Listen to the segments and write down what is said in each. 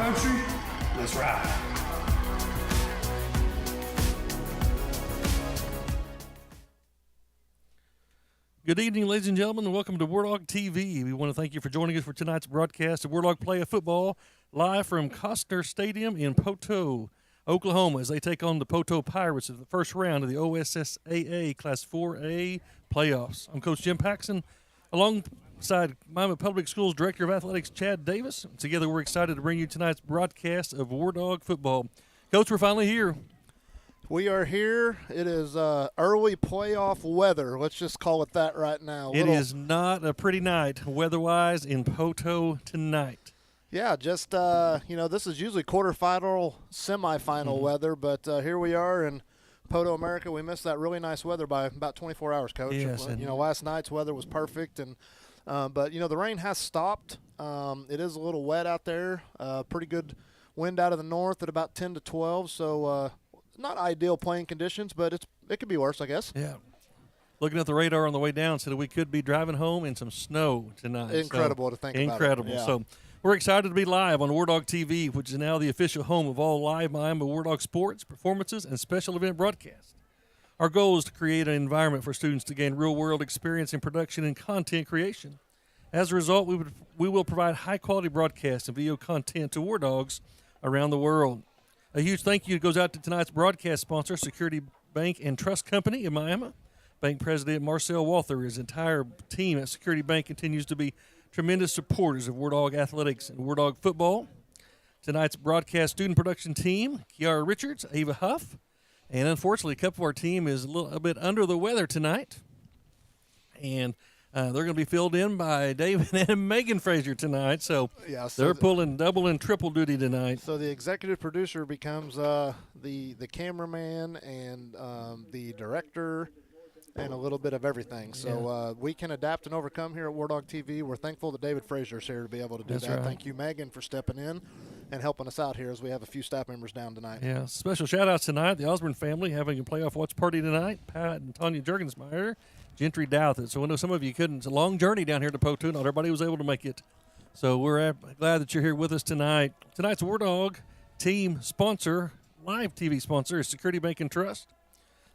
country. Let's ride. Good evening, ladies and gentlemen, and welcome to Wardog TV. We want to thank you for joining us for tonight's broadcast of Wardog Play of Football, live from Costner Stadium in Poteau, Oklahoma, as they take on the Poteau Pirates in the first round of the OSSAA Class 4A playoffs. I'm Coach Jim Paxson, alongside Miami Public Schools Director of Athletics, Chad Davis. Together, we're excited to bring you tonight's broadcast of Wardog football. Coach, we're finally here. We are here. It is early playoff weather. Let's just call it that right now. It is not a pretty night weather-wise in Poteau tonight. Yeah, just, this is usually quarterfinal, semifinal weather, but here we are in Poteau, America. We missed that really nice weather by about 24 hours, Coach. Yes. Last night's weather was perfect, and but the rain has stopped. It is a little wet out there. Pretty good wind out of the north at about 10 to 12, so not ideal playing conditions, but it could be worse, I guess. Yeah. Looking at the radar on the way down, said that we could be driving home in some snow tonight. Incredible to think about. Incredible. Yeah. So we're excited to be live on Wardog TV, which is now the official home of all live Miami Wardog sports, performances, and special event broadcasts. Our goal is to create an environment for students to gain real-world experience in production and content creation. As a result, we will provide high-quality broadcast and video content to Wardogs around the world. A huge thank you goes out to tonight's broadcast sponsor, Security Bank and Trust Company in Miami. Bank President Marcel Walther, his entire team at Security Bank continues to be tremendous supporters of Wardog athletics and Wardog football. Tonight's broadcast student production team, Kiara Richards, Ava Huff, and unfortunately a couple of our team is a bit under the weather tonight. And they're going to be filled in by David and Megan Frazier tonight, so they're pulling double and triple duty tonight. So the executive producer becomes the cameraman and the director and a little bit of everything. So we can adapt and overcome here at Wardog TV. We're thankful that David Frazier is here to be able to do that. Right. Thank you, Megan, for stepping in and helping us out here as we have a few staff members down tonight. Yeah, special shout-outs tonight. The Osborne family having a playoff watch party tonight. Pat and Tanya Jurgensmeyer. Gentry Douthit. So I know some of you couldn't. It's a long journey down here to Poteau. Not everybody was able to make it. So we're glad that you're here with us tonight. Tonight's Wardog team sponsor, live TV sponsor, is Security Bank and Trust.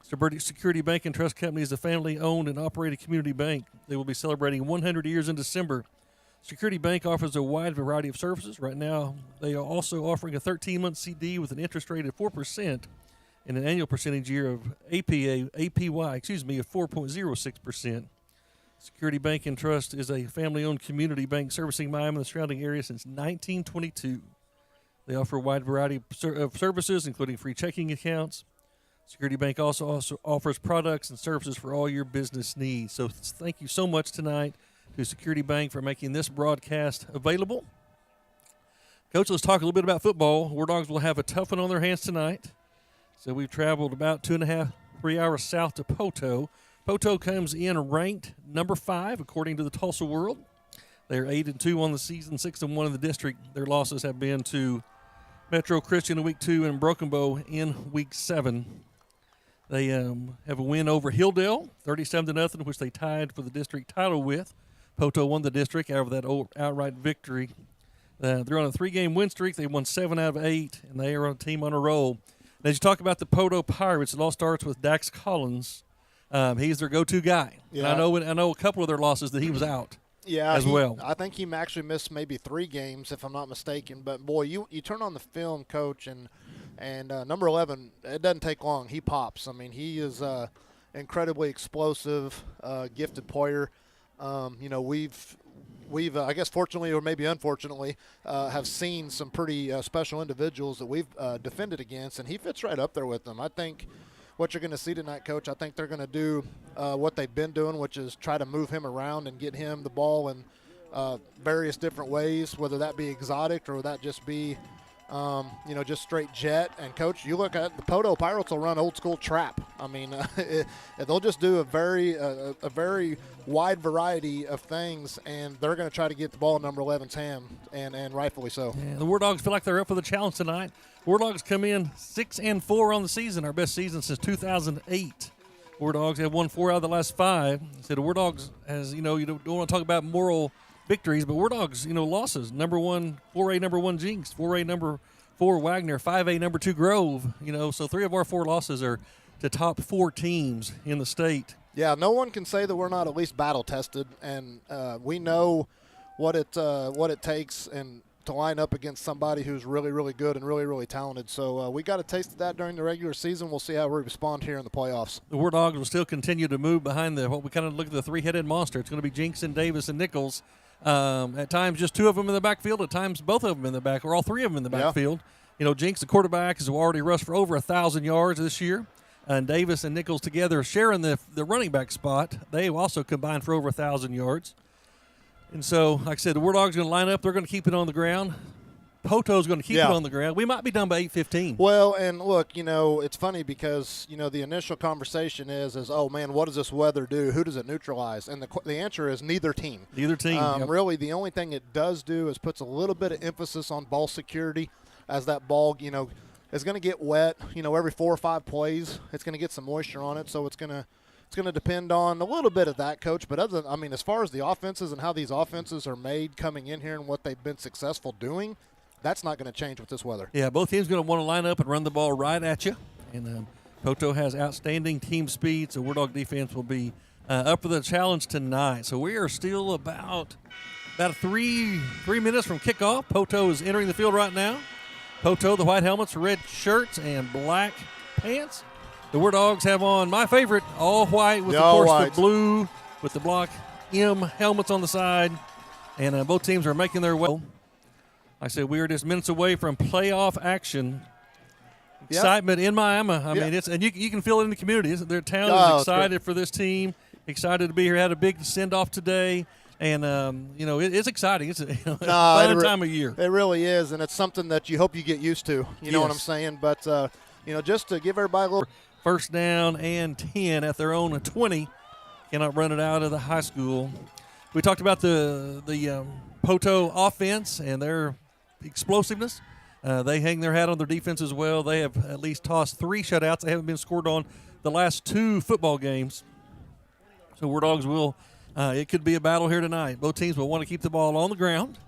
Security Bank and Trust Company is a family-owned and operated community bank. They will be celebrating 100 years in December. Security Bank offers a wide variety of services. Right now, they are also offering a 13-month CD with an interest rate of 4%. And an annual percentage year of APY of 4.06%. Security Bank and Trust is a family-owned community bank servicing Miami and the surrounding area since 1922. They offer a wide variety of services, including free checking accounts. Security Bank also offers products and services for all your business needs. So thank you so much tonight to Security Bank for making this broadcast available. Coach, let's talk a little bit about football. Wardogs will have a tough one on their hands tonight. So we've traveled about 2.5, 3 hours south to Poteau. Poteau comes in ranked number 5 according to the Tulsa World. They're 8-2 on the season, 6-1 in the district. Their losses have been to Metro Christian in Week 2 and Broken Bow in Week 7. They have a win over Hilldale, 37-0, which they tied for the district title with. Poteau won the district out of that outright victory. They're on a 3-game win streak. They won 7 out of 8, and they are a team on a roll. As you talk about the Poteau Pirates, it all starts with Dax Collins. He's their go-to guy. Yeah. And I know a couple of their losses that he was out well. I think he actually missed maybe 3 games, if I'm not mistaken. But, boy, you turn on the film, Coach, and number 11, it doesn't take long. He pops. I mean, he is incredibly explosive, gifted player. We've I guess fortunately or maybe unfortunately, have seen some pretty special individuals that we've defended against, and he fits right up there with them. I think what you're going to see tonight, Coach, I think they're going to do what they've been doing, which is try to move him around and get him the ball in various different ways, whether that be exotic or that just be just straight jet. And, Coach, you look at the Poteau Pirates will run old-school trap. I mean, they'll just do a very wide variety of things, and they're going to try to get the ball in number 11's hand, and rightfully so. Yeah, the Wardogs feel like they're up for the challenge tonight. Wardogs come in 6-4 on the season, our best season since 2008. Wardogs have won 4 out of the last 5. So the Wardogs, as you know, you don't want to talk about moral victories, but Wardogs, losses. Number 1, 4A number 1 Jinx, 4A number 4 Wagner, 5A number 2 Grove. So 3 of our 4 losses are to top 4 teams in the state. Yeah, no one can say that we're not at least battle tested, and we know what it takes and to line up against somebody who's really, really good and really, really talented. So we got a taste of that during the regular season. We'll see how we respond here in the playoffs. The Wardogs will still continue to move behind what we kind of look at the 3-headed monster. It's going to be Jinx and Davis and Nichols. At times, just 2 of them in the backfield. At times, both of them in the back, or all 3 of them in the backfield. Jinx, the quarterback, has already rushed for over 1,000 yards this year. And Davis and Nichols together sharing the running back spot. They also combined for over 1,000 yards. And so, like I said, the Wardogs are going to line up. They're going to keep it on the ground. Poteau's going to keep it on the ground. We might be done by 8:15. Well, and look, it's funny because, the initial conversation is, oh, man, what does this weather do? Who does it neutralize? And the answer is neither team. Neither team. Really, the only thing it does do is puts a little bit of emphasis on ball security as that ball, is going to get wet, every 4 or 5 plays. It's going to get some moisture on it, so it's going to depend on a little bit of that, Coach. But as far as the offenses and how these offenses are made coming in here and what they've been successful doing, that's not going to change with this weather. Yeah, both teams going to want to line up and run the ball right at you. And Poteau has outstanding team speed, so Wardog defense will be up for the challenge tonight. So we are still about 3 minutes from kickoff. Poteau is entering the field right now. Poteau, the white helmets, red shirts, and black pants. The Wardogs have on my favorite, all white with, the blue with the block M helmets on the side. And both teams are making their way. Like I said, we are just minutes away from playoff action. Excitement in Miami. I mean, you can feel it in the community. Their town is excited for this team, excited to be here. Had a big send-off today. And, it's exciting. It's a fun time of year. It really is, and it's something that you hope you get used to. You know what I'm saying? But, just to give everybody a little. First down and 10 at their own 20. Cannot run it out of the high school. We talked about the Poteau offense and their explosiveness. They hang their hat on their defense as well. They have at least tossed 3 shutouts. They haven't been scored on the last 2 football games. So Wardogs will it could be a battle here tonight. Both teams will want to keep the ball on the ground.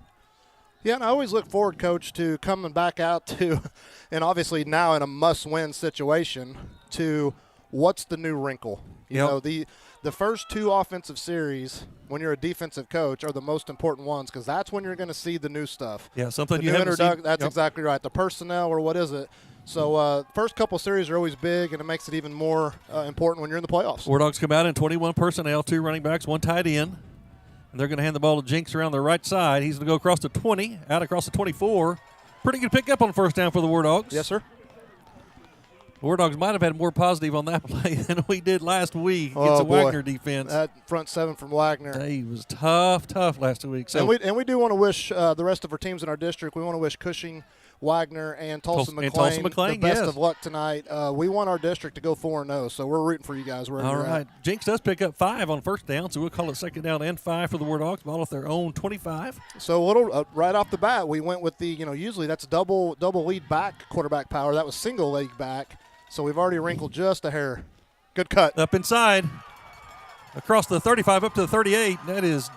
Yeah, and I always look forward, Coach, to coming back out to, and obviously now in a must-win situation, to what's the new wrinkle. You know, the first 2 offensive series, when you're a defensive coach, are the most important ones because that's when you're going to see the new stuff. Yeah, something you haven't seen. That's exactly right. The personnel, or what is it? So first couple series are always big, and it makes it even more important when you're in the playoffs. Wardogs come out in 21 personnel, 2 running backs, 1 tight end. And they're going to hand the ball to Jinx around the right side. He's going to go across the 20, out across the 24. Pretty good pickup on first down for the Wardogs. Yes, sir. The Wardogs might have had more positive on that play than we did last week against the Wagner defense. That front 7 from Wagner. He was tough last week. So and we do want to wish the rest of our teams in our district, we want to wish Cushing, Wagner, and Tulsa McLean the best of luck tonight. We want our district to go 4-0, so we're rooting for you guys. All right. Jinx does pick up 5 on first down, so we'll call it second down and 5 for the Wardogs. Ball at their own 25. So a little right off the bat, we went with the, usually that's double lead back quarterback power. That was single leg back, so we've already wrinkled just a hair. Good cut. Up inside, across the 35 up to the 38. That is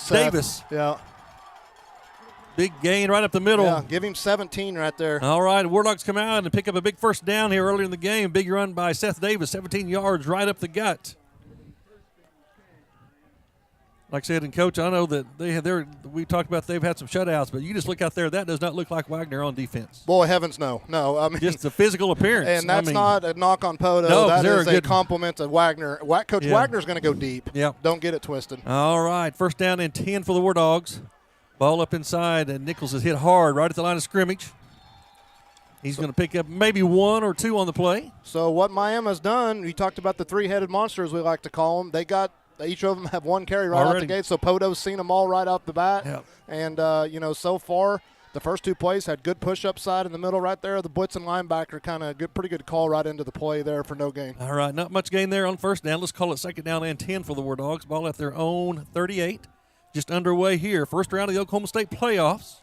Davis. Yeah. Big gain right up the middle. Yeah, give him 17 right there. All right, Wardogs come out and pick up a big first down here earlier in the game. Big run by Seth Davis, 17 yards right up the gut. Like I said, and Coach, I know that we talked about they've had some shutouts, but you just look out there, that does not look like Wagner on defense. Boy, heavens no. No, I mean, just the physical appearance. And that's not a knock on Poteau. No, that is a compliment to Wagner. Coach Wagner's going to go deep. Yeah. Don't get it twisted. All right, first down and 10 for the Wardogs. Ball up inside, and Nichols is hit hard right at the line of scrimmage. He's going to pick up maybe 1 or 2 on the play. So what Miami's done, you talked about the 3-headed monster, as we like to call them. Each of them have 1 carry right out the gate, so Poteau's seen them all right off the bat. Yep. And, so far, the first 2 plays had good push-up side in the middle right there. The blitzing linebacker kind of pretty good call right into the play there for no gain. All right, not much gain there on first down. Let's call it second down and 10 for the Wardogs. Ball at their own 38. Just underway here. First round of the Oklahoma State playoffs.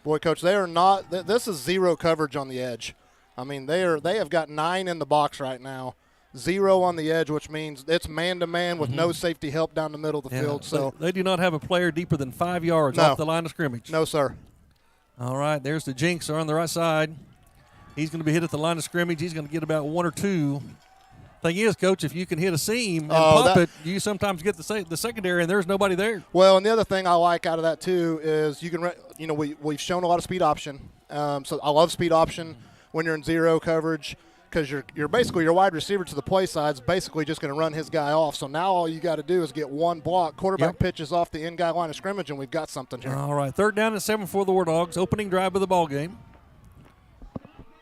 Boy, Coach, they are not – this is 0 coverage on the edge. I mean, they have got 9 in the box right now. 0 on the edge, which means it's man-to-man with no safety help down the middle of the field. So they do not have a player deeper than 5 yards off the line of scrimmage. No, sir. All right, there's the Jinx on the right side. He's going to be hit at the line of scrimmage. He's going to get about 1 or 2. Thing is, Coach, if you can hit a seam and pop it, you sometimes get the secondary, and there's nobody there. Well, and the other thing I like out of that, too, is you can we've shown a lot of speed option. So I love speed option when you're in 0 coverage because you're basically your wide receiver to the play side is basically just going to run his guy off. So now all you got to do is get one block. Quarterback pitches off the in-guy line of scrimmage, and we've got something here. All right, 3rd down and 7 for the Wardogs. Opening drive of the ball game.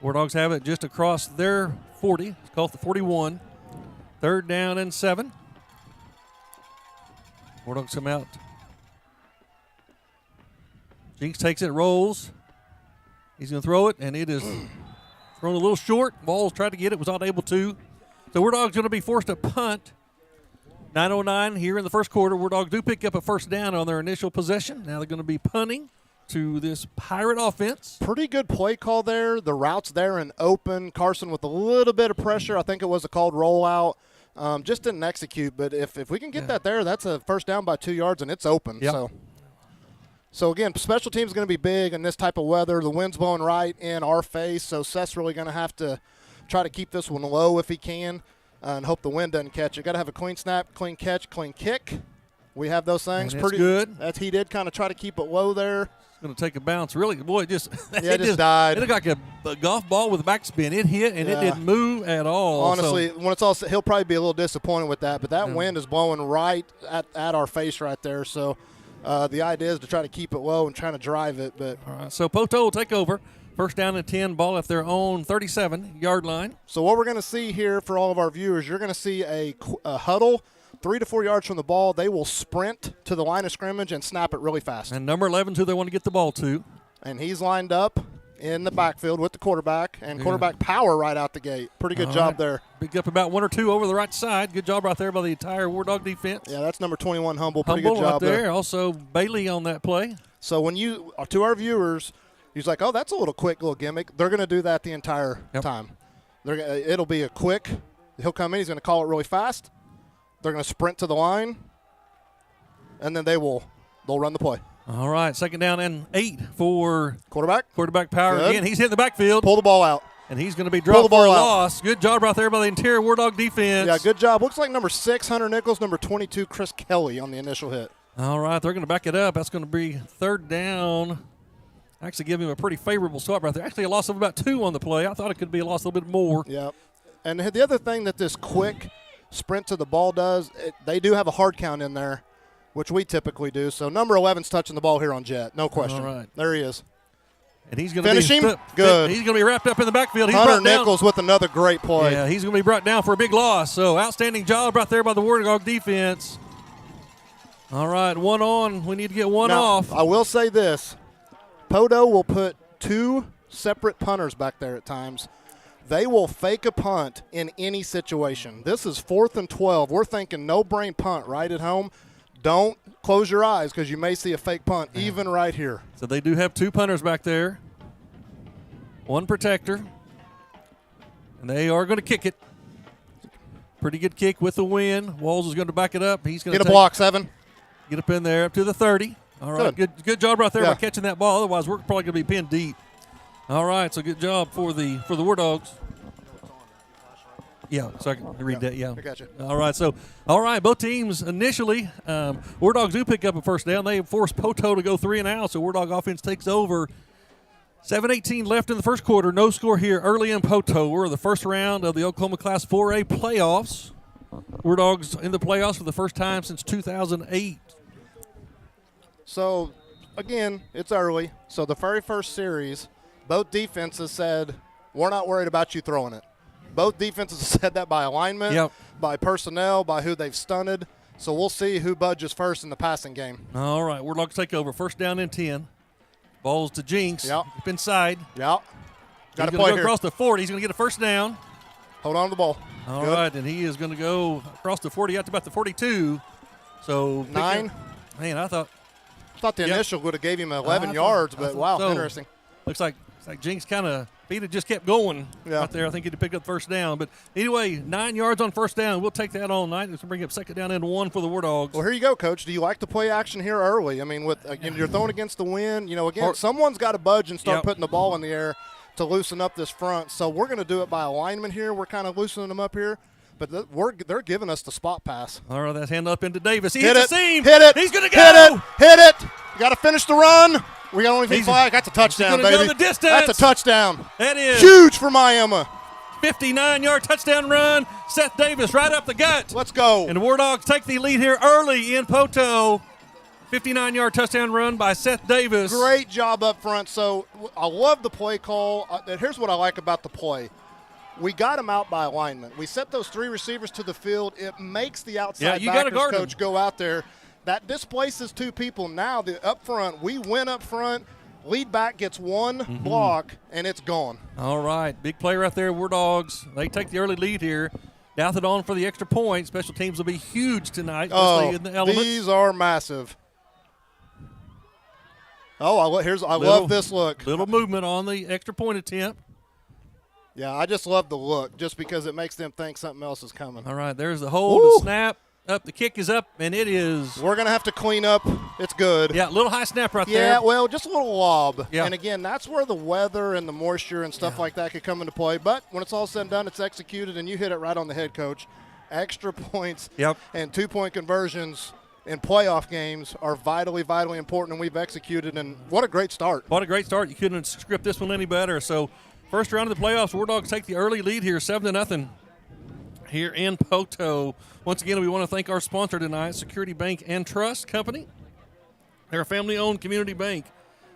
Wardogs have it just across their 40. It's called the 41. 3rd down and 7. Wardogs come out. Jinx takes it, rolls. He's going to throw it, and it is thrown a little short. Balls tried to get it, was not able to. So Wardogs going to be forced to punt. 9:09 here in the first quarter. Wardogs do pick up a 1st down on their initial possession. Now they're going to be punting to this Pirate offense. Pretty good play call there. The route's there and open. Carson with a little bit of pressure. I think it was a called rollout. Just didn't execute. But if we can get that there, that's a 1st down by 2 yards, and it's open. Yep. So, again, special teams is going to be big in this type of weather. The wind's blowing right in our face, so Seth's really going to have to try to keep this one low if he can and hope the wind doesn't catch it. Got to have a clean snap, clean catch, clean kick. We have those things. And pretty good. He did kind of try to keep it low there. Going to take a bounce. Really, boy, it just died. It looked like a golf ball with a backspin. It hit, and it didn't move at all. Honestly, when it's all said, he'll probably be a little disappointed with that, but that wind is blowing right at our face right there. So the idea is to try to keep it low and trying to drive it. But all right, so Poteau will take over. 1st down and 10, ball at their own 37-yard line. So what we're going to see here for all of our viewers, you're going to see a huddle 3 to 4 yards from the ball. They will sprint to the line of scrimmage and snap it really fast. And number 11's who they want to get the ball to. And he's lined up in the backfield with the quarterback, and quarterback power right out the gate. Pretty good job there. Picked up about 1 or 2 over the right side. Good job right there by the entire Wardog defense. Yeah, that's number 21, Humble. Pretty good job right there. Also, Bailey on that play. So when to our viewers, he's like, oh, that's a little quick little gimmick. They're going to do that the entire time. It'll be a quick. He'll come in. He's going to call it really fast. They're going to sprint to the line, and then they'll run the play. All right, 2nd down and 8 for quarterback power. Good. Again, he's hitting the backfield. Pull the ball out. And he's going to be dropped for a loss. Good job right there by the interior Wardog defense. Yeah, good job. Looks like number 6, Hunter Nichols, number 22, Chris Kelly on the initial hit. All right, they're going to back it up. That's going to be 3rd down. Actually give him a pretty favorable start right there. Actually a loss of about 2 on the play. I thought it could be a loss a little bit more. Yep. And the other thing that this quick sprint to the ball does, they do have a hard count in there, which we typically do. So number 11's touching the ball here on Jet. No question. All right. There he is. And he's going to finish him. Good. He's going to be wrapped up in the backfield. He's Hunter Nichols with another great play. Yeah, he's going to be brought down for a big loss. So outstanding job right there by the Wardog defense. All right, 1 on. We need to get 1 off. I will say this. Poteau will put 2 separate punters back there at times. They will fake a punt in any situation. This is 4th and 12. We're thinking no-brain punt right at home. Don't close your eyes because you may see a fake punt even right here. So they do have 2 punters back there, 1 protector, and they are going to kick it. Pretty good kick with the wind. Walls is going to back it up. He's going to get a block, 7. Get up in there up to the 30. All right, good job right there by catching that ball. Otherwise, we're probably going to be pinned deep. All right, so good job for the Wardogs. Yeah, so I can read that, yeah. I got you. All right, both teams initially, Wardogs do pick up a 1st down. They force Poteau to go 3 and out, so Wardog offense takes over. 7:18 left in the first quarter. No score here early in Poteau. We're in the first round of the Oklahoma Class 4A playoffs. Wardogs in the playoffs for the first time since 2008. So, again, it's early. So the very first series, both defenses said, we're not worried about you throwing it. Both defenses said that by alignment, by personnel, by who they've stunted. So we'll see who budges first in the passing game. All right, Wardogs take over. 1st down and 10. Ball's to Jinx. Up inside. Got to play here. Across the 40. He's going to get a 1st down. Hold on to the ball. All right, and he is going to go across the 40 out to about the 42. So 9. Man, I thought the initial would have gave him 11 yards, but wow, so. Interesting. Looks like like Jinx kind of, if he'd have just kept going out there, I think he'd have picked up first down. But anyway, 9 yards on first down. We'll take that all night. Let's bring up second down and 1 for the Wardogs. Well, here you go, Coach. Do you like the play action here early? I mean, you're throwing against the wind. Again, someone's got to budge and start putting the ball in the air to loosen up this front. So we're going to do it by alignment here. We're kind of loosening them up here. But they're giving us the spot pass. All right, that's hand up into Davis. He hit hits the seam. Hit it. He's going to go. Hit it. You got to finish the run. We got only flag. That's a touchdown, baby. Go the distance. That's a touchdown. That is huge for Miami. 59-yard touchdown run. Seth Davis right up the gut. Let's go. And the Wardogs take the lead here early in Poteau. 59-yard touchdown run by Seth Davis. Great job up front. So I love the play call. Here's what I like about the play. We got them out by alignment. We set those 3 receivers to the field. It makes the outside backers coach go out there. That displaces 2 people. Now up front, we win up front. Lead back gets 1 block, and it's gone. All right, big play right there, Wardogs. They take the early lead here. Douth it on for the extra point. Special teams will be huge tonight, especially in the elements. These are massive. I love this look. Little movement on the extra point attempt. Yeah, I just love the look just because it makes them think something else is coming. All right, there's the hold, the snap. Up, the kick is up, and it is. We're going to have to clean up. It's good. Yeah, little high snap right there. Yeah, well, just a little lob. Yeah. And, again, that's where the weather and the moisture and stuff like that could come into play. But when it's all said and done, it's executed, and you hit it right on the head, Coach. Extra points and 2-point conversions in playoff games are vitally, vitally important, and we've executed. And what a great start. What a great start. You couldn't script this one any better. So, first round of the playoffs, Wardogs take the early lead here, 7-0 here in Poteau. Once again, we want to thank our sponsor tonight, Security Bank and Trust Company. They're a family-owned community bank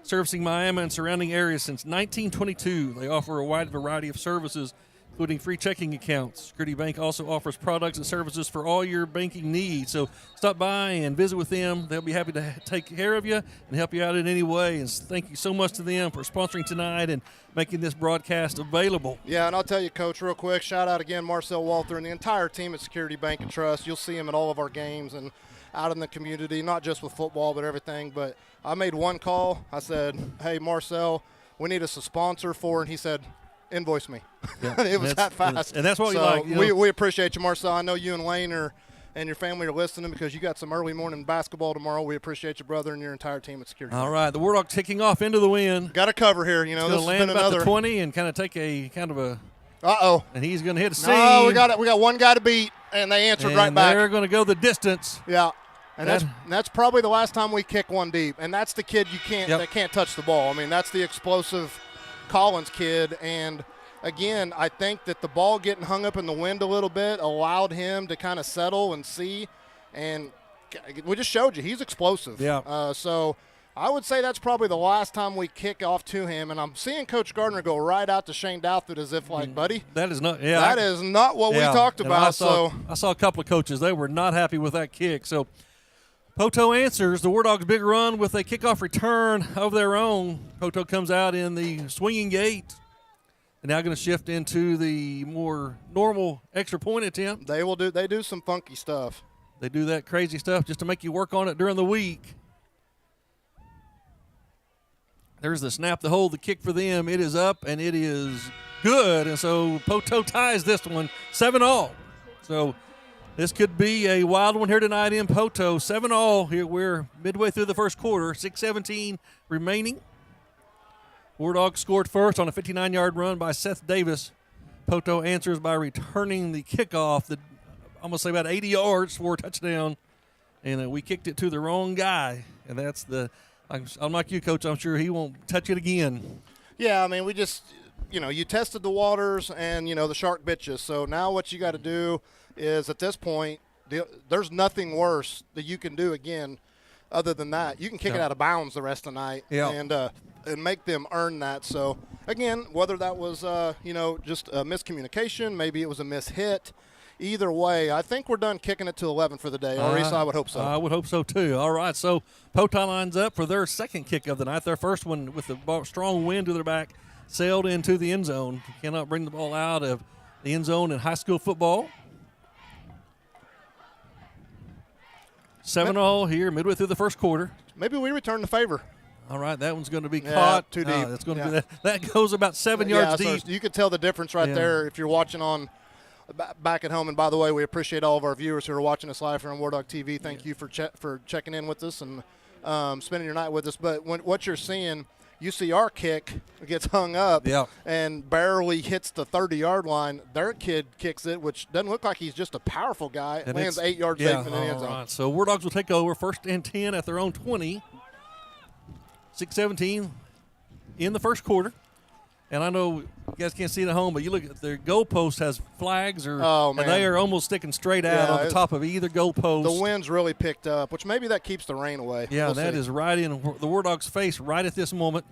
servicing Miami and surrounding areas since 1922. They offer a wide variety of services, including free checking accounts. Security Bank also offers products and services for all your banking needs. So stop by and visit with them. They'll be happy to take care of you and help you out in any way. And thank you so much to them for sponsoring tonight and making this broadcast available. Yeah, and I'll tell you, Coach, real quick, shout out again Marcel Walter and the entire team at Security Bank and Trust. You'll see him at all of our games and out in the community, not just with football but everything. But I made one call. I said, hey, Marcel, we need us a sponsor for, and he said, invoice me. Yeah, it was that fast. And that's what we like. We appreciate you, Marcel. I know you and Lane and your family are listening because you got some early morning basketball tomorrow. We appreciate you, brother, and your entire team at Security. All right, the Wardogs kicking off into the wind. Got a cover here. This has land been about the 20 and kind of take a kind of a. Uh-oh. And he's going to hit a seam. No, we got one guy to beat, and they answered right back. They're going to go the distance. Yeah. And that's probably the last time we kick one deep. And that's the kid that can't touch the ball. I mean, that's the explosive Collins kid. And, again, I think that the ball getting hung up in the wind a little bit allowed him to kind of settle and see. And we just showed you, he's explosive. Yeah. So I would say that's probably the last time we kick off to him. And I'm seeing Coach Gardner go right out to Shane Douthit as if, like, buddy. That is not. Yeah. That is not what we talked about. I saw a couple of coaches. They were not happy with that kick. So Poteau answers the Wardogs' big run with a kickoff return of their own. Poteau comes out in the swinging gate. They're now going to shift into the more normal extra point attempt. They do some funky stuff. They do that crazy stuff just to make you work on it during the week. There's the snap, the hold, the kick for them. It is up, and it is good. And so Poteau ties this one 7-all. So this could be a wild one here tonight in Poteau. 7-all here. We're midway through the first quarter. 6:17 remaining. Wardogs scored first on a 59-yard run by Seth Davis. Poteau answers by returning the kickoff, I'm going to say about 80 yards for a touchdown. And we kicked it to the wrong guy. And that's I'm like you, Coach. I'm sure he won't touch it again. Yeah, I mean, we just, you tested the waters and, the shark bit you. So now what you got to do is at this point, there's nothing worse that you can do again other than that. You can kick it out of bounds the rest of the night and make them earn that. So, again, whether that was, just a miscommunication, maybe it was a mishit, either way, I think we're done kicking it to 11 for the day. Or at least I would hope so. I would hope so, too. All right, so Poteau lines up for their second kick of the night. Their first one with the strong wind to their back sailed into the end zone. Cannot bring the ball out of the end zone in high school football. 7-all here, midway through the first quarter. Maybe we return the favor. All right, that one's going to be caught. Too deep. That's going to be that goes about 7 yards deep. So you can tell the difference right there if you're watching on back at home. And by the way, we appreciate all of our viewers who are watching us live here on Wardog TV. Thank you for checking in with us and spending your night with us. But what you're seeing, you see our kick gets hung up and barely hits the 30-yard line. Their kid kicks it, which doesn't look like he's just a powerful guy. It lands 8 yards safe in the end zone. Right. So Wardogs will take over 1st and 10 at their own 20. 6:17 in the first quarter. And I know you guys can't see it at home, but you look at their goalpost has flags, and they are almost sticking straight out on the top of either goalpost. The wind's really picked up, which maybe that keeps the rain away. Yeah, we'll that see. is right in the Wardog's face right at this moment.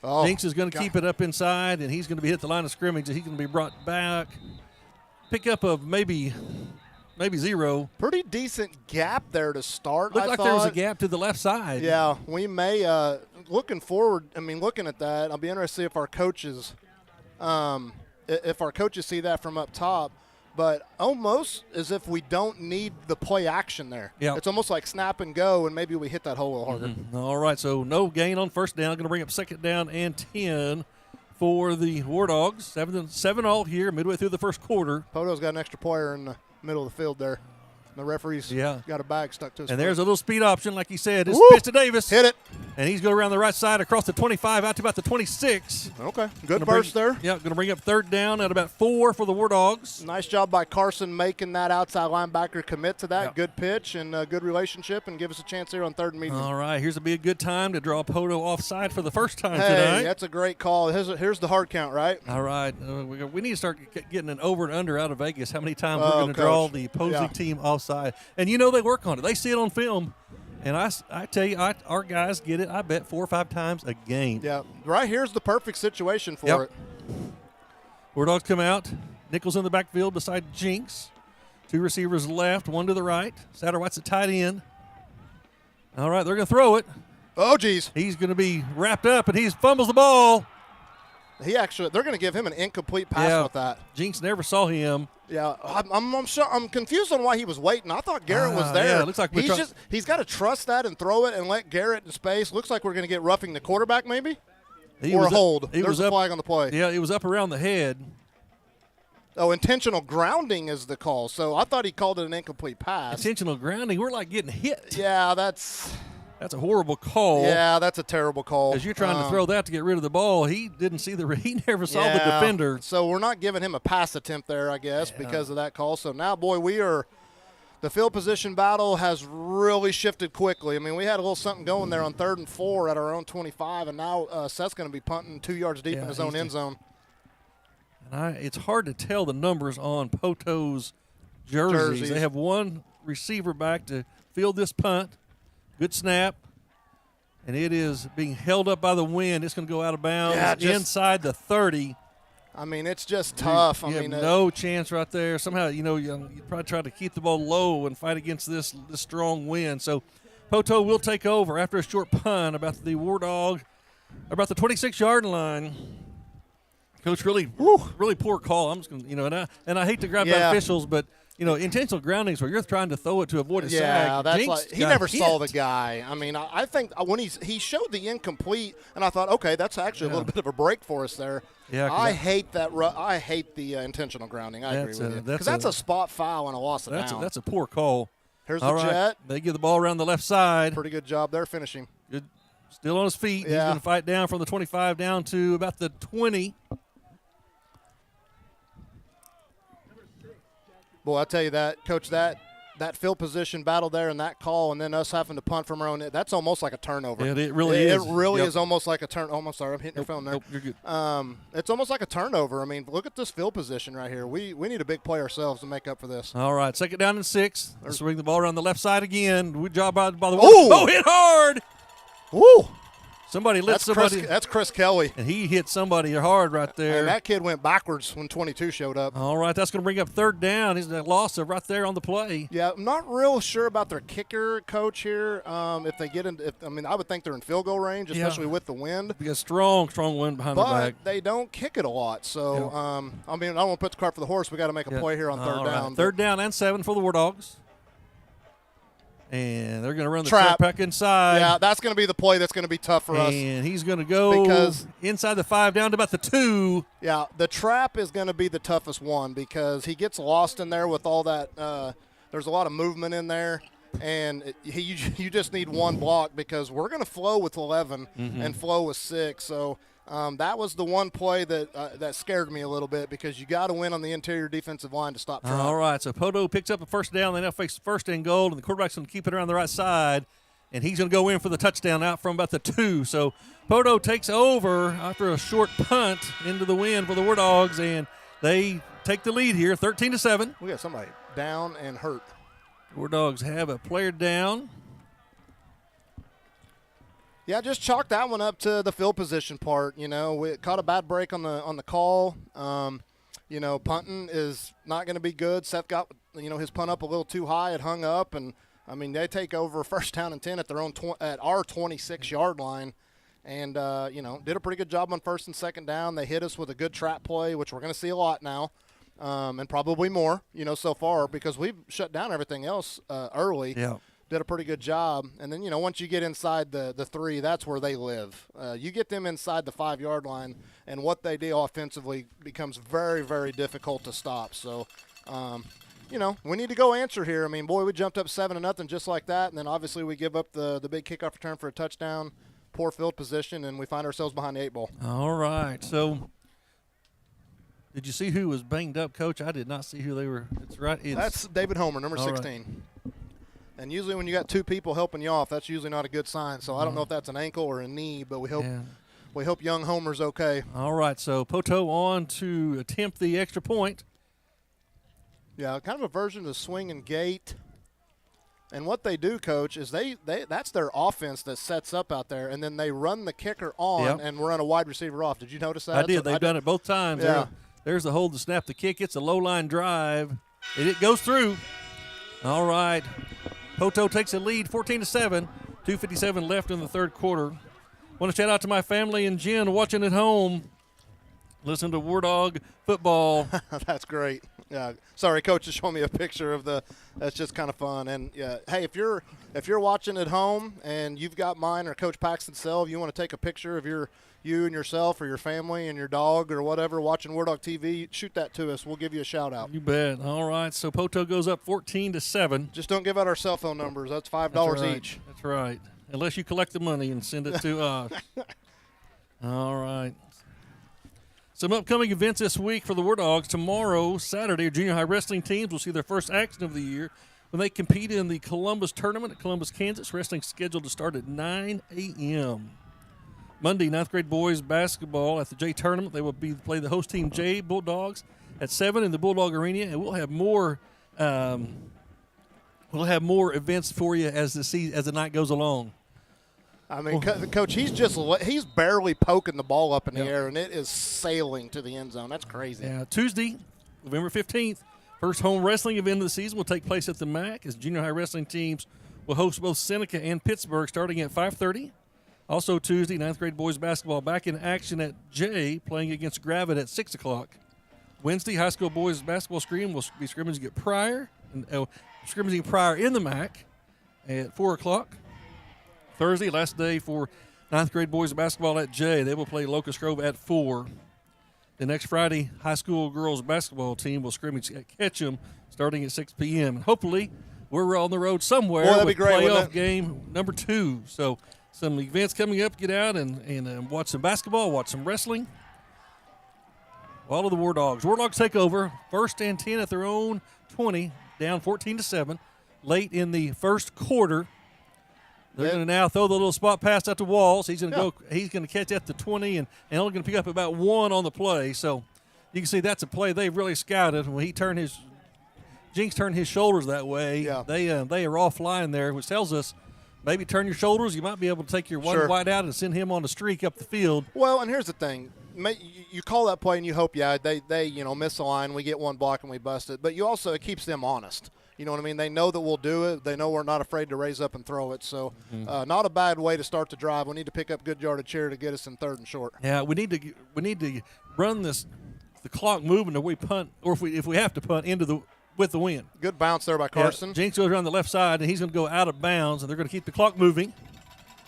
Jinx is going to keep it up inside, and he's going to be hit the line of scrimmage, and he's going to be brought back. Pick up of maybe 0. Pretty decent gap there to start. Looked like there was a gap to the left side. Yeah, we may looking forward. I mean, looking at that, I'll be interested to see if our coaches, see that from up top. But almost as if we don't need the play action there. Yeah. It's almost like snap and go, and maybe we hit that hole a little harder. Mm-hmm. All right, so no gain on first down. Going to bring up 2nd down and 10 for the Wardogs. 7-all here, midway through the first quarter. Poteau's got an extra player in the middle of the field there. The referee's got a bag stuck to his foot. There's a little speed option, like he said. It's pitch to Davis. Hit it. And he's going around the right side across the 25 out to about the 26. Okay, good burst there. Yeah, going to bring up 3rd down at about 4 for the Wardogs. Nice job by Carson making that outside linebacker commit to that. Yep. Good pitch and a good relationship, and give us a chance here on 3rd and medium. All right, here's a good time to draw Poteau offside for the first time hey, tonight. That's a great call. Here's the hard count, right? All right, we need to start getting an over and under out of Vegas. How many times we're going to draw the opposing team offside? And they work on it. They see it on film. And I tell you, our guys get it, I bet, 4 or 5 times a game. Yeah, right here's the perfect situation for it. Wardogs come out. Nichols in the backfield beside Jinx. 2 receivers left, 1 to the right. Satterwhite's a tight end. All right, they're going to throw it. Oh, geez. He's going to be wrapped up, and he fumbles the ball. They're going to give him an incomplete pass with that. Jinx never saw him. Yeah, I'm confused on why he was waiting. I thought Garrett was there. Yeah, it looks like he's got to trust that and throw it and let Garrett in space. Looks like we're going to get roughing the quarterback maybe, or a hold. There's a flag on the play. Yeah, it was up around the head. Oh, intentional grounding is the call. So I thought he called it an incomplete pass. Intentional grounding. We're like getting hit. Yeah, that's a horrible call. Yeah, that's a terrible call. As you're trying to throw that to get rid of the ball, he never saw the defender. So we're not giving him a pass attempt there, I guess, because of that call. So now, boy, the field position battle has really shifted quickly. I mean, we had a little something going there on 3rd and 4 at our own 25, and now Seth's going to be punting 2 yards deep in his own end zone. And it's hard to tell the numbers on Poteau's jerseys. They have 1 receiver back to field this punt. Good snap. And it is being held up by the wind. It's going to go out of bounds inside the 30. I mean, it's just tough. You have no chance right there. Somehow, you probably try to keep the ball low and fight against this strong wind. So Poteau will take over after a short punt about the Wardog, about the 26-yard line. Coach, really poor call. I'm just going to, and I hate to grab the officials, but intentional groundings where you're trying to throw it to avoid a sack. Yeah, that's like he never saw the guy. I mean, I think when he showed the incomplete, and I thought, okay, that's actually a little bit of a break for us there. Yeah, I hate that. I hate the intentional grounding. I agree with you because that's a spot foul and a loss of down. That's a poor call. Here's the jet. They give the ball around the left side. Pretty good job there finishing. Good, still on his feet. Yeah. He's going to fight down from the 25 down to about the 20. Boy, I tell you that, Coach, that field position battle there and that call and then us having to punt from our own, that's almost like a turnover. Yeah, it really is. It really is almost like a turn. Oh, I'm sorry, I'm hitting your phone there. Nope, you're good. It's almost like a turnover. I mean, look at this field position right here. We need a big play ourselves to make up for this. All right, 2nd down and 6. Let's bring the ball around the left side again. Good job by the hit hard. Woo! Somebody lit somebody. That's Chris Kelly. And he hit somebody hard right there. And that kid went backwards when 22 showed up. All right, that's going to bring up 3rd down. He's a loss of right there on the play. Yeah, I'm not real sure about their kicker, Coach, here. If they get in, I would think they're in field goal range, especially with the wind. Because strong wind behind their back. But they don't kick it a lot. So, I don't want to put the cart for the horse. We got to make a play here on 3rd down. Right. 3rd down and 7 for the Wardogs. And they're going to run the Trap. trap back inside. Yeah, that's going to be the play that's going to be tough for us. And he's going to go because inside the 5 down to about the 2. Yeah, the trap is going to be the toughest one because he gets lost in there with all that. There's a lot of movement in there, and you just need one block because we're going to flow with 11 and flow with 6. So that was the one play that scared me a little bit because you got to win on the interior defensive line to stop trap. All right, so Poteau picks up a first down. They now face first and goal, and the quarterback's going to keep it around the right side, and he's going to go in for the touchdown out from about the 2. So Poteau takes over after a short punt into the wind for the Wardogs, and they take the lead here, 13-7. We got somebody down and hurt. Wardogs have a player down. Yeah, just chalk that one up to the field position part. You know, we caught a bad break on the call. You know, punting is not going to be good. Seth got his punt up a little too high. It hung up, and I mean they take over first down and 10 at their own at our 26-yard line, and did a pretty good job on first and second down. They hit us with a good trap play, which we're going to see a lot now, and probably more. So far because we've shut down everything else early. Yeah. Did a pretty good job. And then, once you get inside the 3, that's where they live. You get them inside the 5-yard line, and what they do offensively becomes very, very difficult to stop. So, we need to go answer here. I mean, boy, we jumped up 7-0 just like that, and then obviously we give up the big kickoff return for a touchdown, poor field position, and we find ourselves behind the 8 ball. All right. So did you see who was banged up, Coach? I did not see who they were. It's right. That's David Homer, number 16. Right. And usually when you got 2 people helping you off, that's usually not a good sign. So I don't know if that's an ankle or a knee, but we hope young Homer's okay. All right, so Poteau on to attempt the extra point. Yeah, kind of a version of swing and gate. And what they do, Coach, is they that's their offense that sets up out there, and then they run the kicker on and run a wide receiver off. Did you notice that? I did. They've done it both times. Yeah. There's the hold to snap the kick. It's a low-line drive, and it goes through. All right. Poteau takes a lead, 14-7. 2:57 left in the third quarter. Want to shout out to my family and Jen watching at home. Listen to Wardog football. That's great. Yeah. Sorry, Coach, just showing me a picture of that's just kind of fun. And yeah, hey, if you're watching at home and you've got mine or Coach Paxton's cell, if you want to take a picture of you and yourself or your family and your dog or whatever watching Wardog TV, shoot that to us. We'll give you a shout out. You bet. All right. So Poteau goes up 14-7. Just don't give out our cell phone numbers. That's $5 each. That's right. Unless you collect the money and send it to us. All right. Some upcoming events this week for the Wardogs. Tomorrow, Saturday, junior high wrestling teams will see their first action of the year when they compete in the Columbus tournament at Columbus, Kansas. Wrestling scheduled to start at 9 a.m. Monday, 9th grade boys basketball at the J tournament. They will play the host team J Bulldogs at 7 in the Bulldog Arena, and we'll have more events for you as the night goes along. I mean, Coach, he's barely poking the ball up in the air, and it is sailing to the end zone. That's crazy. Yeah, Tuesday, November 15th, first home wrestling event of the season will take place at the MAC as junior high wrestling teams will host both Seneca and Pittsburgh starting at 5:30. Also Tuesday, 9th grade boys basketball back in action at J, playing against Gravett at 6 o'clock. Wednesday, high school boys basketball will be scrimmaging prior in the MAC at 4 o'clock. Thursday, last day for 9th grade boys basketball at J. They will play Locust Grove at 4. The next Friday, high school girls basketball team will scrimmage at Ketchum starting at 6 p.m. And hopefully, we're on the road somewhere that'd with be great, playoff game number 2. So some events coming up. Get out and watch some basketball, watch some wrestling. All of the Wardogs. Wardogs take over. First and 10 at their own 20, down 14-7. Late in the first quarter. They're going to now throw the little spot pass out to Walls. He's going to go. He's going to catch at the 20 and only going to pick up about 1 on the play. So you can see that's a play they've really scouted. When Jinx turned his shoulders that way, they are all flying there, which tells us maybe turn your shoulders. You might be able to take your one wide out and send him on the streak up the field. Well, and here's the thing. You call that play and you hope, they miss the line, we get one block and we bust it. But it keeps them honest. You know what I mean? They know that we'll do it. They know we're not afraid to raise up and throw it. So not a bad way to start the drive. We need to pick up good yardage here to get us in 3rd and short. Yeah, we need to run the clock moving, or we punt, or if we have to punt into with the win. Good bounce there by Carson. Yeah, Jinx goes around the left side, and he's going to go out of bounds, and they're going to keep the clock moving.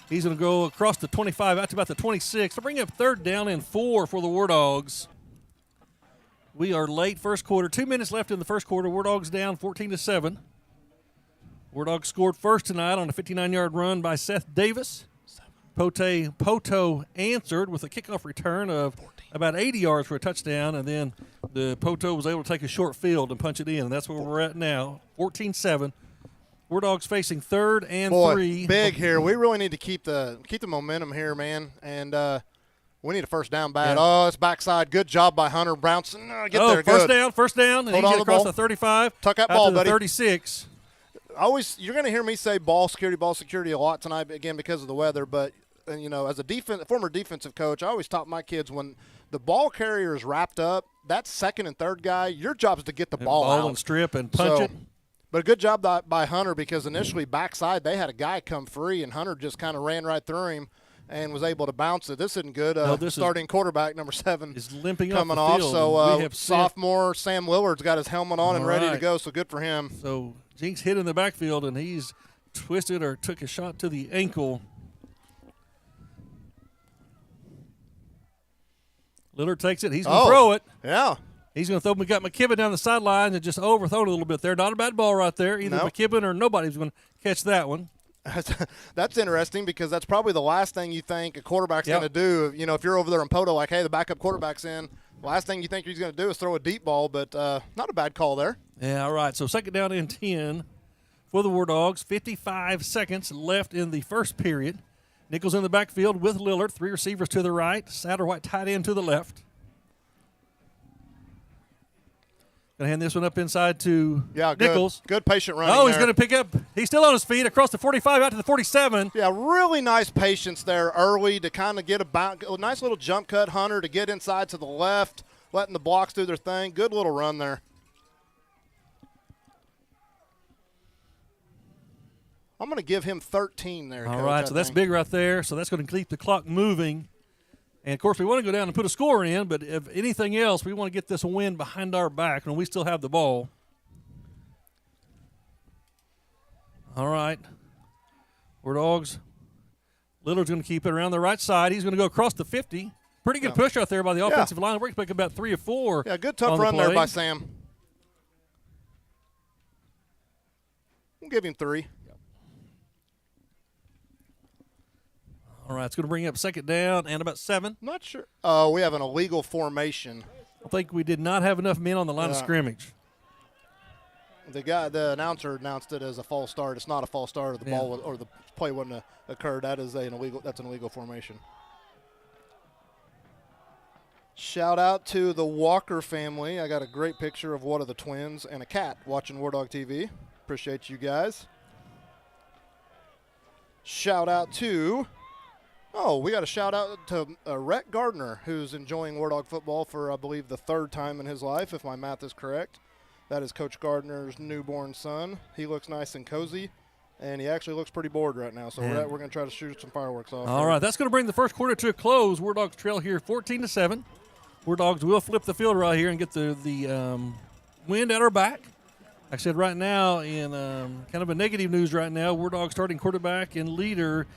He's going to go across the 25 out to about the 26 to bring up 3rd down and 4 for the Wardogs. We are late first quarter. 2 minutes left in the first quarter. Wardogs down 14-7. Wardogs scored first tonight on a 59-yard run by Seth Davis. Poteau answered with a kickoff return of about 80 yards for a touchdown, and then the Poteau was able to take a short field and punch it in. And that's where we're at now, 14-7. Wardogs facing 3rd and 3. Big here. We really need to keep the momentum here, man. And we need a first down bad. Yeah. Oh, it's backside. Good job by Hunter Brownson. Get there. First down. And Hold he's on across the the 35. Tuck that out ball, to the buddy. 36. You're going to hear me say ball security a lot tonight, again, because of the weather. But, as a former defensive coach, I always taught my kids when the ball carrier is wrapped up, that 2nd and 3rd guy, your job is to get the ball out. And strip and punch it. But a good job by Hunter, because initially backside they had a guy come free, and Hunter just kind of ran right through him and was able to bounce it. This isn't good. Starting quarterback number 7 is limping coming off the field. So sophomore Sam Willard's got his helmet on and ready to go, so good for him. So Jinx hit in the backfield, and he's twisted or took a shot to the ankle. Lillard takes it. He's going to throw it. Yeah. He's going to throw McKibben down the sidelines and just overthrown a little bit there. Not a bad ball right there. Either McKibben or nobody's going to catch that one. That's interesting, because that's probably the last thing you think a quarterback's going to do. If you're over there in Poteau, like, hey, the backup quarterback's in, last thing you think he's going to do is throw a deep ball, but not a bad call there. Yeah, all right. So 2nd down and 10 for the Wardogs. 55 seconds left in the first period. Nichols in the backfield with Lillard. 3 receivers to the right. Satterwhite tight end to the left. Going to hand this one up inside to Nichols. Good patient running. Oh, he's going to pick up. He's still on his feet across the 45 out to the 47. Yeah, really nice patience there early to kind of get a nice little jump cut, Hunter, to get inside to the left, letting the blocks do their thing. Good little run there. I'm going to give him 13 there, All Coach, right, so that's big right there. So that's going to keep the clock moving. And, of course, we want to go down and put a score in, but if anything else, we want to get this win behind our back, and we still have the ball. All right. Wardogs. Lillard's going to keep it around the right side. He's going to go across the 50. Pretty good push out there by the offensive line. We're expecting about 3 or 4. Yeah, good tough run there by Sam. We'll give him 3. All right, it's going to bring up 2nd down and about 7. Not sure. Oh, we have an illegal formation. I think we did not have enough men on the line of scrimmage. The announcer announced it as a false start. It's not a false start. The ball or the play wouldn't have occurred. That's an illegal formation. Shout out to the Walker family. I got a great picture of one of the twins and a cat watching Wardog TV. Appreciate you guys. Shout out to. Oh, we got a shout-out to Rhett Gardner, who's enjoying Wardog football for, I believe, the 3rd time in his life, if my math is correct. That is Coach Gardner's newborn son. He looks nice and cozy, and he actually looks pretty bored right now. So we're going to try to shoot some fireworks off. All right, that's going to bring the first quarter to a close. Wardogs trail here 14-7. Wardogs will flip the field right here and get the wind at our back. Like I said, right now, in kind of a negative news right now, Wardog starting quarterback and leader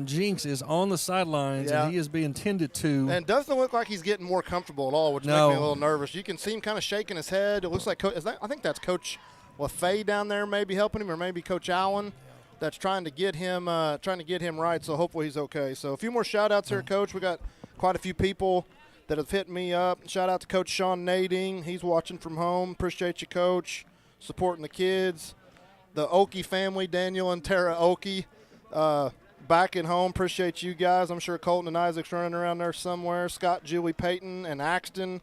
Jinx is on the sidelines, and he is being tended to. And doesn't look like he's getting more comfortable at all, which makes me a little nervous. You can see him kind of shaking his head. It looks like I think that's Coach LaFay down there maybe helping him, or maybe Coach Allen that's trying to get him right. So hopefully he's okay. So a few more shout-outs here, Coach. We got quite a few people that have hit me up. Shout out to Coach Sean Nading. He's watching from home. Appreciate you, Coach, supporting the kids. The Okie family, Daniel and Tara Okie. Back at home, appreciate you guys. I'm sure Colton and Isaac's running around there somewhere. Scott, Julie, Peyton, and Axton.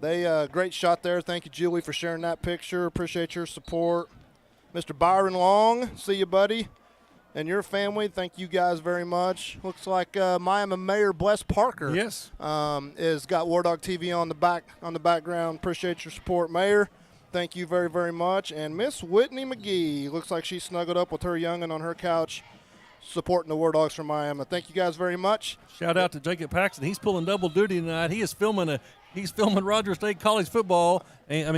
They great shot there. Thank you, Julie, for sharing that picture. Appreciate your support. Mr. Byron Long, see you, buddy. And your family, thank you guys very much. Looks like Miami Mayor Bless Parker is got Wardog TV on the background. Appreciate your support, Mayor. Thank you very, very much. And Miss Whitney McGee, looks like she snuggled up with her youngin' on her couch. supporting the Wardogs from Miami. Thank you guys very much. Shout out to Jacob Paxton. He's pulling double duty tonight. He is filming Rogers State college football,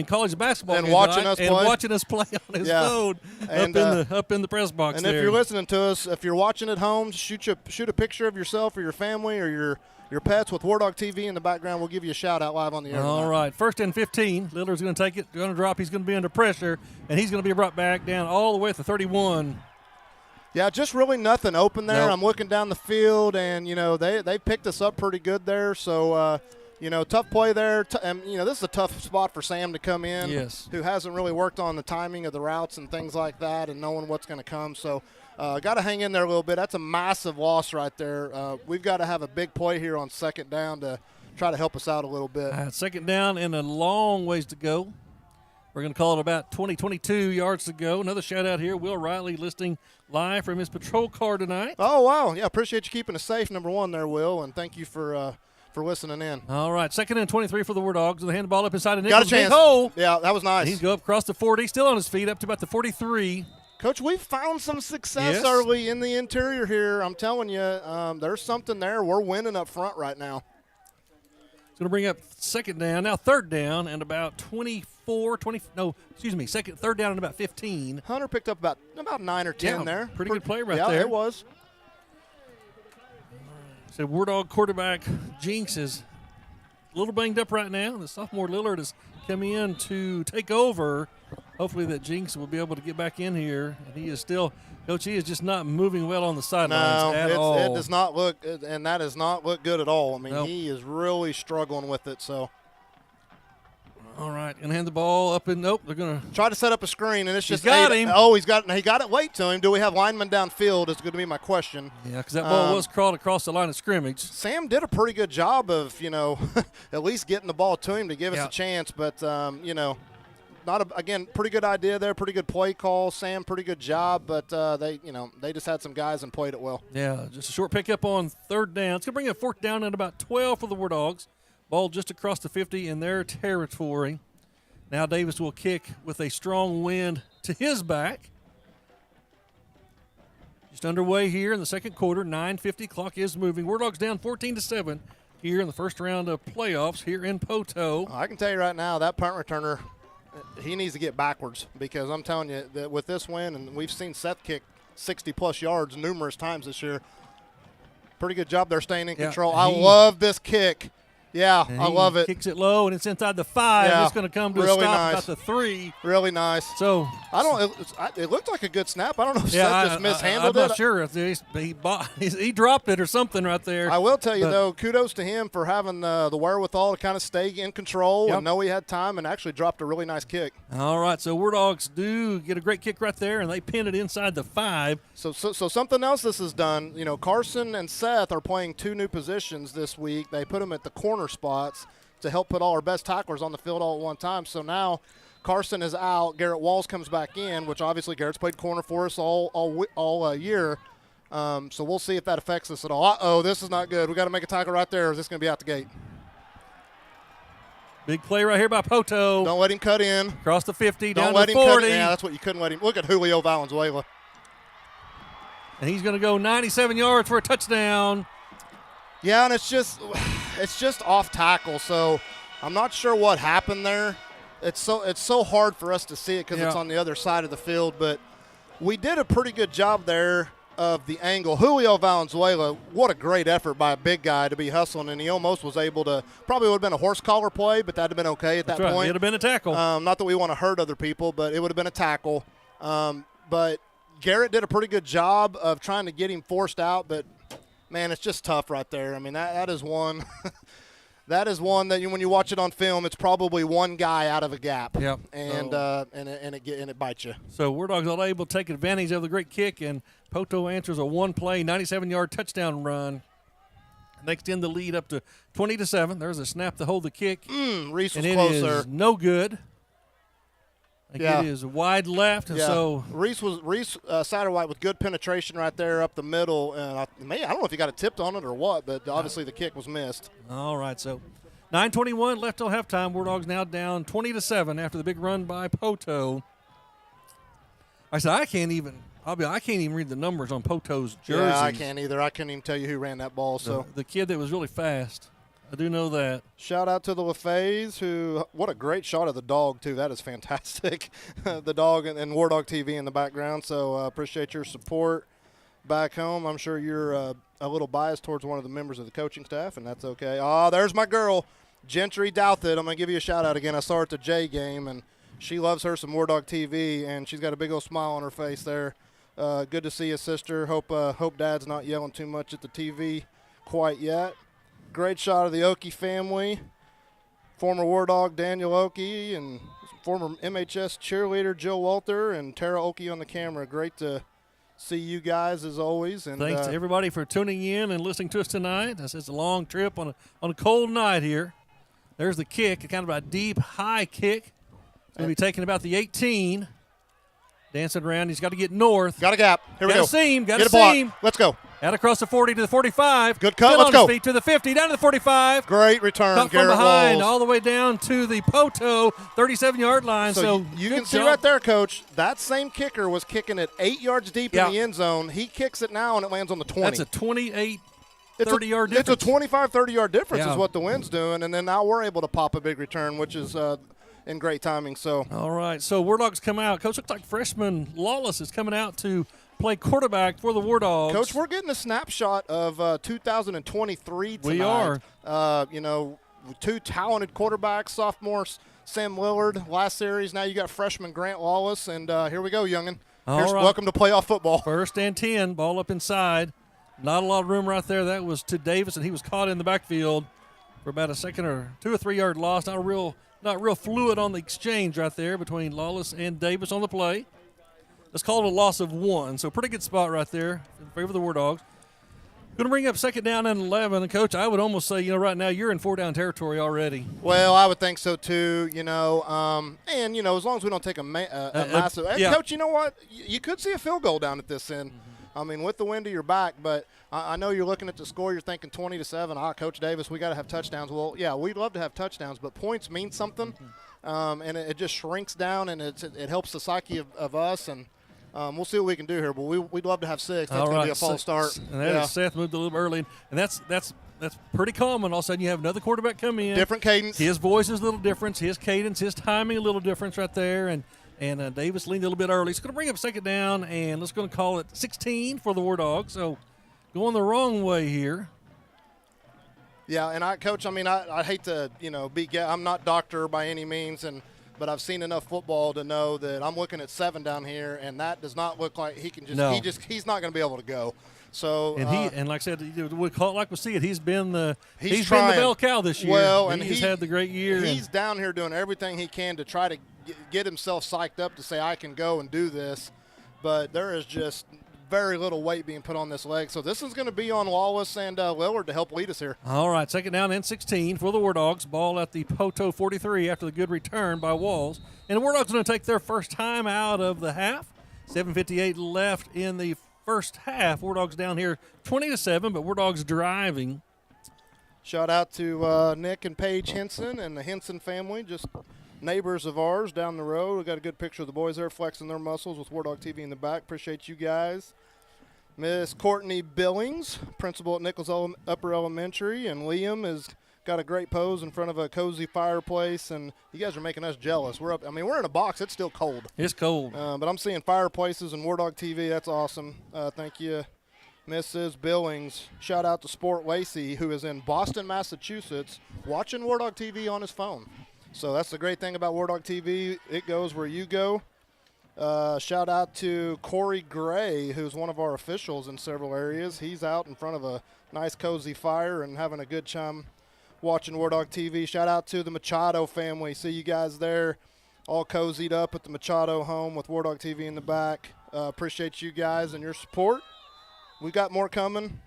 college basketball, and watching us play. And watching us play on his phone up in the press box. And there. If you're listening to us, if you're watching at home, shoot a picture of yourself or your family or your pets with Wardog TV in the background. We'll give you a shout out live on the air. All right, 1st and 15. Lillard's going to take it, going to drop. He's going to be under pressure, and he's going to be brought back down all the way to 31. Yeah, just really nothing open there. Nope. I'm looking down the field, and they picked us up pretty good there. So tough play there. This is a tough spot for Sam to come in. Yes. Who hasn't really worked on the timing of the routes and things like that, and knowing what's going to come. So got to hang in there a little bit. That's a massive loss right there. We've got to have a big play here on 2nd down to try to help us out a little bit. 2nd down and a long ways to go. We're going to call it about 22 yards to go. Another shout-out here, Will Riley listing live from his patrol car tonight. Oh, wow. Yeah, appreciate you keeping us safe, number one there, Will, and thank you for listening in. All right, 2nd and 23 for the Wardogs. They hand the ball up inside the got a chance. Hole. Yeah, that was nice. He's go up across the 40, still on his feet, up to about the 43. Coach, we've found some success Yes. early in the interior here. I'm telling you, there's something there. We're winning up front right now. It's going to bring up 2nd down. Now 3rd down and about 3rd down and about 15. Hunter picked up about 9 or 10 there. Pretty good play right there. there. Yeah, it was. So Wardog quarterback Jinx is a little banged up right now. The sophomore Lillard has come in to take over. Hopefully that Jinx will be able to get back in here. And he is still, Coach, he is just not moving well on the sidelines at all. It does not look, and that does not look good at all. I mean, Nope. He is really struggling with it. So, all right, and hand the ball up and nope, they're going to try to set up a screen, and it's just got him. Oh, he got it late to him. Do we have linemen downfield? Is going to be my question. Yeah, because that ball was crawled across the line of scrimmage. Sam did a pretty good job of at least getting the ball to him to give us a chance, but pretty good idea there, pretty good play call. Sam, pretty good job, but they just had some guys and played it well. Yeah, just a short pickup on 3rd down. It's going to bring a 4th down at about 12 for the Wardogs. Ball just across the 50 in their territory. Now Davis will kick with a strong wind to his back. Just underway here in the 2nd quarter. 9:50, clock is moving. Wardogs down 14-7 here in the first round of playoffs here in Poteau. I can tell you right now, that punt returner, he needs to get backwards, because I'm telling you that with this win, and we've seen Seth kick 60-plus yards numerous times this year. Pretty good job there staying in control. I love this kick. Yeah, I love it. Kicks it low, and it's inside the 5. Yeah, It's going to come to really a stop nice. about the 3. Really nice. So It looked like a good snap. I don't know if yeah, Seth just mishandled it. I'm not sure if he dropped it or something right there. I will tell you, though, kudos to him for having the wherewithal to kind of stay in control and know he had time, and actually dropped a really nice kick. All right, so Wardogs do get a great kick right there, and they pin it inside the 5. So something else this has done, Carson and Seth are playing 2 new positions this week. They put them at the corner spots to help put all our best tacklers on the field all at one time. So now Carson is out. Garrett Walls comes back in, which obviously Garrett's played corner for us all year. So we'll see if that affects us at all. Uh-oh, this is not good. We got to make a tackle right there, or is this going to be out the gate? Big play right here by Poteau. Don't let him cut in. Across the 50, Don't down let to him 40. cut in. Yeah, that's what you couldn't let him. Look at Julio Valenzuela. And he's going to go 97 yards for a touchdown. Yeah, and it's just off tackle, so I'm not sure what happened there. It's so hard for us to see it because it's on the other side of the field, but we did a pretty good job there of the angle. Julio Valenzuela, what a great effort by a big guy to be hustling, and he almost was able to, probably would have been a horse collar play, but that would have been okay at that point. It would have been a tackle. Not that we want to hurt other people, but it would have been a tackle. But Garrett did a pretty good job of trying to get him forced out, but man, it's just tough right there. I mean, that is one that is one that when you watch it on film, it's probably one guy out of a gap. Yep. And it bites you. So Wardogs are able to take advantage of the great kick, and Poteau answers a one-play, 97-yard touchdown run. They extend the lead up to 20-7. There's a snap to hold the kick. Reese was and close it there. is no good. It is wide left, and so Reese Satterwhite with good penetration right there up the middle. And I don't know if he got a tipped on it or what, but obviously the kick was missed. All right, so 9:21 left till halftime. Wardogs now down 20-7 after the big run by Poteau. I said I I can't even read the numbers on Poteau's jersey. Yeah, I can't either. I couldn't even tell you who ran that ball. So the kid that was really fast. I do know that. Shout out to the LaFays, who, what a great shot of the dog, too. That is fantastic. The dog and Wardog TV in the background. So appreciate your support back home. I'm sure you're a little biased towards one of the members of the coaching staff, and that's okay. Oh, there's my girl, Gentry Douthit. I'm going to give you a shout out again. I saw her at the J game, and she loves her some Wardog TV, and she's got a big old smile on her face there. Good to see you, sister. Hope Dad's not yelling too much at the TV quite yet. Great shot of the Oakey family, former Wardog Daniel Oakey and former MHS cheerleader Jill Walter and Tara Oakey on the camera. Great to see you guys as always. And thanks to everybody for tuning in and listening to us tonight. This is a long trip on a cold night here. There's the kick, kind of a deep, high kick. It's going to be taking about the 18. Dancing around. He's got to get north. Got a gap. Here we go. Got a seam. Got Get a seam. Block. Let's go. Out across the 40 to the 45. Good cut. Still Let's on go. His feet to the 50, down to the 45. Great return, Cut Garrett from behind, Walls. all the way down to the Poteau 37-yard line. So you can see right there, Coach, that same kicker was kicking it 8 yards deep in the end zone. He kicks it now, and it lands on the 20. That's a 28, 30-yard difference. It's a 25, 30-yard difference is what the wind's doing, and then now we're able to pop a big return, which is in great timing. So all right, so Wardogs come out. Coach, looks like freshman Lawless is coming out to play quarterback for the Wardogs. Coach, we're getting a snapshot of 2023 tonight. We are. Two talented quarterbacks, sophomores Sam Lillard last series. Now you got freshman Grant Lawless, and here we go, youngin. All right. Welcome to playoff football. 1st and 10, ball up inside. Not a lot of room right there. That was to Davis, and he was caught in the backfield for about a second or 2 or 3 yard loss. Not real fluid on the exchange right there between Lawless and Davis on the play. Let's call it a loss of 1. So pretty good spot right there in favor of the Wardogs. Going to bring up 2nd down and 11. And, Coach, I would almost say, right now you're in 4-down territory already. Well, I would think so, too, and, as long as we don't take a massive – yeah. Coach, you know what? You could see a field goal down at this end. I mean, with the wind to your back, but I know you're looking at the score. You're thinking 20-7. Coach Davis, we got to have touchdowns. Well, yeah, we'd love to have touchdowns, but points mean something, and it just shrinks down, and it helps the psyche of us, and we'll see what we can do here. But we'd love to have 6. That's going to be a false start. And that is Seth moved a little bit early, and that's pretty common. All of a sudden, you have another quarterback come in. Different cadence. His voice is a little different. His cadence, his timing a little different right there, and Davis leaned a little bit early. It's going to bring up 2nd down, and let's going to call it 16 for the Wardogs. So going the wrong way here. Yeah, and Coach, I hate to, I'm not doctor by any means, but I've seen enough football to know that I'm looking at 7 down here, and that does not look like he can just, no. He's not going to be able to go. So and like I said, we call it like we see it. He's been the he's been the bell cow this year. Well, and he's had the great year. He's down here doing everything he can to try to get himself psyched up to say I can go and do this, but there is just very little weight being put on this leg. So this is going to be on Lawless and Lillard to help lead us here. All right, 2nd down and 16 for the Wardogs. Ball at the Poteau 43 after the good return by Walls. And the Wardogs going to take their first time out of the half. 7:58 left in the first half. Wardogs down here 20-7, but Wardogs driving. Shout out to Nick and Paige Henson and the Henson family, just neighbors of ours down the road. We got a good picture of the boys there flexing their muscles with Wardog TV in the back. Appreciate you guys. Miss Courtney Billings, principal at Nichols Upper Elementary, and Liam has got a great pose in front of a cozy fireplace, and you guys are making us jealous. We're in a box. It's still cold. It's cold. But I'm seeing fireplaces and Wardog TV. That's awesome. Thank you, Mrs. Billings. Shout out to Sport Lacey, who is in Boston, Massachusetts, watching Wardog TV on his phone. So that's the great thing about Wardog TV. It goes where you go. Shout out to Corey Gray, who's one of our officials in several areas. He's out in front of a nice cozy fire and having a good time watching Wardog TV. Shout out to the Machado family. See you guys there all cozied up at the Machado home with Wardog TV in the back. Appreciate you guys and your support. We got more coming.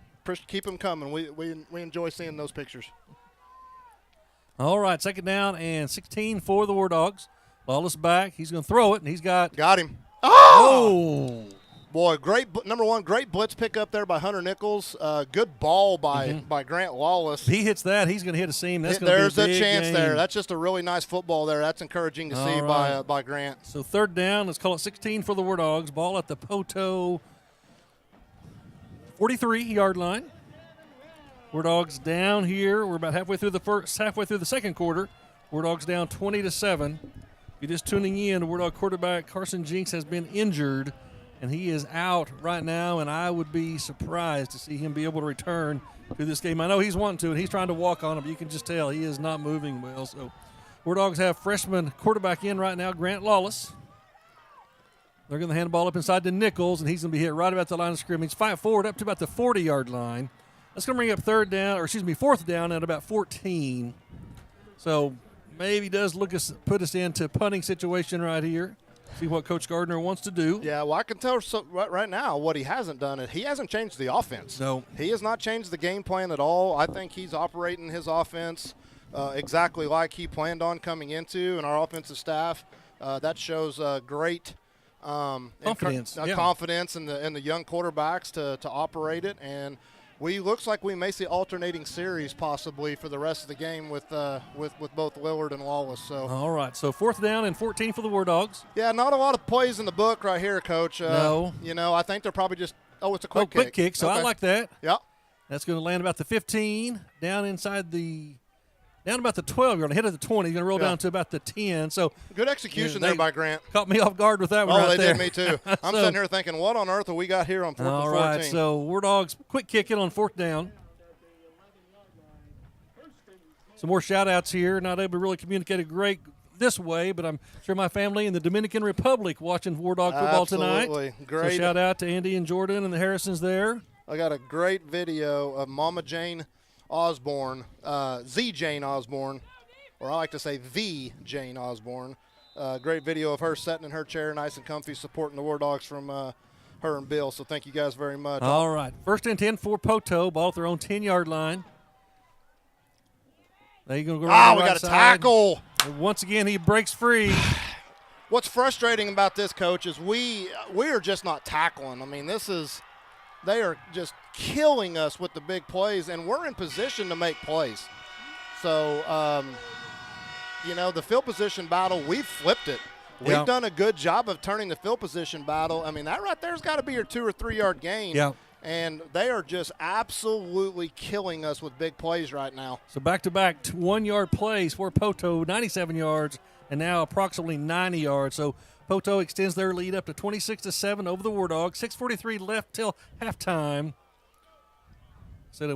Keep them coming. We enjoy seeing those pictures. All right, 2nd down and 16 for the Wardogs. Lawless back. He's going to throw it, and he's got him. Oh! Boy, number one, great blitz pick up there by Hunter Nichols. Good ball by Grant Lawless. If he hits that, he's going to hit a seam. There's a chance game. there. That's just a really nice football there. That's encouraging to see by Grant. So third down, let's call it 16 for the Wardogs. Ball at the Poteau 43-yard line. Wardogs down here. We're about halfway through the second quarter. Wardogs down 20-7. If you're just tuning in, Wardog quarterback Carson Jinks has been injured, and he is out right now, and I would be surprised to see him be able to return to this game. I know he's wanting to, and he's trying to walk on it, but you can just tell he is not moving well. So Wardogs have freshman quarterback in right now, Grant Lawless. They're going to hand the ball up inside to Nichols, and he's going to be hit right about the line of scrimmage. Fight forward up to about the 40-yard line. That's going to bring up fourth down at about 14. So maybe does put us into punting situation right here. See what Coach Gardner wants to do. Yeah, well, I can tell right now what he hasn't done. He hasn't changed the offense. No. He has not changed the game plan at all. I think he's operating his offense exactly like he planned on coming into, and our offensive staff, that shows great confidence in the young quarterbacks to operate it. And looks like we may see alternating series possibly for the rest of the game with both Lillard and Lawless. So all right, so fourth down and 14 for the Wardogs. Yeah, not a lot of plays in the book right here, Coach. No. I think they're probably just it's a quick kick. Quick kick, so okay. I like that. Yeah. That's going to land about the 15, down about the 12-yard, hit of the 20. He's going to roll down to about the 10. So good execution there by Grant. Caught me off guard with that one right there. Oh, they did me too. I'm sitting here thinking, what on earth have we got here on 4th and 14? All right, so Wardogs quick kicking on fourth down. Some more shout-outs here. Not able to really communicate great this way, but I'm sure my family in the Dominican Republic watching Wardog football tonight. Absolutely. Great. So shout-out to Andy and Jordan and the Harrisons there. I got a great video of Mama Jane Osborne, Z Jane Osborne, or I like to say the Jane Osborne. Great video of her sitting in her chair, nice and comfy, supporting the Wardogs from her and Bill. So thank you guys very much. All right. First and 10 for Poteau. Ball at their own 10-yard line. They're going to go right we got a side. tackle. And once again, he breaks free. What's frustrating about this, Coach, is we are just not tackling. I mean, they are just killing us with the big plays, and we're in position to make plays. So, the field position battle, we've flipped it. We've done a good job of turning the field position battle. I mean, that right there's got to be your 2 or 3 yard gain. Yeah. And they are just absolutely killing us with big plays right now. So back-to-back 1-yard plays for Poteau, 97 yards, and now approximately 90 yards. So Poteau extends their lead up to 26-7 over the Wardogs. 6:43 left till halftime. So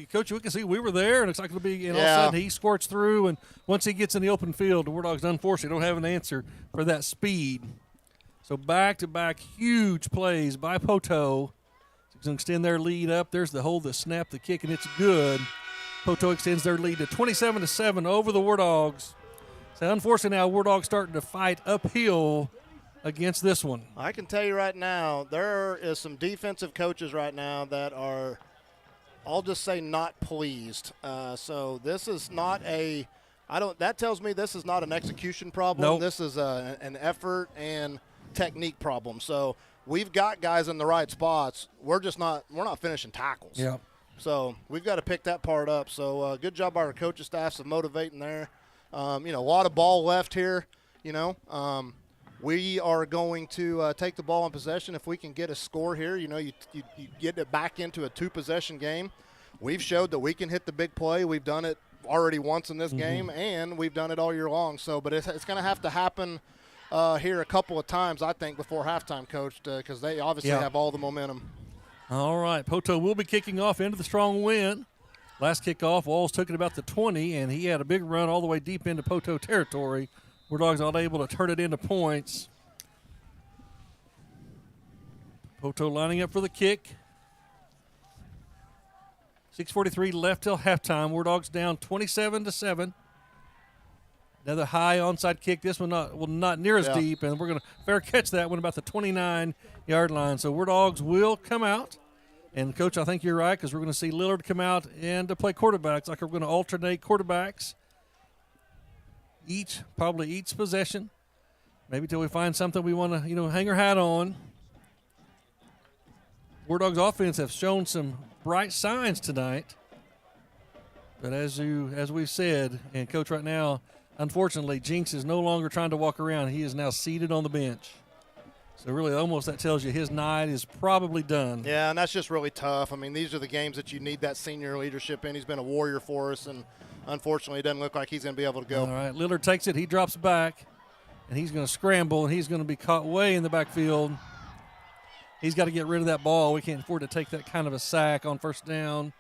Coach, we can see we were there, and it's like it'll be, and all of a sudden he squirts through, and once he gets in the open field, the Wardogs unfortunately don't have an answer for that speed. So back-to-back huge plays by Poteau. To extend their lead up. There's the hold, the snap, the kick, and it's good. Poteau extends their lead to 27-7 over the Wardogs. So unfortunately now Wardogs starting to fight uphill against this one. I can tell you right now, there is some defensive coaches right now that are, I'll just say, not pleased. So this is not that tells me this is not an execution problem. Nope. This is an effort and technique problem. So we've got guys in the right spots. We're not finishing tackles. Yeah. So we've got to pick that part up. So good job by our coaching staffs of motivating there. A lot of ball left here. We are going to take the ball in possession if we can get a score here. You get it back into a 2-possession game. We've showed that we can hit the big play. We've done it already once in this game, and we've done it all year long. So, but it's going to have to happen here a couple of times, I think, before halftime, Coach, because they obviously have all the momentum. All right, Poteau will be kicking off into the strong wind. Last kickoff, Walls took it about the 20, and he had a big run all the way deep into Poteau territory. Wardogs not able to turn it into points. Poteau lining up for the kick. 6:43 left till halftime. Wardogs down 27-7. Another high onside kick. This one not near as deep, and we're going to fair catch that one about the 29-yard line. So Wardogs will come out. And, Coach, I think you're right because we're going to see Lillard come out and to play quarterbacks. Like we're going to alternate quarterbacks probably each possession, maybe till we find something we want to, hang our hat on. Wardogs offense have shown some bright signs tonight. But as we've said, and Coach, right now, unfortunately, Jinx is no longer trying to walk around. He is now seated on the bench. So really, almost that tells you his night is probably done. Yeah, and that's just really tough. I mean, these are the games that you need that senior leadership in. He's been a warrior for us, and unfortunately, it doesn't look like he's going to be able to go. All right, Lillard takes it. He drops back, and he's going to scramble, and he's going to be caught way in the backfield. He's got to get rid of that ball. We can't afford to take that kind of a sack on first down.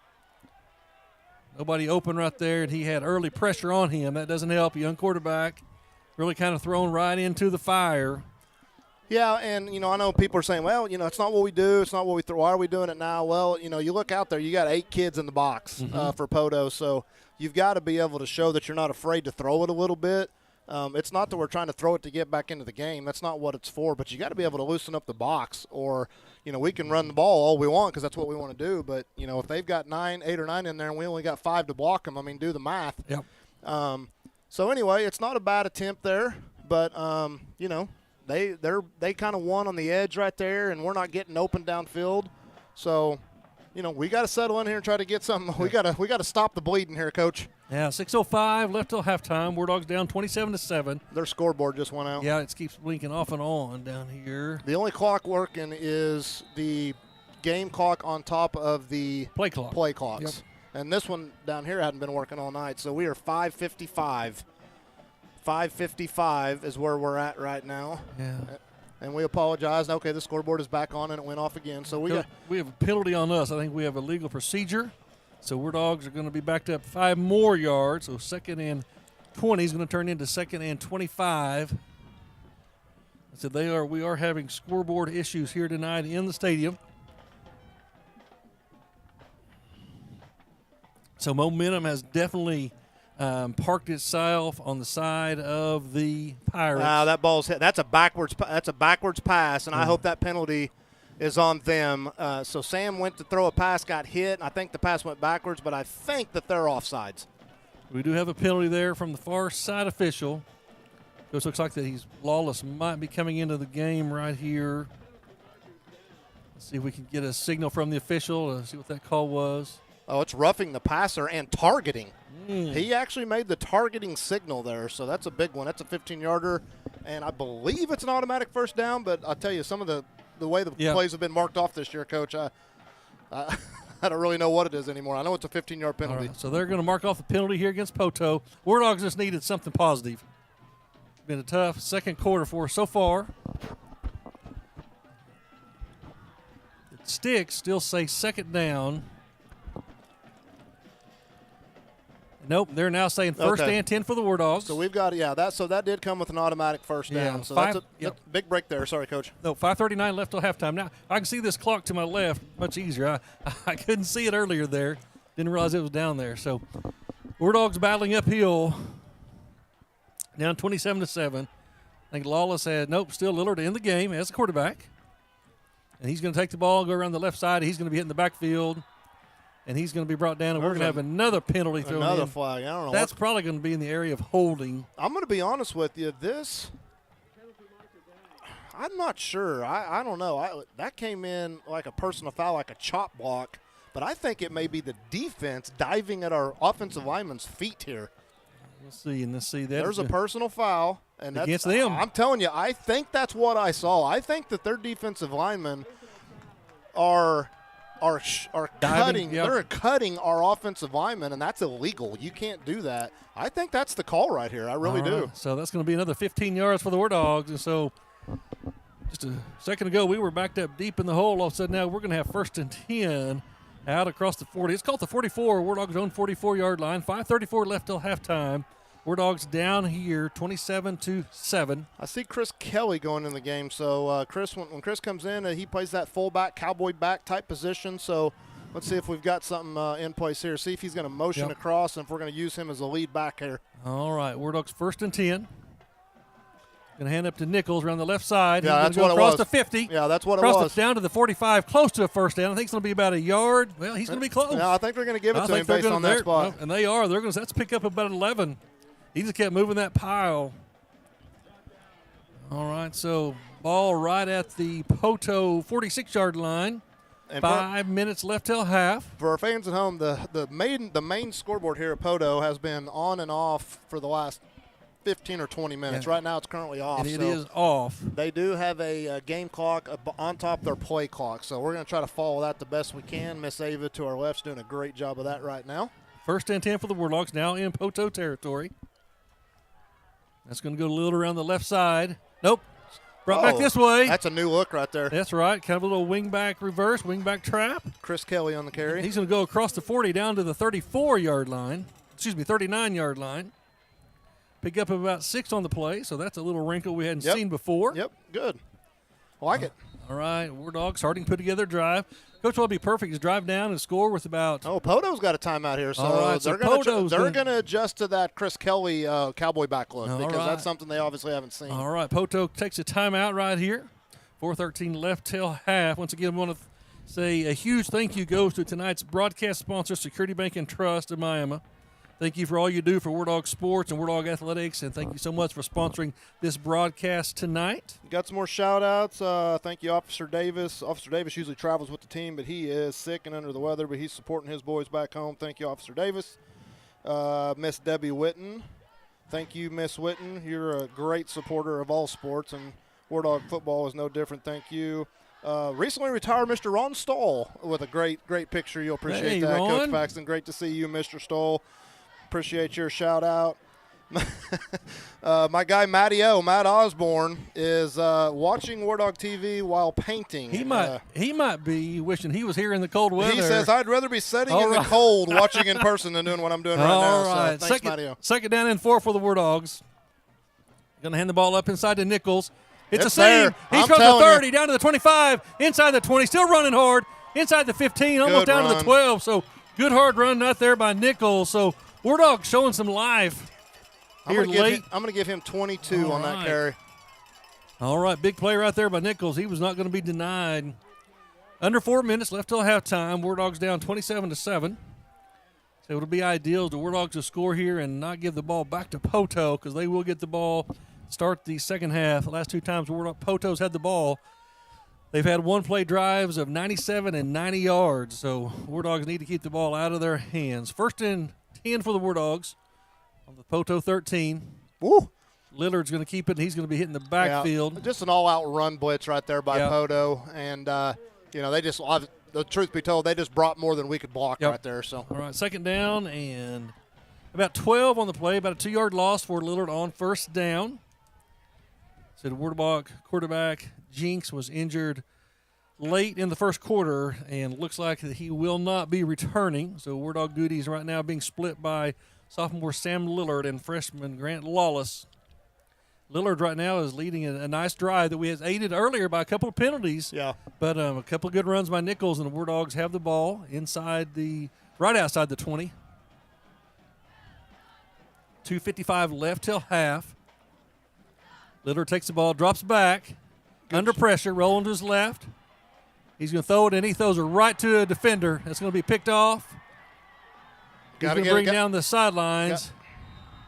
Nobody open right there, and he had early pressure on him. That doesn't help. Young quarterback, really kind of thrown right into the fire. Yeah, and, I know people are saying, well, it's not what we do. It's not what we throw. Why are we doing it now? Well, you look out there. You got 8 kids in the box for Poteau, so you've got to be able to show that you're not afraid to throw it a little bit. It's not that we're trying to throw it to get back into the game. That's not what it's for. But you got to be able to loosen up the box, or we can run the ball all we want because that's what we want to do. But if they've got 8 or 9 in there and we only got 5 to block them, I mean, do the math. Yep. So anyway, it's not a bad attempt there, but they kind of won on the edge right there, and we're not getting open downfield. So we got to settle in here and try to get something. We got to stop the bleeding here, Coach. Yeah, 6:05 left till halftime. Wardogs down 27-7. Their scoreboard just went out. Yeah, it keeps blinking off and on down here. The only clock working is the game clock on top of the play clock. Play clocks. Yep. And this one down here hadn't been working all night, so we are 5:55. 5:55 is where we're at right now. Yeah. And we apologize. Okay, the scoreboard is back on and it went off again. So we have a penalty on us. I think we have a legal procedure. So Wardogs are going to be backed up 5 more yards. So 2nd and 20 is going to turn into 2nd and 25. So we are having scoreboard issues here tonight in the stadium. So momentum has definitely parked itself on the side of the Pirates. That ball's hit. That's a backwards pass, and I hope that penalty is on them. So Sam went to throw a pass, got hit, and I think the pass went backwards, but I think that they're offsides. We do have a penalty there from the far side official. It looks like that Lawless might be coming into the game right here. Let's see if we can get a signal from the official to see what that call was. Oh, it's roughing the passer and targeting. He actually made the targeting signal there, so that's a big one. That's a 15-yarder, and I believe it's an automatic first down, but I'll tell you, some of the way the plays have been marked off this year, Coach, I don't really know what it is anymore. I know it's a 15-yard penalty. Right, so they're going to mark off the penalty here against Poteau. Wardogs just needed something positive. Been a tough second quarter for us so far. The sticks still say 2nd down. Nope, they're now saying 1st and 10 for the Wardogs. So we've got that did come with an automatic first down. Yeah, so that's a big break there. Sorry, Coach. No, 5:39 left till halftime. Now I can see this clock to my left much easier. I couldn't see it earlier there. Didn't realize it was down there. So Wardogs battling uphill. Down 27-7. I think Lawless had still Lillard in the game as a quarterback. And he's going to take the ball, go around the left side. He's going to be hitting the backfield. And he's going to be brought down, and we're going to have another penalty thrown in. Another flag. I don't know. That's probably going to be in the area of holding. I'm going to be honest with you. I'm not sure. I don't know. That came in like a personal foul, like a chop block. But I think it may be the defense diving at our offensive lineman's feet here. Let's see. There's a personal foul. And that's against them. I'm telling you, I think that's what I saw. I think that their defensive linemen are cutting. They're cutting our offensive linemen, and that's illegal. You can't do that. I think that's the call right here. I really do. So that's going to be another 15 yards for the Wardogs. And so just a second ago, we were backed up deep in the hole. All of a sudden now we're going to have 1st and 10 out across the 40. It's called the 44. Wardogs own 44-yard line. 5:34 left till halftime. Wardogs down here 27-7. I see Chris Kelly going in the game. So, Chris, when Chris comes in, he plays that fullback, cowboy back type position. So, let's see if we've got something in place here. See if he's going to motion across and if we're going to use him as a lead back here. All right, Wardogs 1st and 10. Going to hand up to Nichols around the left side. Yeah, that's what it was. Across the 50. Yeah, that's what it was. Down to the 45, close to a first down. I think it's going to be about a yard. Well, he's going to be close. Yeah, I think they're going to give it to him based on that spot. Well, and they are. They're going to have to pick up about 11. He just kept moving that pile. All right, so ball right at the Poteau 46-yard line. And 5 minutes left till half. for our fans at home, the main scoreboard here at Poteau has been on and off for the last 15 or 20 minutes. Yeah. Right now it's currently off. And it is off. They do have a game clock on top of their play clock, so we're going to try to follow that the best we can. Miss Ava to our left is doing a great job of that right now. 1st and 10 for the Wardogs, now in Poteau territory. That's going to go a little around the left side. Nope. Brought back this way. That's a new look right there. That's right. Kind of a little wing-back reverse, wing-back trap. Chris Kelly on the carry. He's going to go across the 40 down to the 34-yard line. 39-yard line. Pick up about 6 on the play, so that's a little wrinkle we hadn't seen before. Yep, good. I like it. All right, Wardogs starting to put together a drive. Coach will be perfect. Just drive down and score with about. Oh, Poteau's got a timeout here, so all right, they're going to adjust to that Chris Kelly cowboy back look because that's something they obviously haven't seen. All right, Poteau takes a timeout right here. 4:13 left till half. Once again, I want to say a huge thank you goes to tonight's broadcast sponsor, Security Bank and Trust of Miami. Thank you for all you do for Wardog Sports and Wardog Athletics, and thank you so much for sponsoring this broadcast tonight. Got some more shout-outs. Thank you, Officer Davis. Officer Davis usually travels with the team, but he is sick and under the weather, but he's supporting his boys back home. Thank you, Officer Davis. Miss Debbie Witten. Thank you, Miss Witten. You're a great supporter of all sports, and Wardog football is no different. Thank you. Recently retired Mr. Ron Stoll with a great picture. You'll appreciate that, Ron. Coach Paxton. Great to see you, Mr. Stoll. Appreciate your shout-out. My guy Matt Osborne is watching Wardog TV while painting. He might be wishing he was here in the cold weather. He says, I'd rather be sitting in the cold watching in person than doing what I'm doing right now. All right. So thanks, Matty-O. Second down and 4 for the Wardogs. Going to hand the ball up inside to Nichols. It's a seam. there. He's I'm from the telling 30 down to the 25, inside the 20, still running hard, inside the 15, almost Good down to the run. 12. So good hard run out there by Nichols. So Wardogs showing some life here late. I'm going to give him 22 on that carry. All right, big play right there by Nichols. He was not going to be denied. Under 4 minutes left till halftime. Wardogs down 27-7. So it'll be ideal to Wardogs to score here and not give the ball back to Poteau because they will get the ball, start the second half. The last 2 times Poteau's had the ball, they've had one-play drives of 97 and 90 yards. So Wardogs need to keep the ball out of their hands. 1st and 10 for the Wardogs on the Poteau 13. Woo. Lillard's going to keep it, and he's going to be hitting the backfield. Yeah, just an all-out run blitz right there by Poteau. And, they just, the truth be told, they just brought more than we could block right there. So all right, second down and about 12 on the play, about a 2-yard loss for Lillard on 1st down. So the Wardog quarterback, Jinx, was injured late in the first quarter, and looks like that he will not be returning. So Wardog duties right now being split by sophomore Sam Lillard and freshman Grant Lawless. Lillard right now is leading a nice drive that we had aided earlier by a couple of penalties. Yeah. But a couple of good runs by Nichols, and the Wardogs have the ball right outside the 20. 2:55 left till half. Lillard takes the ball, drops back, under pressure, rolling to his left. He's going to throw it, and he throws it right to a defender. That's going to be picked off. He's going to bring down the sidelines,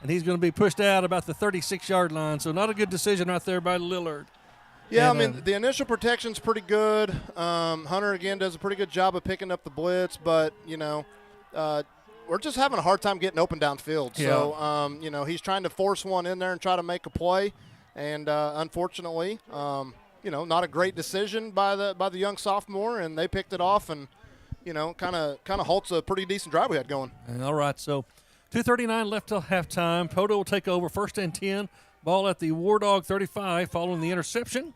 and he's going to be pushed out about the 36-yard line. So not a good decision right there by Lillard. Yeah, and, the initial protection's pretty good. Hunter, again, does a pretty good job of picking up the blitz, but, we're just having a hard time getting open downfield. Yeah. So, he's trying to force one in there and try to make a play, and unfortunately, not a great decision by the young sophomore, and they picked it off and, kind of halts a pretty decent drive we had going. All right, so 2:39 left till halftime. Poteau will take over 1st and 10. Ball at the Wardog 35 following the interception.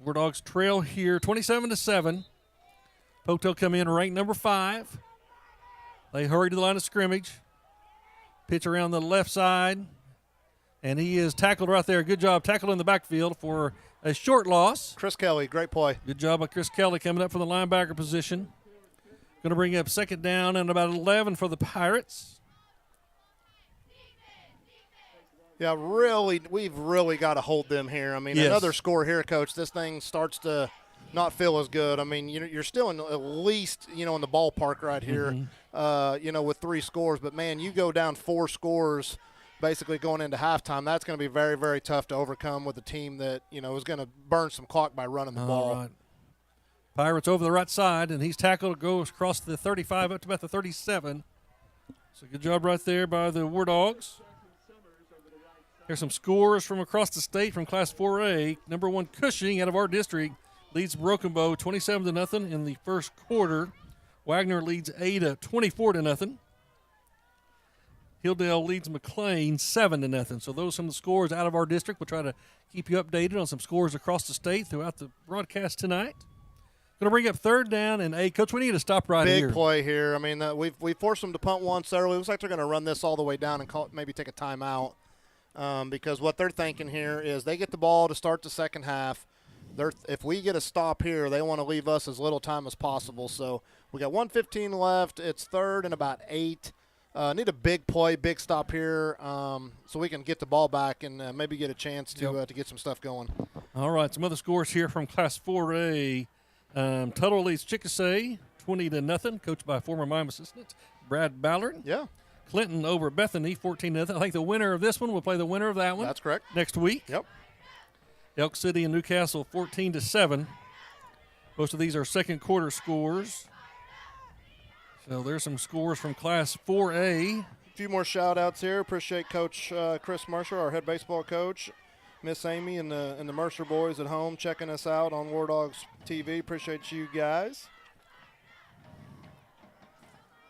Wardogs trail here 27-7. Poteau come in ranked number 5. They hurry to the line of scrimmage. Pitch around the left side. And he is tackled right there. Good job tackling in the backfield for a short loss. Chris Kelly, great play. Good job by Chris Kelly coming up from the linebacker position. Going to bring up second down and about 11 for the Pirates. Yeah, we've really got to hold them here. I mean, another score here, Coach. This thing starts to not feel as good. I mean, you're still in at least, in the ballpark right here, with 3 scores. But, man, you go down 4 scores basically going into halftime. That's going to be very, very tough to overcome with a team that, is going to burn some clock by running the ball. Right. Pirates over the right side, and he's tackled, goes across the 35 up to about the 37. So good job right there by the Wardogs. Here's some scores from across the state from Class 4A. Number 1, Cushing out of our district leads Broken Bow 27-0 in the first quarter. Wagner leads Ada 24-0. Hilldale leads McLean 7-0. So those are some of the scores out of our district. We'll try to keep you updated on some scores across the state throughout the broadcast tonight. Going to bring up 3rd down and 8. Coach, we need to stop right here. Big play here. I mean, we forced them to punt once early. It looks like they're going to run this all the way down and maybe take a timeout because what they're thinking here is they get the ball to start the second half. If we get a stop here, they want to leave us as little time as possible. So we got 1:15 left. It's 3rd and about 8. Need a big play, big stop here so we can get the ball back and maybe get a chance to get some stuff going. All right, some other scores here from Class 4A. Tuttle leads Chickasay 20-0, coached by former Mime assistant Brad Ballard. Yeah. Clinton over Bethany 14-0. I think the winner of this one will play the winner of that one. That's correct. Next week. Yep. Elk City and Newcastle 14-7. Most of these are second quarter scores. So there's some scores from Class 4A. A few more shout-outs here. Appreciate Coach Chris Mercer, our head baseball coach, Miss Amy and the Mercer boys at home checking us out on Wardogs TV. Appreciate you guys.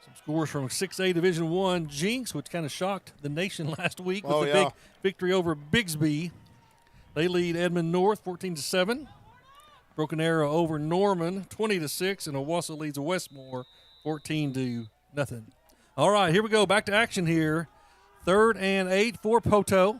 Some scores from 6A Division I. Jinx, which kind of shocked the nation last week with the big victory over Bigsby. They lead Edmond North 14-7. Broken Arrow over Norman 20-6, and Owasso leads Westmore 14-0. All right, here we go. Back to action here. 3rd and 8 for Poteau.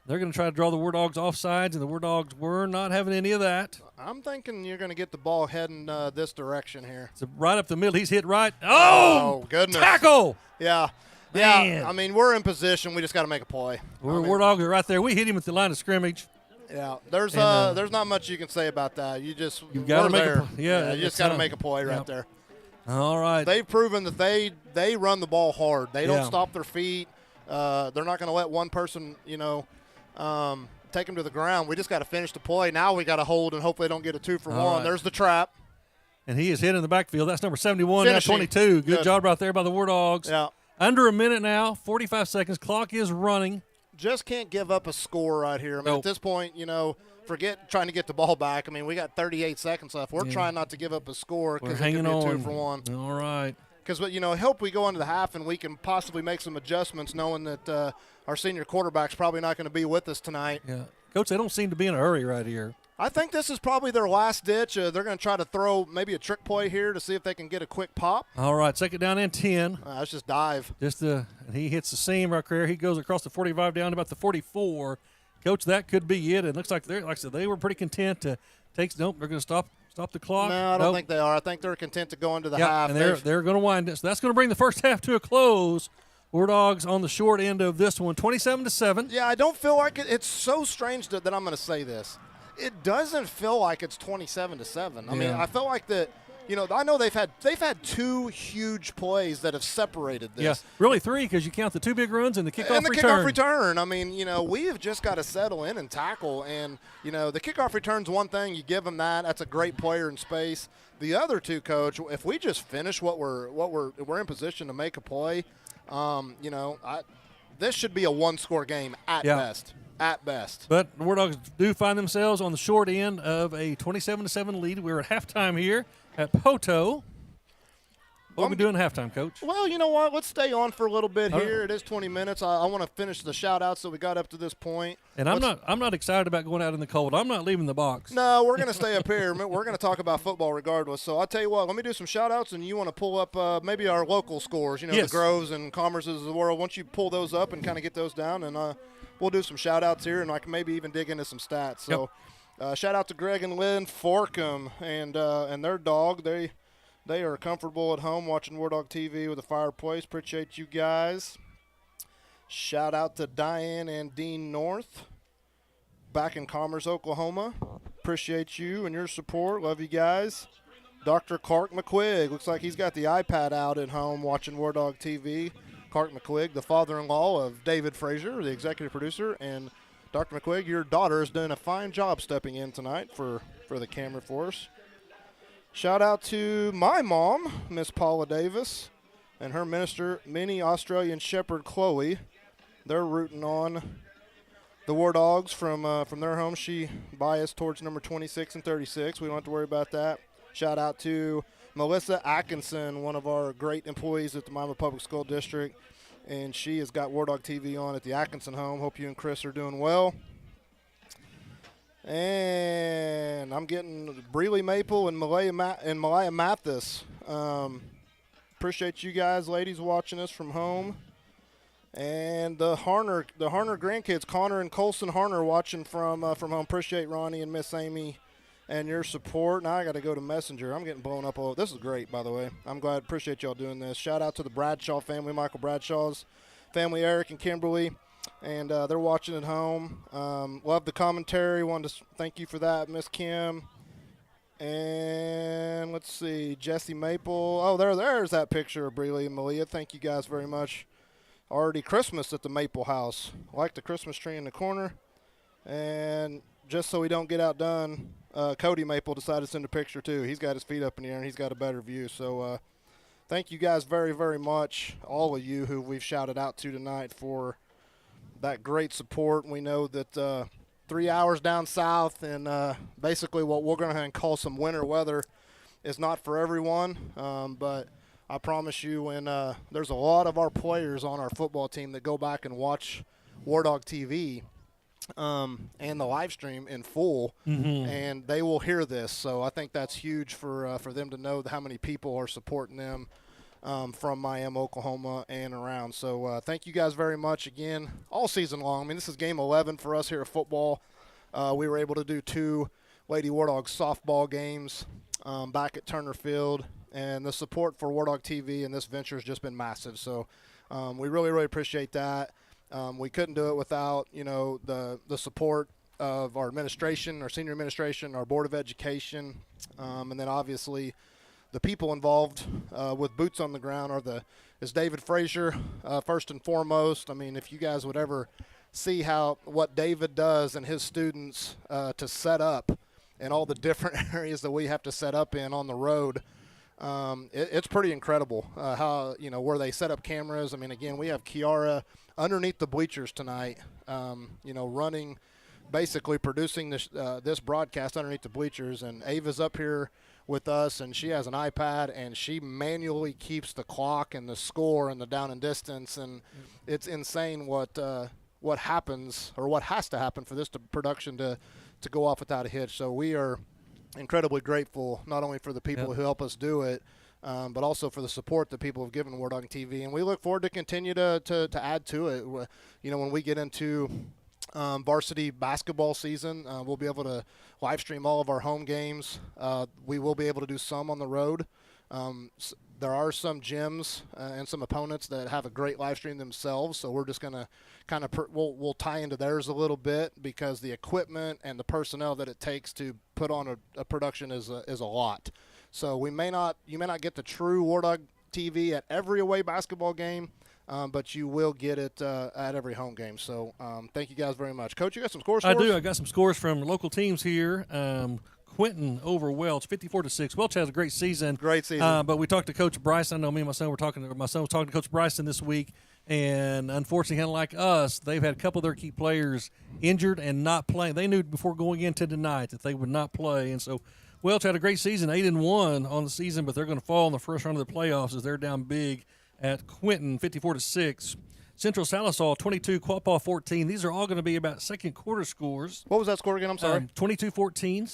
They're going to try to draw the Wardogs offsides, and the Wardogs were not having any of that. I'm thinking you're going to get the ball heading this direction here. It's right up the middle. He's hit right. Oh, goodness. Tackle. Yeah. Man. Yeah, I mean, we're in position. We just got to make a play. Wardogs are right there. We hit him at the line of scrimmage. Yeah, there's not much you can say about that. You got to make there. You just got to make a play right there. All right. They've proven that they run the ball hard. They don't stop their feet. They're not going to let one person, take them to the ground. We just got to finish the play. Now we got to hold and hope they don't get a 2-for-1. Right. There's the trap. And he is hit in the backfield. That's number 71, now 22. Good job right there by the Wardogs. Yeah. Under a minute now, 45 seconds. Clock is running. Just can't give up a score right here. I mean, at this point, forget trying to get the ball back. I mean, we got 38 seconds left. We're trying not to give up a score because it could be a 2-for-1. All right. Because, hope we go into the half and we can possibly make some adjustments knowing that our senior quarterback's probably not going to be with us tonight. Yeah. Coach, they don't seem to be in a hurry right here. I think this is probably their last ditch. They're going to try to throw maybe a trick play here to see if they can get a quick pop. All right, 2nd down and 10. Let's just dive. He hits the seam right there. He goes across the 45 down to about the 44. Coach, that could be it. It looks like they were pretty content to take. Nope, they're going to stop the clock. No, I don't think they are. I think they're content to go into the half. And they're going to wind it. So that's going to bring the first half to a close. Wardogs on the short end of this one, 27-7. Yeah, I don't feel like it. It's so strange that I'm going to say this. It doesn't feel like it's 27-7. I mean, I feel like that. I know they've had 2 huge plays that have separated this. Yeah, really 3 because you count the 2 big runs and the kickoff return. Kickoff return. I mean, we have just got to settle in and tackle. And the kickoff return's one thing. You give them that. That's a great player in space. The other 2, Coach, if we just finish we're in position to make a play. This should be a 1-score game at best. At best. But the Wardogs do find themselves on the short end of a 27-7 lead. We're at halftime here at Poteau. What are we doing at halftime, Coach? Well, you know what? Let's stay on for a little bit here. It is 20 minutes. I want to finish the shout-outs that we got up to this point. And I'm not excited about going out in the cold. I'm not leaving the box. No, we're going to stay up here. We're going to talk about football regardless. So I'll tell you what. Let me do some shout-outs, and you want to pull up maybe our local scores, the Groves and Commerces of the world. Once you pull those up and kind of get those down, and we'll do some shout-outs here, and I can maybe even dig into some stats. So shout out to Greg and Lynn Forkham and their dog. They are comfortable at home watching Wardog TV with a fireplace. Appreciate you guys. Shout out to Diane and Dean North back in Commerce, Oklahoma. Appreciate you and your support. Love you guys. Dr. Clark McQuigg. Looks like he's got the iPad out at home watching Wardog TV. Clark McQuigg, the father-in-law of David Frazier, the executive producer, and Dr. McQuigg, your daughter is doing a fine job stepping in tonight for the camera for us. Shout out to my mom, Miss Paula Davis, and her minister, mini Australian Shepherd Chloe. They're rooting on the Wardogs from their home. She biased towards number 26 and 36. We don't have to worry about that. Shout out to Melissa Atkinson, one of our great employees at the Miami Public School District, and she has got Wardog TV on at the Atkinson home. Hope you and Chris are doing well. And I'm getting Breeley Maple and Malaya Mathis. Appreciate you guys, ladies, watching us from home. And the Harner grandkids, Connor and Colson Harner, watching from home. Appreciate Ronnie and Miss Amy and your support. Now I got to go to Messenger. I'm getting blown up. This is great, by the way. I'm glad. Appreciate y'all doing this. Shout out to the Bradshaw family, Michael Bradshaw's family, Eric and Kimberly. And they're watching at home. Love the commentary. Wanted to thank you for that, Miss Kim. And let's see, Jesse Maple. Oh, there's that picture of Breeley and Malia. Thank you guys very much. Already Christmas at the Maple House. Like the Christmas tree in the corner. And just so we don't get outdone, Cody Maple decided to send a picture too. He's got his feet up in the air and he's got a better view. So thank you guys very, very much, all of you who we've shouted out to tonight, for that great support. We know that 3 hours down south and basically what we're going to call some winter weather is not for everyone, but I promise you, when there's a lot of our players on our football team that go back and watch Wardog TV and the live stream in full, and they will hear this. So I think that's huge for them to know how many people are supporting them from Miami, Oklahoma, and around. So thank you guys very much again all season long. I mean, this is game 11 for us here at football. We were able to do 2 Lady Wardogs softball games back at Turner Field, and the support for Wardog TV and this venture has just been massive. So we really, really appreciate that. We couldn't do it without, the support of our administration, our senior administration, our Board of Education, and then obviously the people involved with boots on the ground is David Frazier, first and foremost. I mean, if you guys would ever see what David does and his students to set up and all the different areas that we have to set up in on the road, it's pretty incredible how, where they set up cameras. I mean, again, we have Kiara underneath the bleachers tonight, running, basically producing this broadcast underneath the bleachers, and Ava's up here with us, and she has an iPad, and she manually keeps the clock and the score and the down and distance, and it's insane what happens, or what has to happen, for this production to go off without a hitch. So we are incredibly grateful, not only for the people who help us do it, but also for the support that people have given Wardog TV, and we look forward to continue to add to it. When we get into varsity basketball season, we'll be able to live stream all of our home games. We will be able to do some on the road. There are some gyms and some opponents that have a great live stream themselves, so we're just going to we'll tie into theirs a little bit, because the equipment and the personnel that it takes to put on a production is a lot. So you may not get the true Wardog TV at every away basketball game, but you will get it at every home game. So thank you guys very much. Coach, you got some scores for us? I do. I got some scores from local teams here. Quinton over Welch, 54-6. Welch has a great season. Great season. But we talked to Coach Bryson. I know me and my son my son was talking to Coach Bryson this week, and unfortunately, kind of like us, they've had a couple of their key players injured and not playing. They knew before going into tonight that they would not play, and so Welch had a great season, 8-1 on the season, but they're going to fall in the first round of the playoffs as they're down big at Quinton, 54-6. Central Salisaw, 22, Quapaw, 14. These are all going to be about second quarter scores. What was that score again? I'm sorry. 22-14,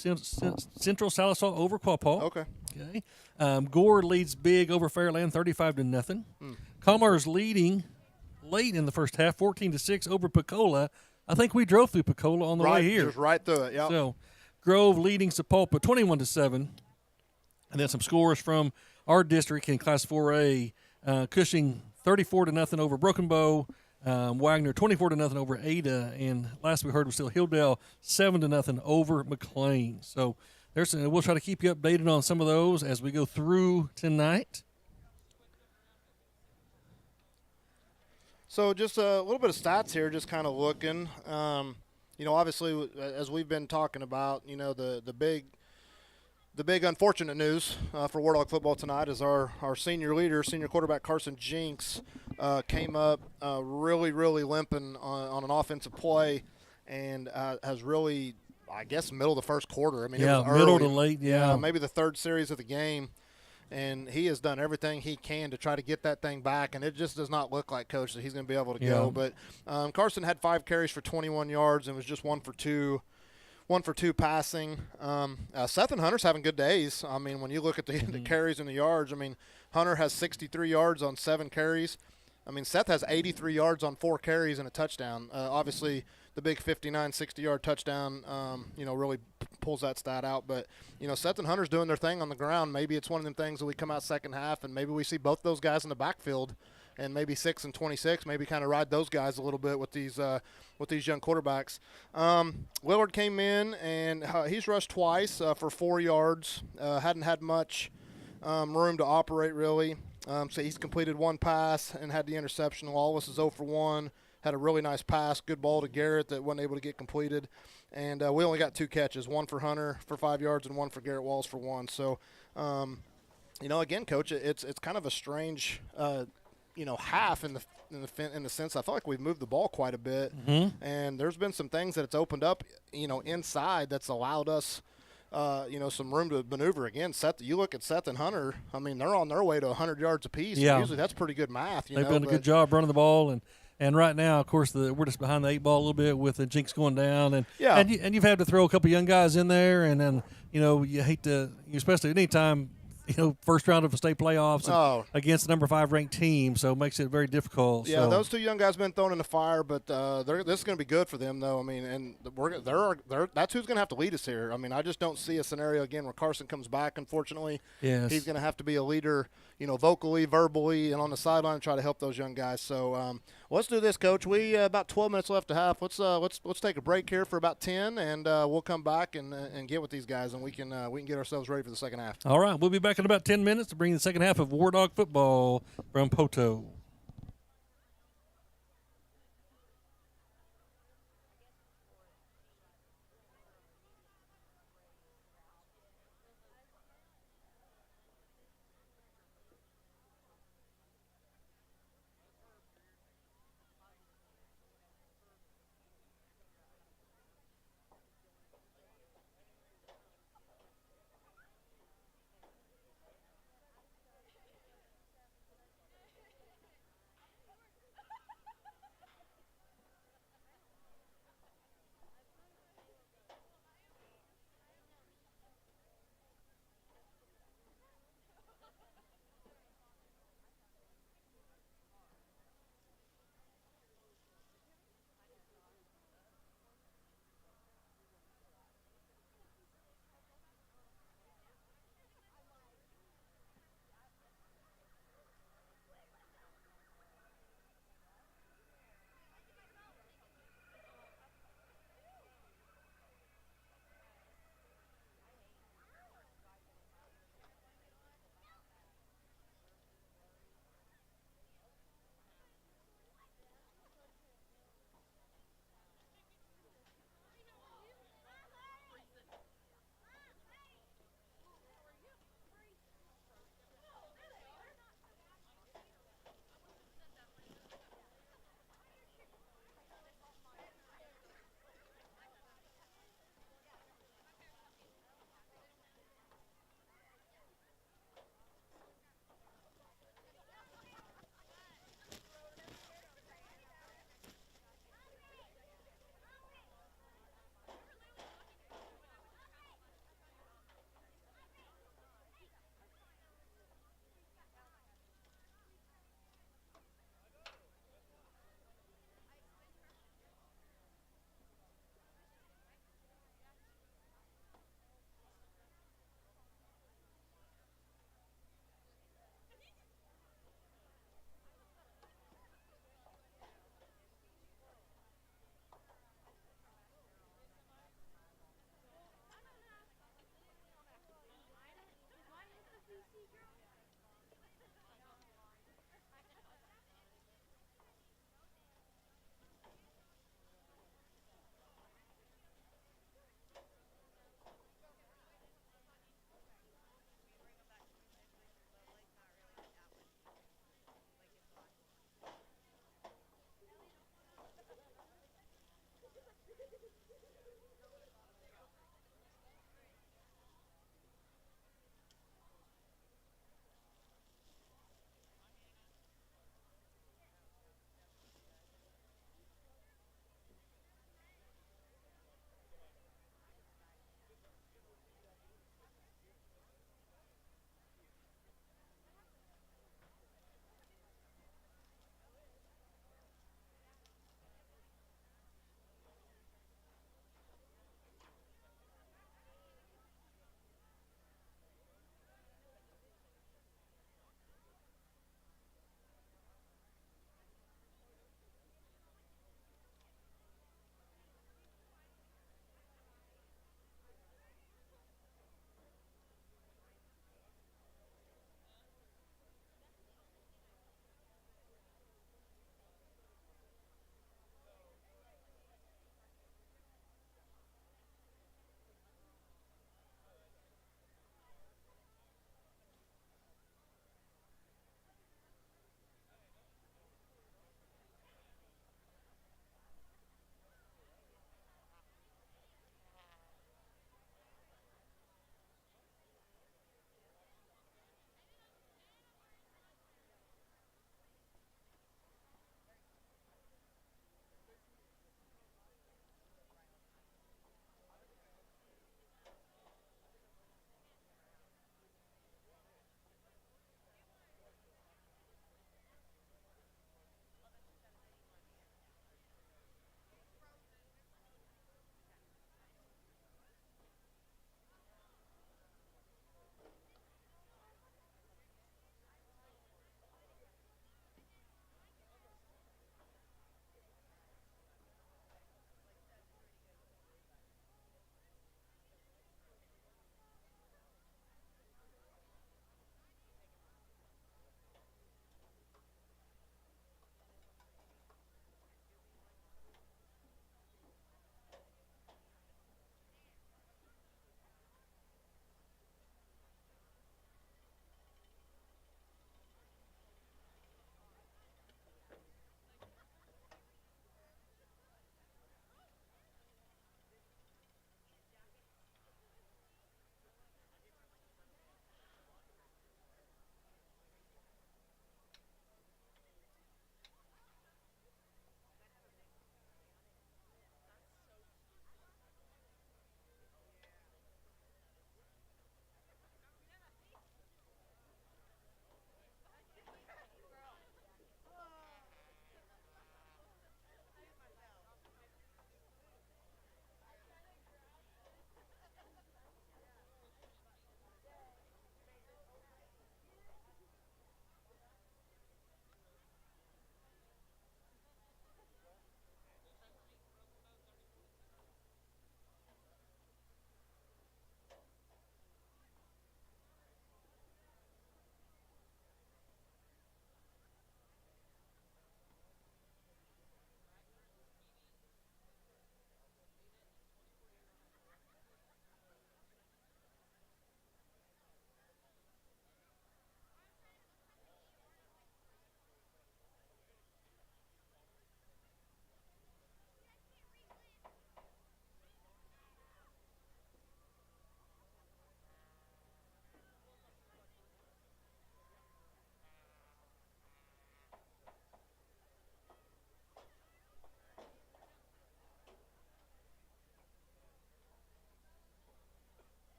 Central Salisaw over Quapaw. Okay. Gore leads big over Fairland, 35-0. Comar's leading late in the first half, 14-6 over Pecola. I think we drove through Pecola on the way here. Just right through it, yeah. So Grove leading Sapulpa, 21-7. And then some scores from our district in Class 4A. Cushing, 34-0 over Broken Bow. Wagner, 24-0 over Ada. And last we heard was still Hilldale, 7-0 over McLean. So we'll try to keep you updated on some of those as we go through tonight. So just a little bit of stats here, just kind of looking. obviously, as we've been talking about, the big unfortunate news for Wardog football tonight is our senior leader, senior quarterback Carson Jinks, came up really, really limping on an offensive play, and has really, I guess, middle of the first quarter. I mean, it was early, middle to late, maybe the third series of the game. And he has done everything he can to try to get that thing back, and it just does not look like, Coach, that he's going to be able to go. But Carson had 5 carries for 21 yards and was just 1 for 2 passing. Seth and Hunter's having good days. I mean, when you look at the carries and the yards, I mean, Hunter has 63 yards on 7 carries. I mean, Seth has 83 yards on 4 carries and a touchdown. Obviously, the big 59, 60-yard touchdown, really pulls that stat out. But, Seth and Hunter's doing their thing on the ground. Maybe it's one of them things that we come out second half, and maybe we see both those guys in the backfield, and maybe 6 and 26, maybe kind of ride those guys a little bit with these young quarterbacks. Willard came in, and he's rushed twice for 4 yards. Hadn't had much room to operate, really. So he's completed 1 pass and had the interception. Lawless is 0 for 1. Had a really nice pass, good ball to Garrett that wasn't able to get completed. And we only got 2 catches, 1 for Hunter for 5 yards and 1 for Garrett Walls for 1. So, again, Coach, it's kind of a strange, half in the sense I feel like we've moved the ball quite a bit. And there's been some things that it's opened up, inside that's allowed us some room to maneuver. Again, you look at Seth and Hunter, I mean, they're on their way to 100 yards apiece. Yeah. Usually that's pretty good math. They've done a good job running the ball, and right now, of course, we're just behind the 8 ball a little bit with the Jinx going down, and you've had to throw a couple young guys in there, and then you hate to, especially anytime first round of a state playoffs against the number 5 ranked team, so it makes it very difficult. Yeah, those 2 young guys have been thrown in the fire, but this is going to be good for them, though. I mean, and that's who's going to have to lead us here. I mean, I just don't see a scenario again where Carson comes back. Unfortunately, he's going to have to be a leader, vocally, verbally, and on the sideline and try to help those young guys. So let's do this, Coach. We about 12 minutes left to half. Let's take a break here for about 10, and we'll come back and get with these guys, and we can get ourselves ready for the second half. All right, we'll be back in about 10 minutes to bring the second half of Wardog football from Poteau.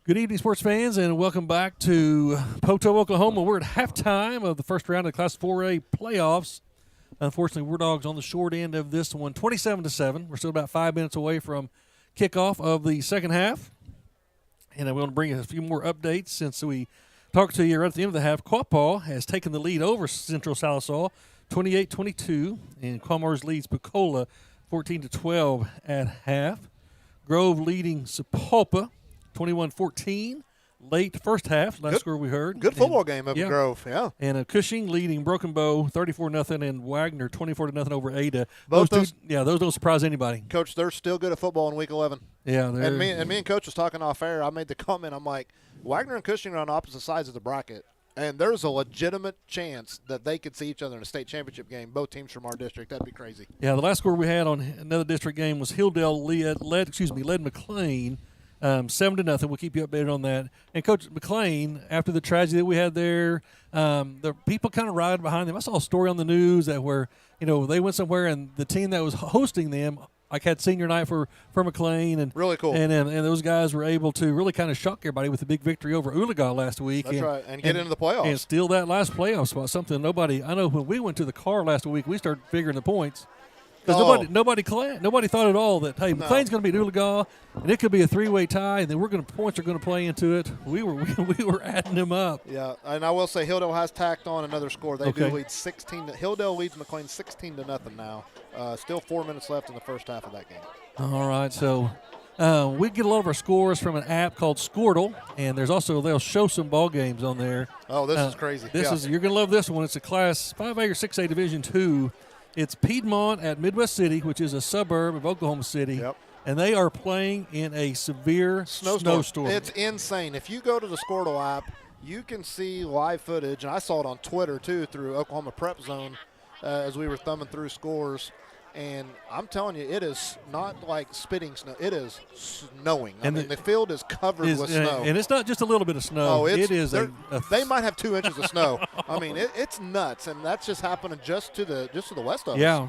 Good evening, sports fans, and welcome back to Poteau, Oklahoma. We're at halftime of the first round of the Class 4A playoffs. Unfortunately, Wardogs on the short end of this one, 27-7. We're still about 5 minutes away from kickoff of the second half. And I want to bring you a few more updates since we talked to you right at the end of the half. Quapaw has taken the lead over Central Salisaw, 28-22, and Quamars leads Pecola 14-12 at half. Grove leading Sapulpa 21-14, late first half, last score we heard. Good football game up in Grove, yeah. And Cushing leading Broken Bow 34-0, and Wagner 24-0 over Ada. Those don't surprise anybody. Coach, they're still good at football in Week 11. Yeah, and me and Coach was talking off air. I made the comment. I'm like, Wagner and Cushing are on opposite sides of the bracket, and there's a legitimate chance that they could see each other in a state championship game. Both teams from our district. That'd be crazy. Yeah, the last score we had on another district game was Hilldale led McLean 7-0. We'll keep you updated on that. And Coach McLean, after the tragedy that we had there, the people kind of ride behind them. I saw a story on the news that where they went somewhere and the team that was hosting them had senior night for McLean, and really cool. And those guys were able to really kind of shock everybody with the big victory over Oologah last week. That's right, and get into the playoffs and steal that last playoff spot. Something I know when we went to the car last week, we started figuring the points. Because nobody thought at all that, hey, McLean's going to beat Oologah, and it could be a three-way tie, and then points are going to play into it. We were adding them up. Yeah, and I will say Hilldale has tacked on another score. They do lead 16. Hilldale leads McLean 16-0 now. Still 4 minutes left in the first half of that game. All right, so we get a lot of our scores from an app called Squirtle, and they'll show some ball games on there. Oh, this is crazy. You're going to love this one. It's a Class 5A or 6A Division II. It's Piedmont at Midwest City, which is a suburb of Oklahoma City. Yep. And they are playing in a severe snowstorm. It's insane. If you go to the Squirtle app, you can see live footage, and I saw it on Twitter too through Oklahoma Prep Zone as we were thumbing through scores. And I'm telling you, it is not like spitting snow. It is snowing. The field is covered with snow. And it's not just a little bit of snow. Oh, it is they might have 2 inches of snow. I mean, it's nuts, and that's just happening just to the west of us. Yeah.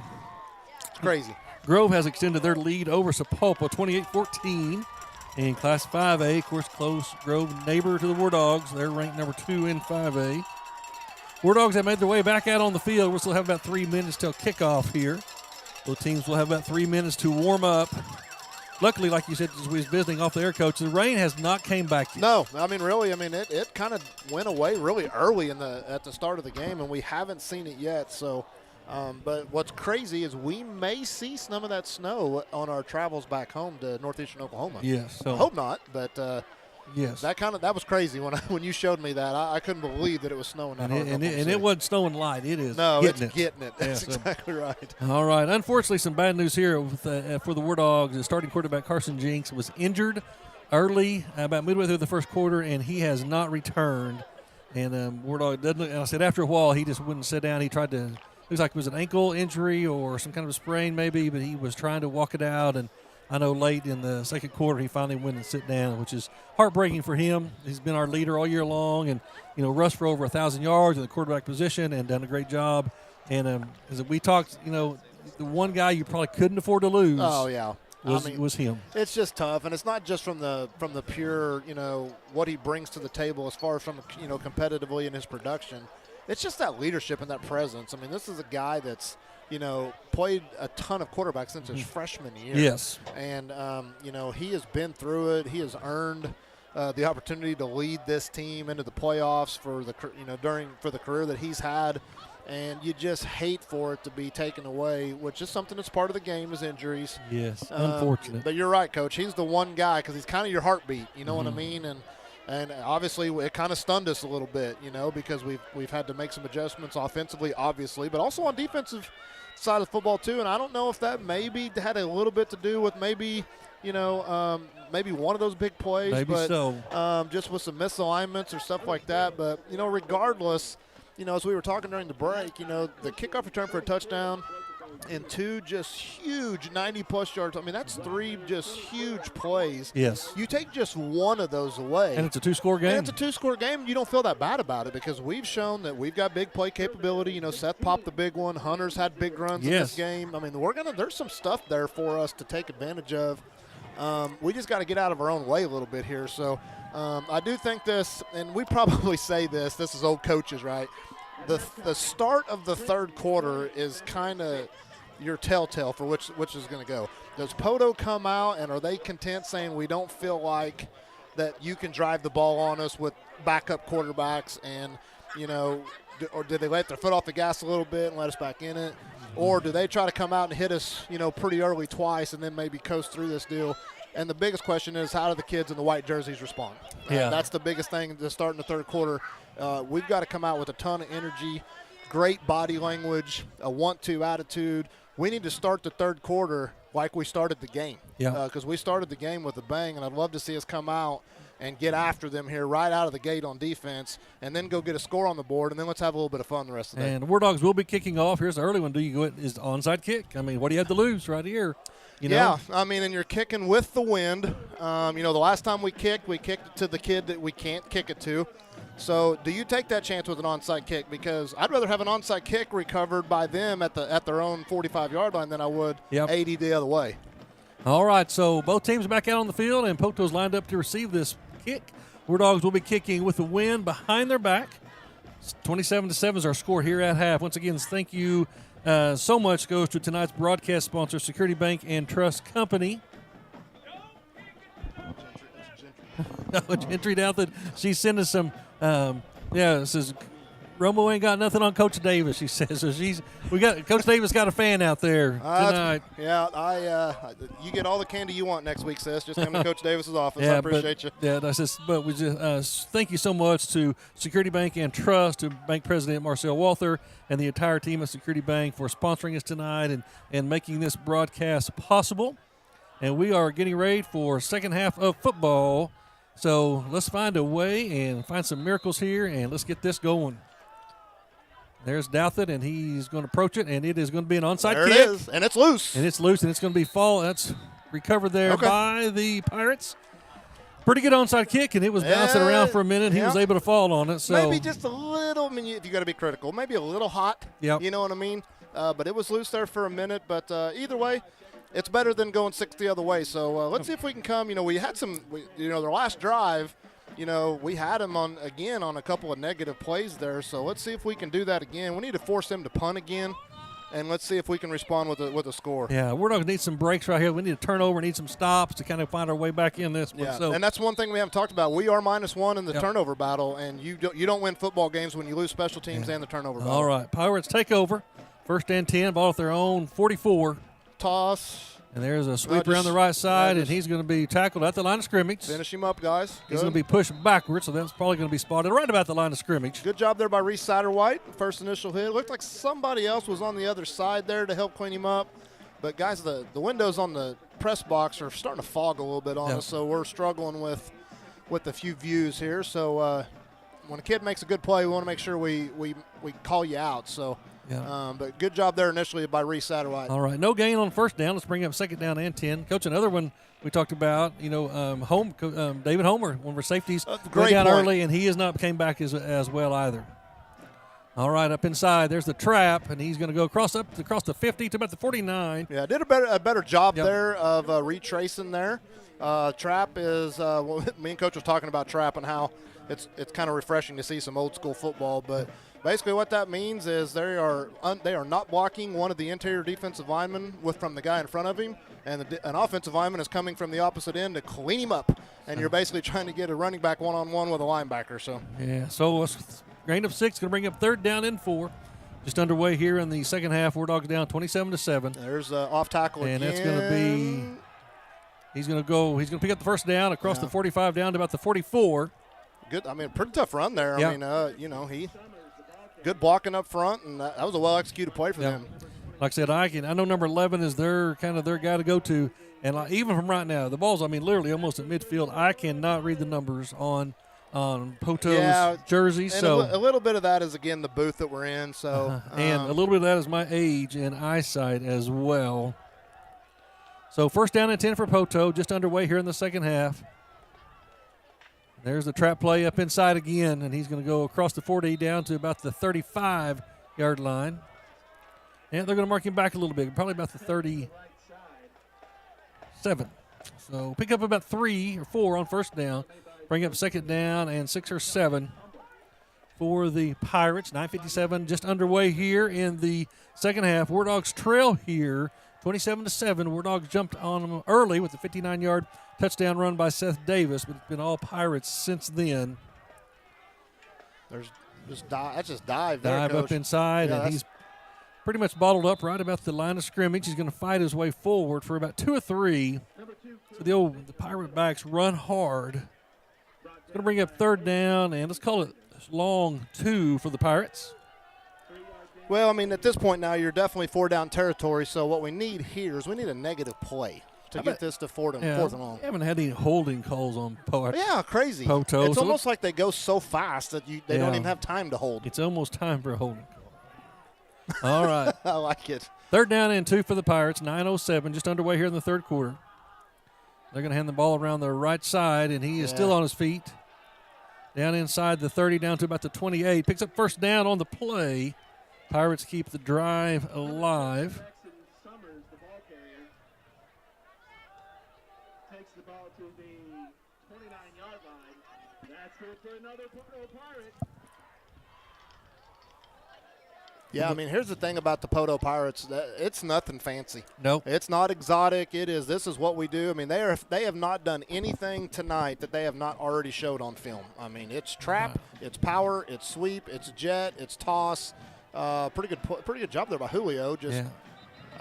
It's crazy. Grove has extended their lead over Sapulpa 28-14 in Class 5A. Of course, close Grove neighbor to the Wardogs. They're ranked number 2 in 5A. Wardogs have made their way back out on the field. We'll still have about 3 minutes till kickoff here. Both teams will have about 3 minutes to warm up. Luckily, like you said, as we was visiting off the air, Coach, the rain has not came back yet. No, it kind of went away really early at the start of the game, and we haven't seen it yet. So, but what's crazy is we may see some of that snow on our travels back home to northeastern Oklahoma. Yes, so I hope not, but yes, that was crazy when you showed me that. I couldn't believe that it was snowing that hard. And it wasn't snowing light. It is. Getting it. That's exactly right. All right. Unfortunately, some bad news here for the Wardogs. The starting quarterback Carson Jinks was injured early, about midway through the first quarter, and he has not returned. And Wardog doesn't. And I said after a while he just wouldn't sit down. He tried to. Looks like it was an ankle injury or some kind of a sprain maybe, but he was trying to walk it out. And I know late in the second quarter he finally went and sit down, which is heartbreaking for him. He's been our leader all year long, and rushed for over 1,000 yards in the quarterback position and done a great job. And as we talked, the one guy you probably couldn't afford to lose. Oh yeah. Was him. It's just tough, and it's not just from the pure what he brings to the table as far as from competitively in his production. It's just that leadership and that presence. I mean, this is a guy that's played a ton of quarterbacks since his freshman year. Yes. And, he has been through it. He has earned the opportunity to lead this team into the playoffs for the career that he's had. And you just hate for it to be taken away, which is something that's part of the game is injuries. Yes, unfortunate. But you're right, Coach. He's the one guy because he's kind of your heartbeat. You know what I mean? And obviously it kind of stunned us a little bit, because we've had to make some adjustments offensively, obviously, but also on defensive side of football too. And I don't know if that maybe had a little bit to do with maybe one of those big plays, just with some misalignments or stuff like that. But regardless, as we were talking during the break, the kickoff return for a touchdown and 2 just huge 90-plus yards. I mean, that's 3 just huge plays. Yes. You take just one of those away. And it's a 2-score game. And it's a 2-score game, and you don't feel that bad about it because we've shown that we've got big play capability. Seth popped the big one. Hunter's had big runs in this game. I mean, there's some stuff there for us to take advantage of. We just got to get out of our own way a little bit here. So, I do think this, and we probably say this is old coaches, right? The start of the third quarter is kind of your telltale for which is going to go. Does Poteau come out, and are they content saying we don't feel like that you can drive the ball on us with backup quarterbacks, and, or did they let their foot off the gas a little bit and let us back in it? Or do they try to come out and hit us, pretty early twice and then maybe coast through this deal? And the biggest question is, how do the kids in the white jerseys respond? Yeah. That's the biggest thing to start in the third quarter. We've got to come out with a ton of energy, great body language, a want-to attitude. We need to start the third quarter like we started the game. Yeah. Because we started the game with a bang, and I'd love to see us come out and get after them here right out of the gate on defense, and then go get a score on the board, and then let's have a little bit of fun the rest of the day. And Wardogs will be kicking off. Here's the early one. Do you go is the onside kick? I mean, what do you have to lose right here? Yeah, I mean, and you're kicking with the wind. The last time we kicked it to the kid that we can't kick it to. So do you take that chance with an onside kick? Because I'd rather have an onside kick recovered by them at their own 45-yard line than I would 80 the other way. All right, so both teams back out on the field, and Poteau's lined up to receive this kick. Wardogs will be kicking with the wind behind their back. 27-7 is our score here at half. Once again, thank you so much goes to tonight's broadcast sponsor, Security Bank and Trust Company. Gentry down that she's sending some, it says Romo ain't got nothing on Coach Davis, she says. So Coach Davis got a fan out there tonight. You get all the candy you want next week, sis. Just come to Coach Davis's office. I appreciate you. Yeah, that's just. But we just thank you so much to Security Bank and Trust, to Bank President Marcel Walther, and the entire team of Security Bank for sponsoring us tonight and making this broadcast possible. And we are getting ready for second half of football. So let's find a way and find some miracles here, and let's get this going. There's Douthit, and he's going to approach it, and it is going to be an onside kick. There it is, and it's loose. And it's loose, and it's going to be That's recovered there by the Pirates. Pretty good onside kick, and it was bouncing around for a minute. He was able to fall on it. So maybe just a little, if you got to be critical, maybe a little hot. Yep. You know what I mean? But it was loose there for a minute. But either way, it's better than going 6 the other way. So let's see if we can come. We had their last drive, we had them on a couple of negative plays there. So let's see if we can do that again. We need to force them to punt again, and let's see if we can respond with a score. Yeah, we're going to need some breaks right here. We need a turnover, need some stops to kind of find our way back in this one. Yeah, so, and that's one thing we haven't talked about. We are -1 in the turnover battle, and you don't win football games when you lose special teams and the turnover battle. All right, Pirates take over. First and 10, ball at their own 44. Toss. And there's a sweep around the right side, and he's going to be tackled at the line of scrimmage. Finish him up, guys. He's going to be pushed backwards, so that's probably going to be spotted right about the line of scrimmage. Good job there by Reese Satterwhite. First initial hit. Looked like somebody else was on the other side there to help clean him up. But, guys, the windows on the press box are starting to fog a little bit on us, so we're struggling with a few views here. So when a kid makes a good play, we want to make sure we call you out. So. Yeah. But good job there initially by Reese Satterwhite. All right, no gain on first down. Let's bring up second down and 10. Coach, another one we talked about, David Homer, one of our safeties, great down point. early, and he has not came back as well either. All right, up inside, there's the trap, and he's going to go across the 50 to about the 49. Yeah, did a better job there of retracing there. Trap is me and Coach was talking about trap and how it's kind of refreshing to see some old school football, but basically what that means is they are not blocking one of the interior defensive linemen from the guy in front of him, and an offensive lineman is coming from the opposite end to clean him up, and you're basically trying to get a running back one-on-one with a linebacker. So so a gain of 6, going to bring up third down and 4. Just underway here in the second half. Wardogs down 27-7. There's off tackle again. And that's going to be – he's going to pick up the first down across the 45 down to about the 44. Good. I mean, pretty tough run there. I mean, he – good blocking up front, and that was a well-executed play for them. Like I said, I know number 11 is their guy to go to, and even from right now, the ball's, literally almost at midfield. I cannot read the numbers on Poteau's jersey. And so a little bit of that is, again, the booth that we're in. So and a little bit of that is my age and eyesight as well. So first down and 10 for Poteau, just underway here in the second half. There's the trap play up inside again, and he's going to go across the 40 down to about the 35-yard line. And they're going to mark him back a little bit, probably about the 37. So pick up about 3 or 4 on first down. Bring up second down and 6 or 7 for the Pirates. 9:57 just underway here in the second half. Wardogs trail here 27-7. Wardogs jumped on them early with the 59-yard touchdown run by Seth Davis, but it's been all Pirates since then. There's that's just dive there, Dive Coach. up inside, and he's pretty much bottled up right about the line of scrimmage. He's going to fight his way forward for about 2 or 3. So the Pirate backs run hard. It's going to bring up third down, and let's call it long 2 for the Pirates. Well, I mean, at this point now, you're definitely 4 down territory, so what we need here is we need a negative play to get this to fourth and long. We haven't had any holding calls on Poteau. Yeah, crazy. Poteau. It's almost like they go so fast that they don't even have time to hold. It's almost time for a holding call. All right. I like it. Third down and 2 for the Pirates. 9:07 just underway here in the third quarter. They're going to hand the ball around the right side, and he is still on his feet. Down inside the 30, down to about the 28. Picks up first down on the play. Pirates keep the drive alive. Takes the ball to the 29-yard line. That's good for another Poteau Pirate. Yeah, I mean, here's the thing about the Poteau Pirates. It's nothing fancy. Nope. It's not exotic. This is what we do. I mean, they have not done anything tonight that they have not already showed on film. I mean, it's trap, it's power, it's sweep, it's jet, it's toss. Pretty good job there by Julio. Just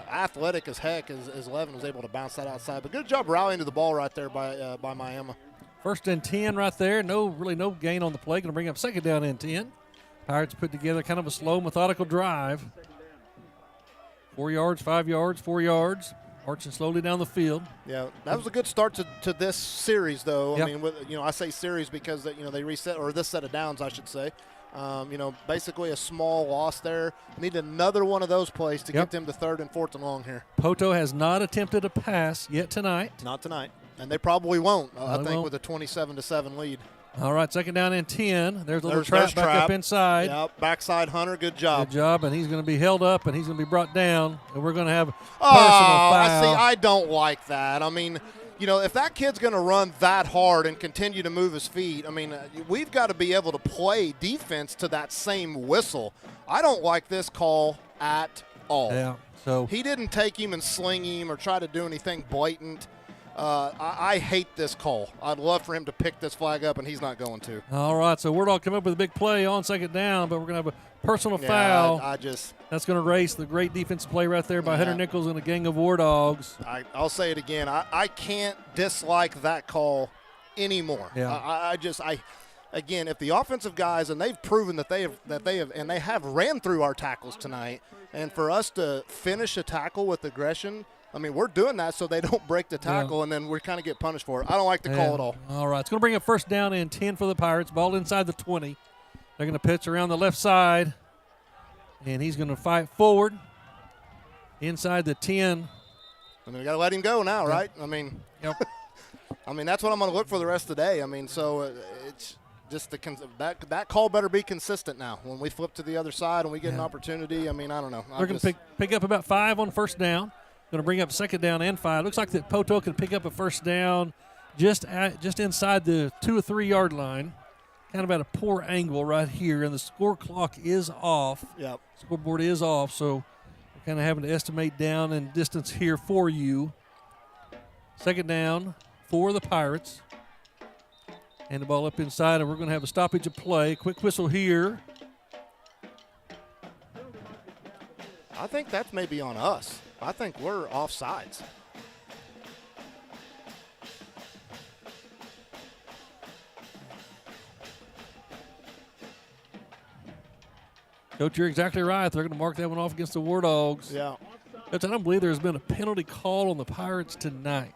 athletic as heck as Levin was able to bounce that outside. But good job rallying to the ball right there by Miami. First and 10 right there. No gain on the play. Going to bring up second down and 10. Pirates put together kind of a slow, methodical drive. 4 yards, 5 yards, 4 yards. Marching slowly down the field. Yeah, that was a good start to this series, though. Yep. I mean, I say series because they reset, or this set of downs, I should say. Basically a small loss there. Need another one of those plays to get them to third and fourth and long here. Poteau has not attempted a pass yet tonight. Not tonight, and they probably won't. I think won't. with a 27-7 lead. All right, second down and 10. There's a little trap back up inside. Yep, backside Hunter, good job. Good job, and he's going to be held up, and he's going to be brought down, and we're going to have personal foul. I don't like that. I mean, if that kid's going to run that hard and continue to move his feet, I mean, we've got to be able to play defense to that same whistle. I don't like this call at all. Yeah, so he didn't take him and sling him or try to do anything blatant. I hate this call. I'd love for him to pick this flag up, and he's not going to. All right, so Wardog come up with a big play on second down, but we're going to have a personal foul. That's going to erase the great defensive play right there by Hunter Nichols and a gang of Wardogs. I'll say it again. I can't dislike that call anymore. Yeah. Again, if the offensive guys, and they've proven that they have ran through our tackles tonight, and for us to finish a tackle with aggression, I mean, we're doing that so they don't break the tackle, and then we kind of get punished for it. I don't like the call at all. All right, it's going to bring up first down and 10 for the Pirates. Ball inside the 20. They're going to pitch around the left side, and he's going to fight forward inside the 10. I mean, we got to let him go now, right? I mean, I mean, that's what I'm going to look for the rest of the day. I mean, so it's just that call better be consistent now. When we flip to the other side and we get an opportunity, I mean, I don't know. They're going to pick up about 5 on first down. Going to bring up second down and 5. Looks like that Poteau can pick up a first down just inside the 2 or 3 yard line. Kind of at a poor angle right here, and the score clock is off. Yep. Scoreboard is off, so we're kind of having to estimate down and distance here for you. Second down for the Pirates. And the ball up inside, and we're going to have a stoppage of play. Quick whistle here. I think that's maybe on us. I think we're offsides. Coach, you're exactly right. They're going to mark that one off against the Wardogs. Yeah. Coach, I don't believe there's been a penalty call on the Pirates tonight.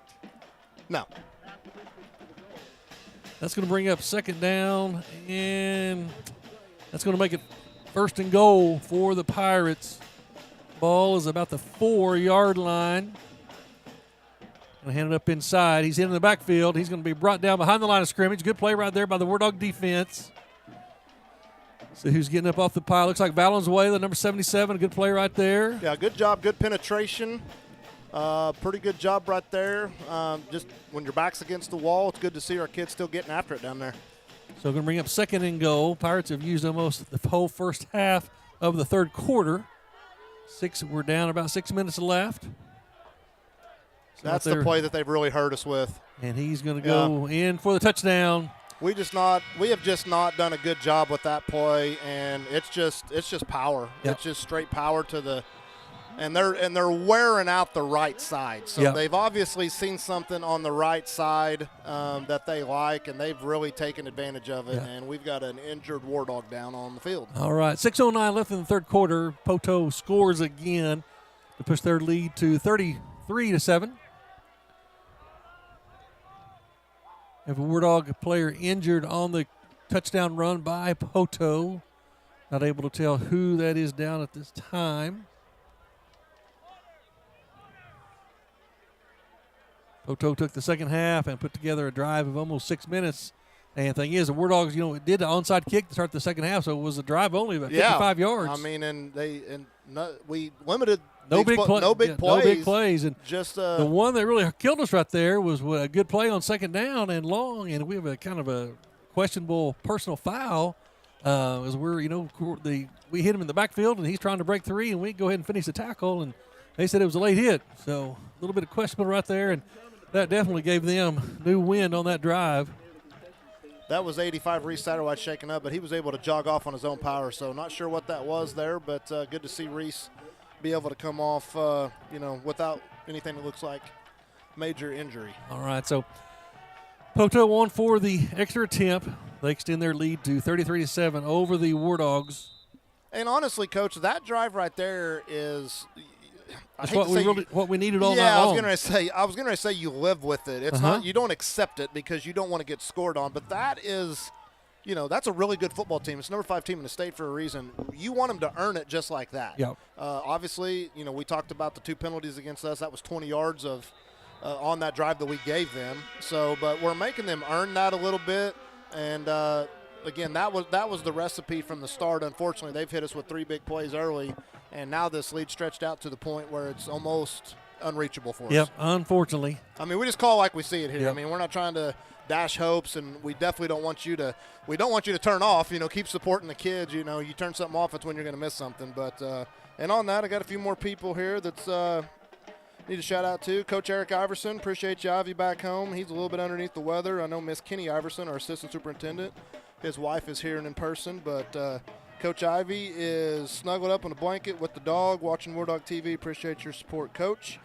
No. That's going to bring up second down, and that's going to make it first and goal for the Pirates. Ball is about the 4 yard line. Going to hand it up inside. He's in the backfield. He's going to be brought down behind the line of scrimmage. Good play right there by the Wardog defense. See who's getting up off the pile. Looks like Valenzuela, number 77. A good play right there. Yeah, good job. Good penetration. Pretty good job right there. Just when your back's against the wall, it's good to see our kids still getting after it down there. So we're going to bring up 2nd and goal. Pirates have used almost the whole first half of the third quarter. We're down about 6 minutes left. So that's the play that they've really hurt us with. And he's going to go in for the touchdown. We have just not done a good job with that play, and it's just power. Yep. It's just straight power to the. And they're wearing out the right side. So they've obviously seen something on the right side that they like, and they've really taken advantage of it. And we've got an injured Wardog down on the field. All right, 6:09 left in the third quarter. Poteau scores again to push their lead to 33-7. Have a Wardog player injured on the touchdown run by Poteau. Not able to tell who that is down at this time. Poteau took the second half and put together a drive of almost 6 minutes. And the thing is, the Wardogs, it did the onside kick to start the second half, so it was a drive only about 55 yards. I mean, we limited no big plays. And just the one that really killed us right there was a good play on second down and long, and we have a kind of a questionable personal foul. As we hit him in the backfield, and he's trying to break 3, and we go ahead and finish the tackle, and they said it was a late hit. So a little bit of questionable right there, and that definitely gave them new wind on that drive. That was 85 Reese Satterwhite shaken up, but he was able to jog off on his own power. So not sure what that was there, but good to see Reese be able to come off, without anything that looks like major injury. All right, so Poteau won for the extra attempt. They extend their lead to 33-7 over the Wardogs. And honestly, Coach, that drive right there is – That's what we needed all night long. I was gonna say you live with it. It's not, you don't accept it because you don't want to get scored on. But that is, that's a really good football team. It's number 5 team in the state for a reason. You want them to earn it just like that. Yep. Obviously, we talked about the 2 penalties against us. That was 20 yards of on that drive that we gave them. So, but we're making them earn that a little bit. And again, that was the recipe from the start. Unfortunately, they've hit us with 3 big plays early. And now this lead stretched out to the point where it's almost unreachable for us. Yep, unfortunately. I mean, we just call like we see it here. Yep. I mean, we're not trying to dash hopes, and we definitely don't want you to turn off. Keep supporting the kids. You turn something off, it's when you're going to miss something. But and on that, I got a few more people here that's need to shout out to. Coach Eric Iverson, appreciate you, Ivy, back home. He's a little bit underneath the weather. I know Miss Kenny Iverson, our assistant superintendent, his wife is here and in person, but Coach Ivy is snuggled up in a blanket with the dog, watching Wardog TV. Appreciate your support, Coach.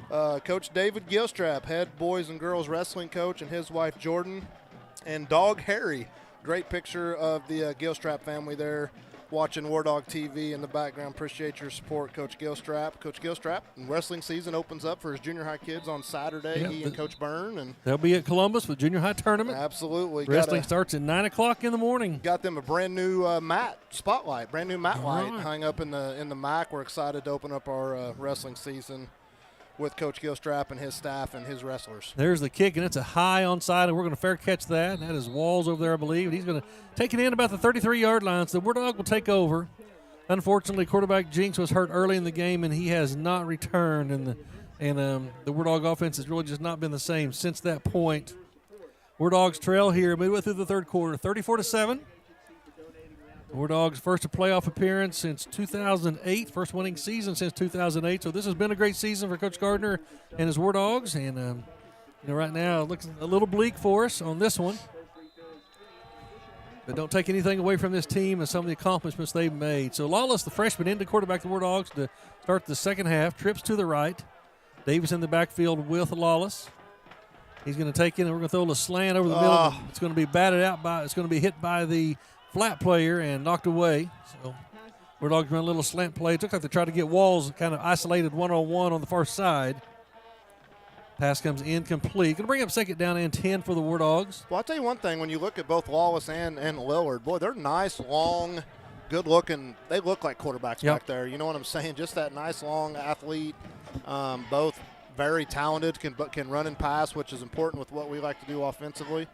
Coach David Gilstrap, head boys and girls wrestling coach, and his wife Jordan, and dog Harry. Great picture of the Gilstrap family there, watching Wardog TV in the background. Appreciate your support, Coach Gilstrap. Coach Gilstrap, wrestling season opens up for his junior high kids on Saturday. He and Coach Byrne. And they'll be at Columbus for the junior high tournament. Absolutely. Wrestling starts at 9 o'clock in the morning. Got them a brand new mat spotlight, brand new mat light hung up in the MAC. We're excited to open up our wrestling season with Coach Gilstrap and his staff and his wrestlers. There's the kick, and it's a high onside, and we're going to fair catch that. That is Walls over there, I believe. And he's going to take it in about the 33-yard line, so Wardog will take over. Unfortunately, quarterback Jinx was hurt early in the game, and he has not returned. And the Wardog offense has really just not been the same since that point. Wardogs trail here midway through the third quarter, 34-7. Wardogs' first playoff appearance since 2008, first winning season since 2008. So this has been a great season for Coach Gardner and his Wardogs. And right now it looks a little bleak for us on this one. But don't take anything away from this team and some of the accomplishments they've made. So Lawless, the freshman, into quarterback the Wardogs to start the second half. Trips to the right. Davis in the backfield with Lawless. He's going to take in, and we're going to throw a slant over the middle. It's going to be batted out it's going to be hit by the flat player and knocked away. So Wardogs run a little slant play. It looked like they tried to get Walls kind of isolated one-on-one on the far side. Pass comes incomplete. Going to bring up second down and 10 for the Wardogs. Well, I'll tell you one thing. When you look at both Lawless and Lillard, boy, they're nice, long, good-looking. They look like quarterbacks back there. You know what I'm saying? Just that nice, long athlete. Both very talented, can run and pass, which is important with what we like to do offensively.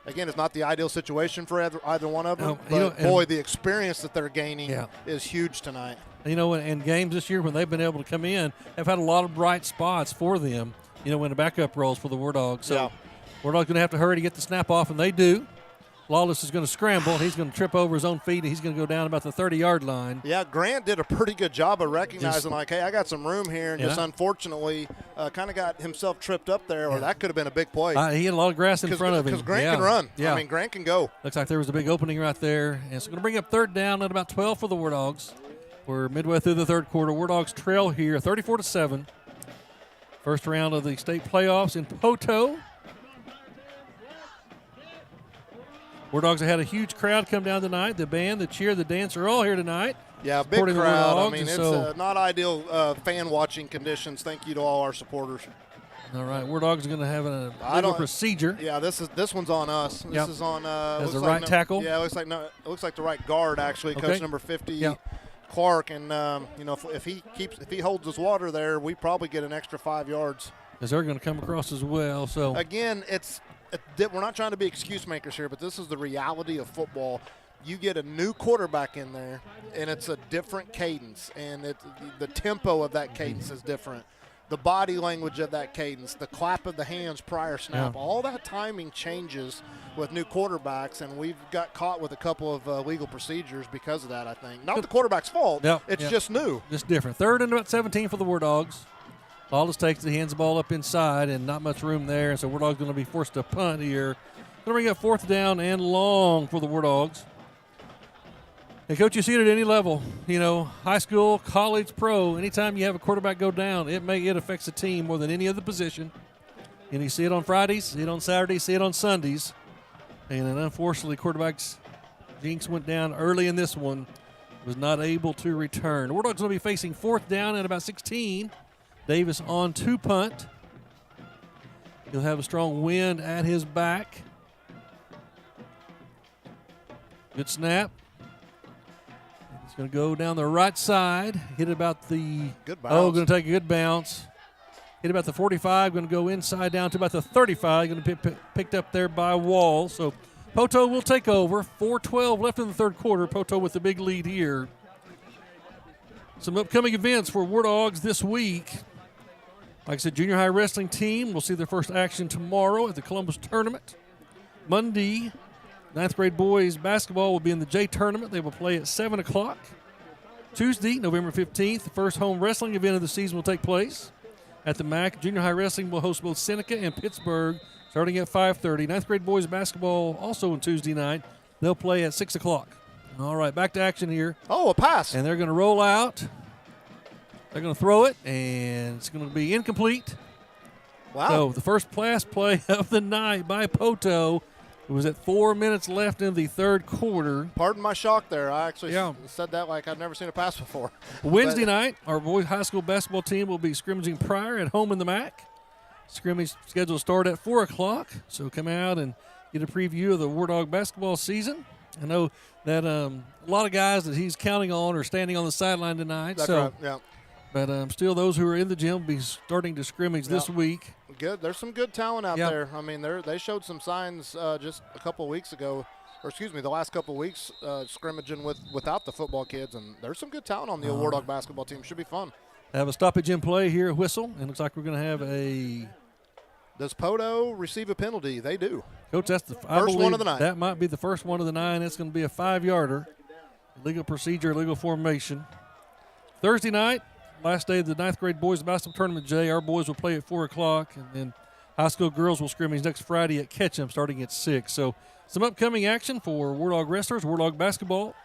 Again, it's not the ideal situation for either one of them. But, boy, the experience that they're gaining is huge tonight. You know, and games this year when they've been able to come in have had a lot of bright spots for them, you know, when the backup roles for the Wardogs. So Wardog's going to have to hurry to get the snap off, and they do. Lawless is going to scramble, and he's going to trip over his own feet, and he's going to go down about the 30-yard line. Yeah, Grant did a pretty good job of recognizing, hey, I got some room here, and just unfortunately kind of got himself tripped up there, or that could have been a big play. He had a lot of grass in front of him. Because Grant can run. Yeah. I mean, Grant can go. Looks like there was a big opening right there. And it's going to bring up third down at about 12 for the Wardogs. We're midway through the third quarter. Wardogs trail here 34-7. First round of the state playoffs in Poteau. Wardogs have had a huge crowd come down tonight. The band, the cheer, the dance are all here tonight. Yeah, big crowd. I mean, it's not ideal fan-watching conditions. Thank you to all our supporters. All right, Wardogs are going to have a legal procedure. Yeah, this one's on us. This is on as the right tackle. Yeah, it looks like the right guard actually. Okay. Coach number 50, Clark, and you know if he holds his water there, we probably get an extra 5 yards. As they're going to come across as well. So again, we're not trying to be excuse makers here, but this is the reality of football. You get a new quarterback in there, and it's a different cadence, and the tempo of that cadence is different. The body language of that cadence, the clap of the hands prior snap, all that timing changes with new quarterbacks, and we've got caught with a couple of legal procedures because of that, I think. Not the quarterback's fault. It's just new. Just different. Third and about 17 for the Wardogs. Lawless takes the hands the ball up inside, and not much room there, and so Wardogs going to be forced to punt here. Going to bring up fourth down and long for the Wardogs. Hey, Coach, you see it at any level, you know, high school, college, pro. Anytime you have a quarterback go down, it affects the team more than any other position. And you see it on Fridays, see it on Saturdays, see it on Sundays. And then unfortunately, quarterback's jinx went down early in this one, was not able to return. The Wardogs going to be facing fourth down at about 16. Davis on to punt. He'll have a strong wind at his back. Good snap. He's going to go down the right side. Hit about the good bounce. going to take a good bounce. Hit about the 45. Going to go inside down to about the 35. Going to be picked up there by Wall. So Poteau will take over. 4:12 left in the third quarter. Poteau with the big lead here. Some upcoming events for Wardogs this week. Like I said, junior high wrestling team will see their first action tomorrow at the Columbus tournament. Monday, 9th grade boys basketball will be in the J tournament. They will play at 7 o'clock. Tuesday, November 15th, the first home wrestling event of the season will take place at the MAC. Junior high wrestling will host both Seneca and Pittsburgh starting at 5:30. 9th grade boys basketball also on Tuesday night. They'll play at 6 o'clock. All right, back to action here. Oh, a pass. And they're going to roll out. They're going to throw it, and it's going to be incomplete. Wow. So the first pass play of the night by Poteau. It was at 4 minutes left in the third quarter. Pardon my shock there. I actually said that like I'd never seen a pass before. Wednesday night, our boys high school basketball team will be scrimmaging Pryor at home in the MAC. Scrimmage scheduled to start at 4 o'clock, so come out and get a preview of the Wardog basketball season. I know that a lot of guys that he's counting on are standing on the sideline tonight. That's right, yeah. But still, those who are in the gym will be starting to scrimmage this week. Good. There's some good talent out there. I mean, they showed some signs just a couple of weeks ago, the last couple of weeks scrimmaging without the football kids, and there's some good talent on the Wardog basketball team. Should be fun. Have a stoppage in play here at Whistle, and looks like we're going to have a. Does Poteau receive a penalty? They do. Coach, that's the first one of the night. That might be the first one of the 9. It's going to be a 5-yarder. Legal procedure, legal formation. Thursday night, last day of the 9th grade boys basketball tournament, Jay. Our boys will play at 4 o'clock, and then high school girls will scrimmage next Friday at Ketchum starting at 6. So some upcoming action for Wardog wrestlers, Wardog basketball.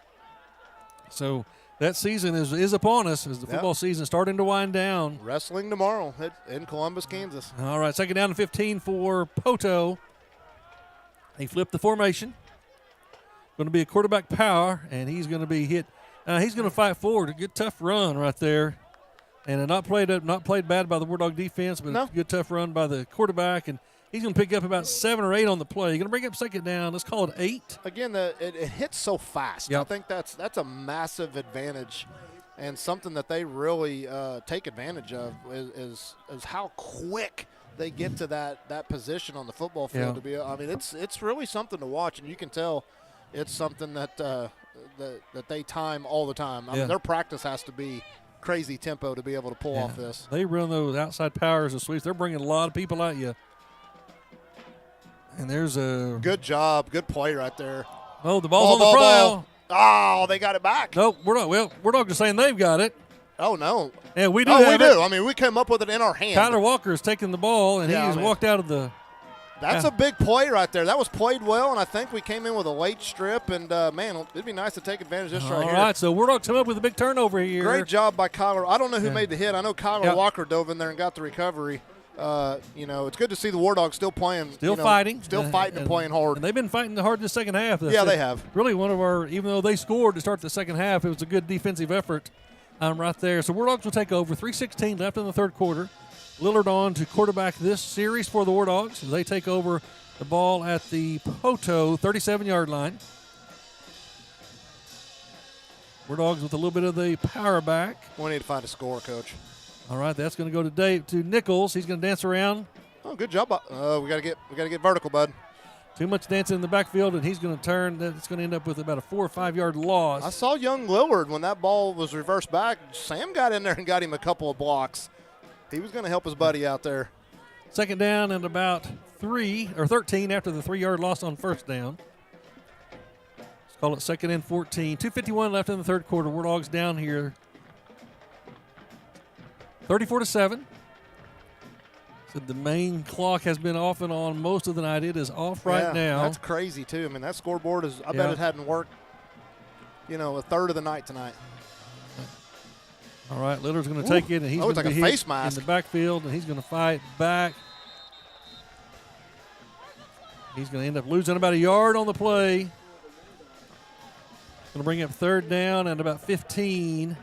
So that season is upon us as the football season is starting to wind down. Wrestling tomorrow in Columbus, Kansas. All right, second down and 15 for Poteau. He flipped the formation. Going to be a quarterback power, and he's going to be hit. He's going to fight forward. A good tough run right there. And not played bad by the Wardog defense, but a good tough run by the quarterback. And he's going to pick up about 7 or 8 on the play. You're going to bring up second down. Let's call it 8. Again, it hits so fast. Yep. I think that's a massive advantage, and something that they really take advantage of is how quick they get to that position on the football field. To be, I mean, it's really something to watch, and you can tell it's something that that they time all the time. I mean, their practice has to be crazy tempo to be able to pull off this. They run those outside powers and sweeps. They're bringing a lot of people at you. And there's a good job, good play right there. Oh, the ball's on the prowl. Oh, they got it back. Nope, we're not just saying they've got it. Oh, no. Yeah, we do. Oh, we do. I mean, we came up with it in our hand. Tyler Walker has taken the ball, and he has walked out of the. That's a big play right there. That was played well, and I think we came in with a late strip. And, man, it'd be nice to take advantage of this right here. All right, so Wardogs come up with a big turnover here. Great job by Kyler. I don't know who made the hit. I know Kyler Walker dove in there and got the recovery. It's good to see the Wardogs still playing. Fighting. Still fighting and playing hard. And they've been fighting hard in the second half. They have. Really one of our, even though they scored to start the second half, it was a good defensive effort right there. So Wardogs will take over. 3:16 left in the third quarter. Lillard on to quarterback this series for the Wardogs. They take over the ball at the Poteau 37-yard line. Wardogs with a little bit of the power back. We need to find a score, Coach. All right, that's going to go to Nichols. He's going to dance around. Oh, good job. We got to get vertical, bud. Too much dancing in the backfield, and he's going to turn. That's going to end up with about a 4 or 5 yard loss. I saw young Lillard when that ball was reversed back. Sam got in there and got him a couple of blocks. He was going to help his buddy out there. Second down and about 13 after the 3 yard loss on first down. Let's call it second and 14. 2:51 left in the third quarter. Wardogs down here 34-7. So the main clock has been off and on most of the night. It is off right now. That's crazy, too. I mean, that scoreboard is, I bet it hadn't worked, a third of the night tonight. All right, Lillard's going to take it, and he's going to be hit face mask in the backfield, and he's going to fight back. He's going to end up losing about a yard on the play. Going to bring up third down and about 15.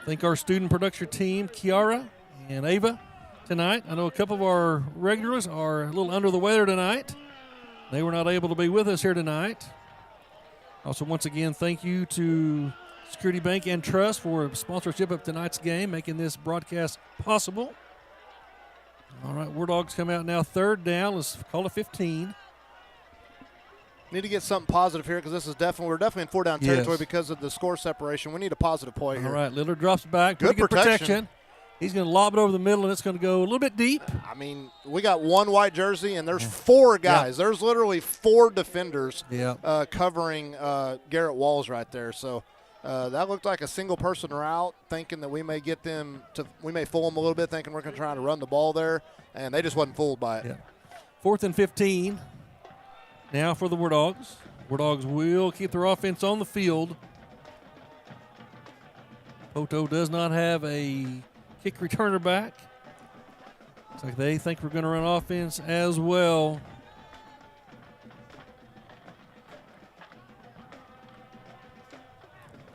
I think our student production team, Kiara and Ava, tonight. I know a couple of our regulars are a little under the weather tonight. They were not able to be with us here tonight. Also, once again, thank you to Security Bank and Trust for sponsorship of tonight's game, making this broadcast possible. All right, Wardogs come out now. Third down. Let's call it 15. Need to get something positive here because we're definitely in 4-down territory because of the score separation. We need a positive play here. All right, Lillard drops back. Good protection. He's going to lob it over the middle, and it's going to go a little bit deep. I mean, we got one white jersey, and there's four guys. There's literally four defenders covering Garrett Walls right there. So that looked like a single-person route, thinking that we may fool them a little bit, thinking we're going to try to run the ball there, and they just wasn't fooled by it. Yeah. 4th and 15. Now for the Wardogs. Wardogs will keep their offense on the field. Poteau does not have a kick returner back. Looks like they think we're going to run offense as well.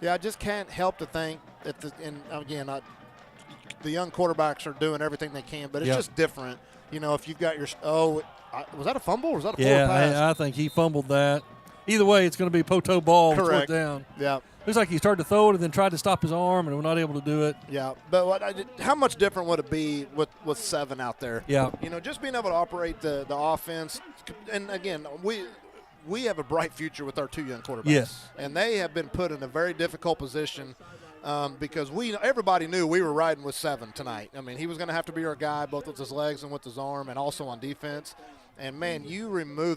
Yeah, I just can't help to think that, the young quarterbacks are doing everything they can, but it's just different. If you've got was that a fumble or was that a forward pass? I think he fumbled that. Either way, it's going to be Poteau ball. Correct. Fourth down. Yeah. Looks like he started to throw it and then tried to stop his arm and was not able to do it. Yeah, but how much different would it be with 7 out there? Yeah. Just being able to operate the offense. And, again, we have a bright future with our 2 young quarterbacks. Yes. And they have been put in a very difficult position because everybody knew we were riding with 7 tonight. I mean, he was going to have to be our guy both with his legs and with his arm and also on defense. And, man,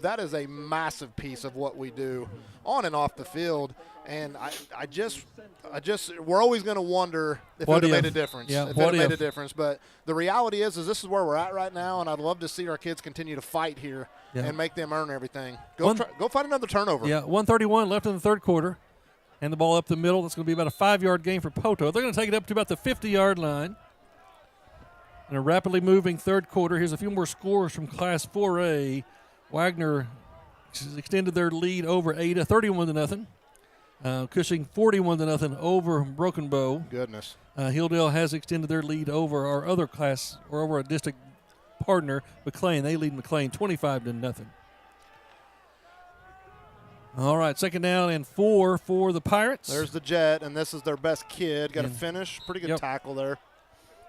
that is a massive piece of what we do on and off the field. And we're always going to wonder if it would have made a difference. Yeah, if it would have made a difference. But the reality is this is where we're at right now, and I'd love to see our kids continue to fight here and make them earn everything. Go find another turnover. Yeah, 1:31 left in the third quarter. And the ball up the middle. That's going to be about a 5-yard gain for Poteau. They're going to take it up to about the 50-yard line. In a rapidly moving third quarter, here's a few more scores from Class 4A. Wagner extended their lead over Ada, 31-0. Cushing 41-0 over Broken Bow. Goodness. Hilldale has extended their lead over our other class, or over our district partner, McLean. They lead McLean 25-0. All right, second down and 4 for the Pirates. There's the Jet, and this is their best kid. Got to finish. Pretty good tackle there.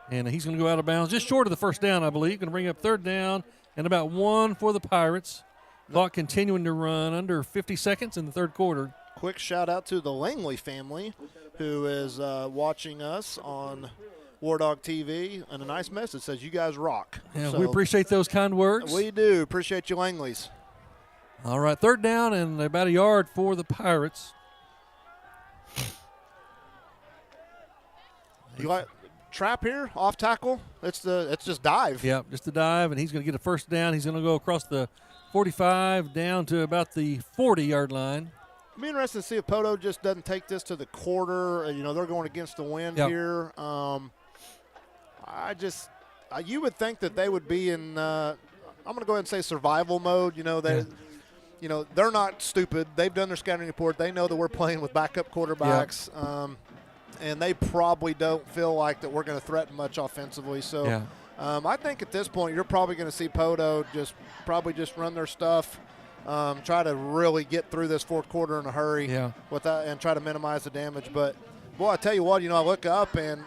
And he's going to go out of bounds, just short of the first down, I believe. Going to bring up third down and about 1 for the Pirates. Clock continuing to run under 50 seconds in the third quarter. Quick shout out to the Langley family who is watching us on Wardog TV, and a nice message says, "You guys rock." Yeah, So we appreciate those kind words. we do. Appreciate you, Langleys. All right, third down and about a yard for the Pirates. You like trap here, off tackle? It's just dive. Yeah, just a dive, and he's going to get a first down. He's going to go across the 45 down to about the 40-yard line. It'll be interesting to see if Poteau just doesn't take this to the quarter. You know, they're going against the wind here. You would think that they would be in. I'm going to go ahead and say survival mode. You know, they're not stupid. They've done their scouting report. They know that we're playing with backup quarterbacks. And they probably don't feel like that we're going to threaten much offensively. So I think at this point you're probably going to see Poteau just run their stuff, try to really get through this fourth quarter in a hurry and try to minimize the damage. But, boy, I tell you what, I look up and,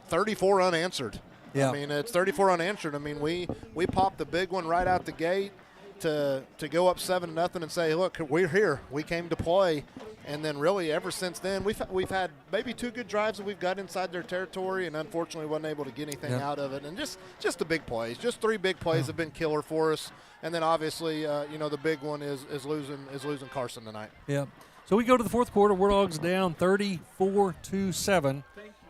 34 unanswered. Yeah. I mean, it's 34 unanswered. I mean, we popped the big one right out the gate to go up 7-0 and say, look, we're here. We came to play. And then really ever since then, we've had maybe 2 good drives that we've got inside their territory, and unfortunately wasn't able to get anything out of it. And just the big plays, just 3 big plays have been killer for us. And then obviously, the big one is losing Carson tonight. Yeah. So we go to the fourth quarter. Wardogs down 34-7.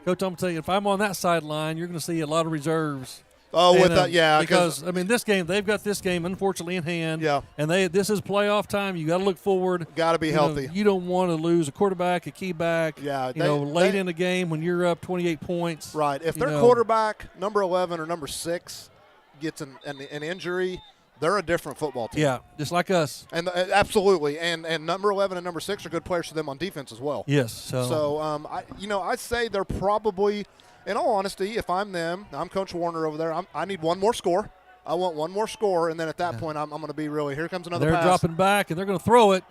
Coach, I'm going to tell you, if I'm on that sideline, you're going to see a lot of reserves. Oh, and, with that, yeah. Because this game, they've got this game unfortunately in hand. Yeah. And this is playoff time. You got to look forward. Got to be healthy. You don't want to lose a quarterback, a key back. Yeah. Late in the game when you're up 28 points. Right. If their quarterback, number 11 or number 6, gets an injury, they're a different football team. Yeah, just like us. And absolutely. And number 11 and number 6 are good players for them on defense as well. Yes. So I say they're probably. In all honesty, if I'm them, I'm Coach Warner over there, I need one more score. I want one more score, and then at that point, I'm going to be really, here comes another pass. They're dropping back, and they're going to throw it.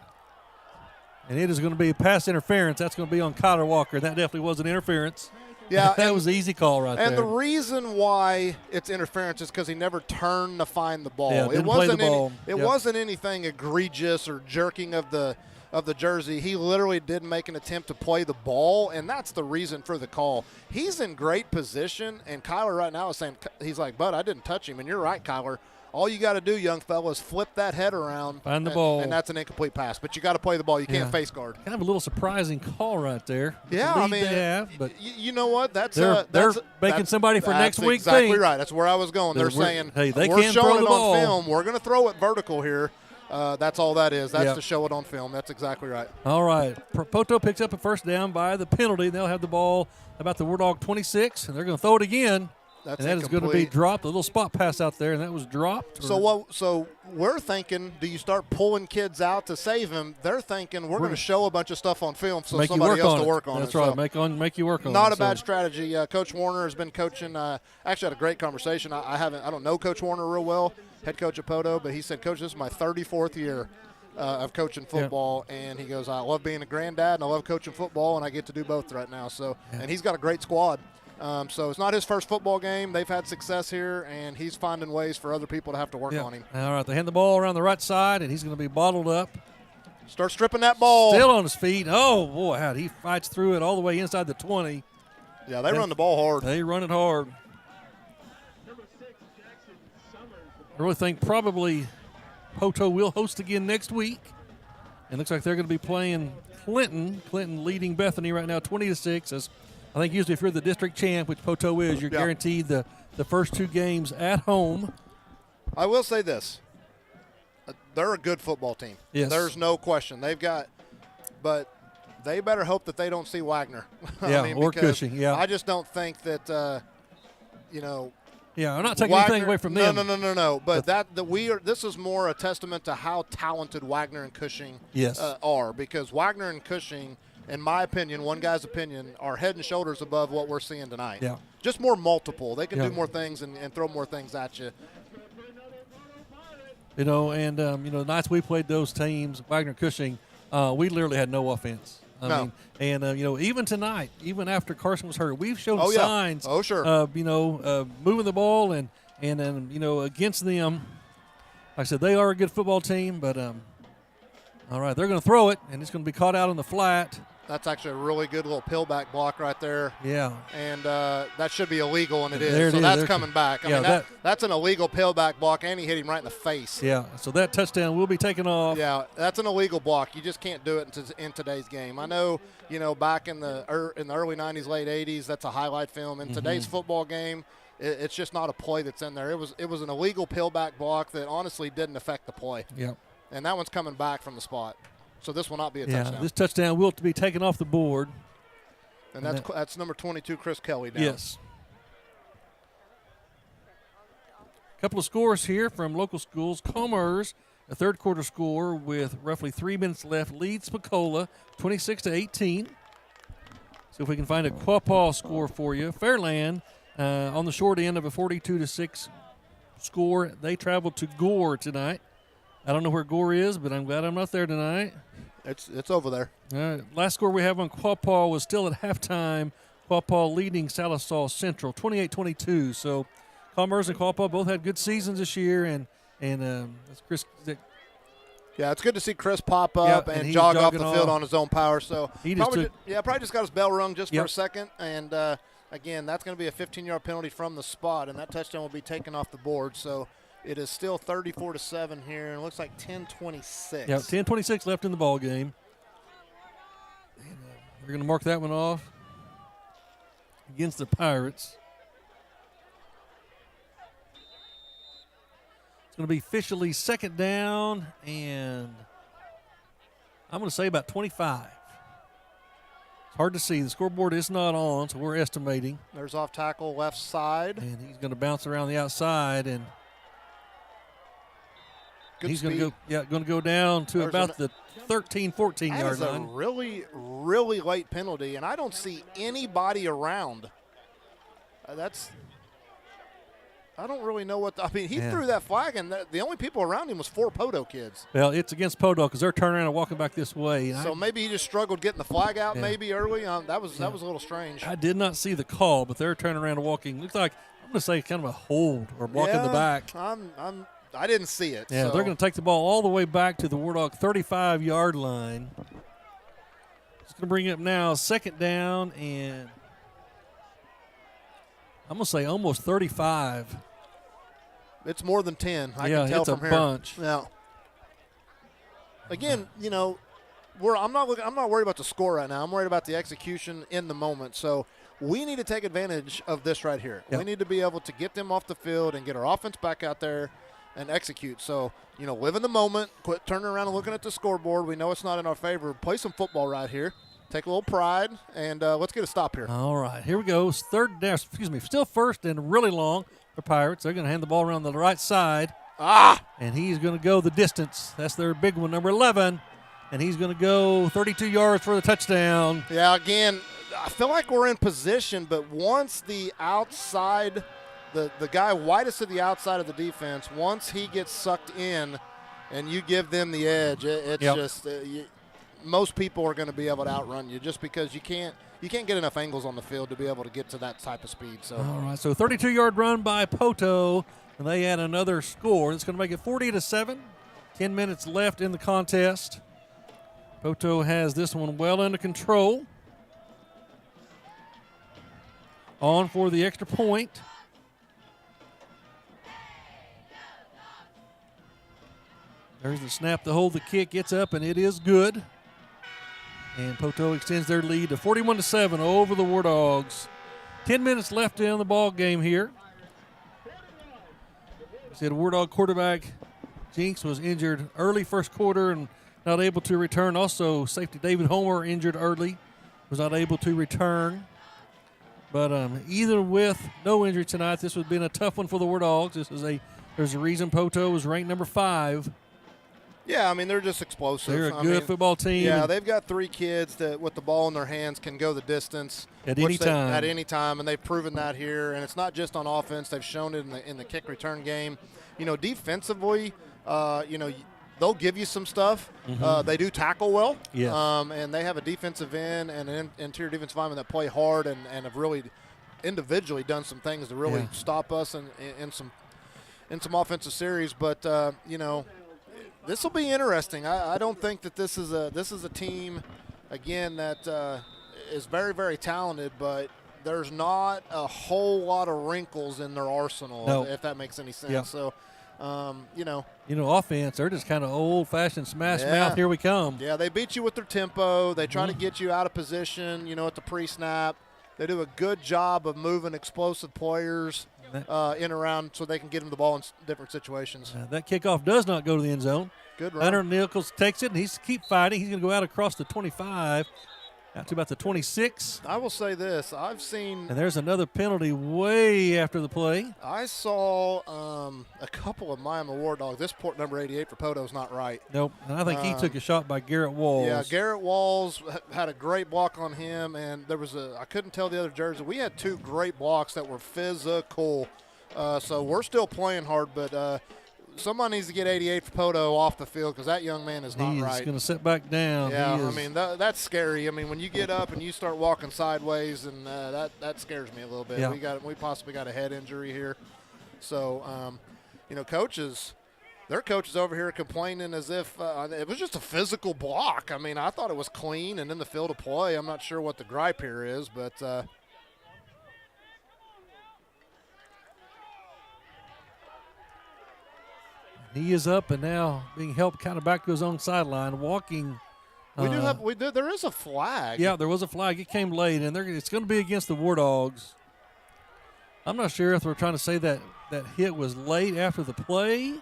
And it is going to be a pass interference. That's going to be on Kyler Walker. And that definitely was an interference. Yeah. that was an easy call right there. And the reason why it's interference is because he never turned to find the ball. Yeah, didn't play the ball. It wasn't anything egregious or jerking of the jersey. He literally did make an attempt to play the ball, and that's the reason for the call. He's in great position, and Kyler right now is saying, he's like, "Bud, I didn't touch him." And you're right, Kyler. All you got to do, young fella, is flip that head around. Find the ball. And that's an incomplete pass. But you got to play the ball. You can't face guard. Kind of a little surprising call right there. Yeah, I mean, but you know what? They're making somebody for next week. Exactly right. That's where I was going. They're saying, hey, they we're can showing throw it the ball. on film. We're going to throw it vertical here. That's all that is. That's to show it on film. That's exactly right. All right. Poteau picks up a first down by the penalty. They'll have the ball about the Wardog 26, and they're going to throw it again. And that is going to be dropped. A little spot pass out there, and that was dropped. So we're thinking, do you start pulling kids out to save him? They're thinking we're going to show a bunch of stuff on film so somebody else to work on it. That's right. So make you work on it. Not a bad strategy. Coach Warner has been coaching. Actually had a great conversation. I don't know Coach Warner real well, head coach of Poteau, but he said, "Coach, this is my 34th year of coaching football," and he goes, "I love being a granddad and I love coaching football, and I get to do both right now." So, and he's got a great squad. So it's not his first football game. They've had success here, and he's finding ways for other people to have to work on him. All right, they hand the ball around the right side, and he's going to be bottled up. Start stripping that ball. Still on his feet. Oh, boy, how he fights through it all the way inside the 20. Yeah, they run the ball hard. They run it hard. I really think probably Poteau will host again next week. It looks like they're going to be playing Clinton. Clinton leading Bethany right now 20-6. As I think usually if you're the district champ, which Poteau is, you're guaranteed the first 2 games at home. I will say this. They're a good football team. Yes. There's no question. But they better hope that they don't see Wagner. Or Cushing, yeah. I just don't think that, Yeah, I'm not taking anything away from them. No. But this is more a testament to how talented Wagner and Cushing are, because Wagner and Cushing, in my opinion, one guy's opinion, are head and shoulders above what we're seeing tonight. Yeah. Just more multiple. They can do more things and throw more things at you. The nights we played those teams, Wagner, Cushing, we literally had no offense. Even tonight, even after Carson was hurt, we've shown signs of moving the ball and against them. I said they are a good football team, but all right, they're going to throw it, and it's going to be caught out on the flat. That's actually a really good little pillback block right there. Yeah. And that should be illegal, and it There is. it So is. that's There- coming back. I yeah, mean, that's an illegal pillback block, and he hit him right in the face. Yeah, so that touchdown will be taken off. Yeah, that's an illegal block. You just can't do it in today's game. I know, back in the early 90s, late 80s, that's a highlight film. In today's football game, it's just not a play that's in there. It was an illegal pillback block that honestly didn't affect the play. Yeah. And that one's coming back from the spot. So this will not be a Yeah, touchdown. this touchdown will be taken off the board. And that's number 22, Chris Kelly down. Yes. A couple of scores here from local schools. Commerce, a third quarter score with roughly 3 minutes left, leads Pocola 26-18. See if we can find a Quapaw score for you. Fairland on the short end of a 42-6 score. They traveled to Gore tonight. I don't know where Gore is, but I'm glad I'm not there tonight. It's over there. Last score we have on Quapaw was still at halftime. Quapaw leading Salisaw Central 28-22. So Commerce and Quapaw both had good seasons this year, and that's Chris. Yeah, it's good to see Chris pop up and and he's jog off jogging the field off. on his own power. So He just probably took- probably just got his bell rung just for Yep. a second. And again, that's going to be a 15-yard penalty from the spot, and that touchdown will be taken off the board. So it is still 34-7 here, and it looks like 10:26. Yeah, 10:26 left in the ball game. And, we're going to mark that one off against the Pirates. It's going to be officially second down, and I'm going to say about 25. It's hard to see. The scoreboard is not on, so we're estimating. There's off tackle left side. And he's going to bounce around the outside, and Good he's speed. going to go down to There's about the 13, 14 That yard is a line. really, really late penalty, and I don't see anybody around. I don't really know what. He Yeah. threw that flag, and the only people around him was 4 Poteau kids. Well, it's against Poteau because they're turning around and walking back this way. And So maybe he just struggled getting the flag out Yeah. maybe early. That was a little strange. I did not see the call, but they're turning around and walking. Looks like I'm going to say kind of a hold or block in the back. I didn't see it. Yeah, so. they're going to take the ball all the way back to the Wardog 35-yard line. It's going to bring up now second down, and I'm going to say almost 35. It's more than 10. I Yeah, can tell it's a from here. bunch. Yeah. Again, I'm not worried about the score right now. I'm worried about the execution in the moment. So we need to take advantage of this right here. Yep. We need to be able to get them off the field and get our offense back out there and execute. So, live in the moment. Quit turning around and looking at the scoreboard. We know it's not in our favor. Play some football right here. Take a little pride, and let's get a stop here. All right, here we go. Still first and really long for Pirates. They're going to hand the ball around the right side. And he's going to go the distance. That's their big one, number 11. And he's going to go 32 yards for the touchdown. Yeah, again, I feel like we're in position, but once the outside, the guy widest to the outside of the defense, once he gets sucked in and you give them the edge, it's Yep. just most people are going to be able to outrun you just because you can't get enough angles on the field to be able to get to that type of speed. So All right, so 32-yard run by Poteau, and they add another score. That's going to make it 40-7. 10 minutes left in the contest. Poteau has this one well under control. On for the extra point. There's the snap to hold the kick. Gets up, and it is good. And Poteau extends their lead to 41-7 over the Wardogs. 10 minutes left in the ball game here. Said Wardog quarterback Jinx was injured early first quarter and not able to return. Also, safety David Homer injured early, was not able to return. But either with no injury tonight, this would have been a tough one for the Wardogs. There's a reason Poteau was ranked number 5. yeah, they're just explosive. They're a good football team. Yeah, they've got 3 kids that, with the ball in their hands, can go the distance At any time. At any time, and they've proven that here. And it's not just on offense; they've shown it in the kick return game. Defensively, they'll give you some stuff. They do tackle well. Yes. And they have a defensive end and an interior defensive lineman that play hard and have really individually done some things to really stop us in in some offensive series. But this will be interesting. I don't think that this is a team, again, that is very, very talented, but there's not a whole lot of wrinkles in their arsenal, if that makes any sense. Yeah. So, offense, they're just kind of old-fashioned smash mouth. Here we come. Yeah, they beat you with their tempo. They try to get you out of position, at the pre-snap. They do a good job of moving explosive players in around so they can get them the ball in different situations. That kickoff does not go to the end zone. Good run. Hunter Nichols takes it, and he's keep fighting. He's going to go out across the 25, out to about the 26. I will say this. I've seen – and there's another penalty way after the play. I saw a couple of Miami Wardogs. This port number 88 for Poteau is not right. Nope. And I think he took a shot by Garrett Walls. Yeah, Garrett Walls had a great block on him, and there was I couldn't tell the other jersey. We had two great blocks that were physical. So we're still playing hard, but somebody needs to get 88 for Poteau off the field because that young man is not right. He's going to sit back down. Yeah, I mean, that's scary. I mean, when you get up and you start walking sideways, and that scares me a little bit. Yeah. We possibly got a head injury here. So, coaches, their coaches over here complaining as if it was just a physical block. I mean, I thought it was clean and in the field of play. I'm not sure what the gripe here is, but he is up and now being helped kind of back to his own sideline, walking. There is a flag. Yeah, there was a flag. It came late, and it's going to be against the Wardogs. I'm not sure if we're trying to say that hit was late after the play.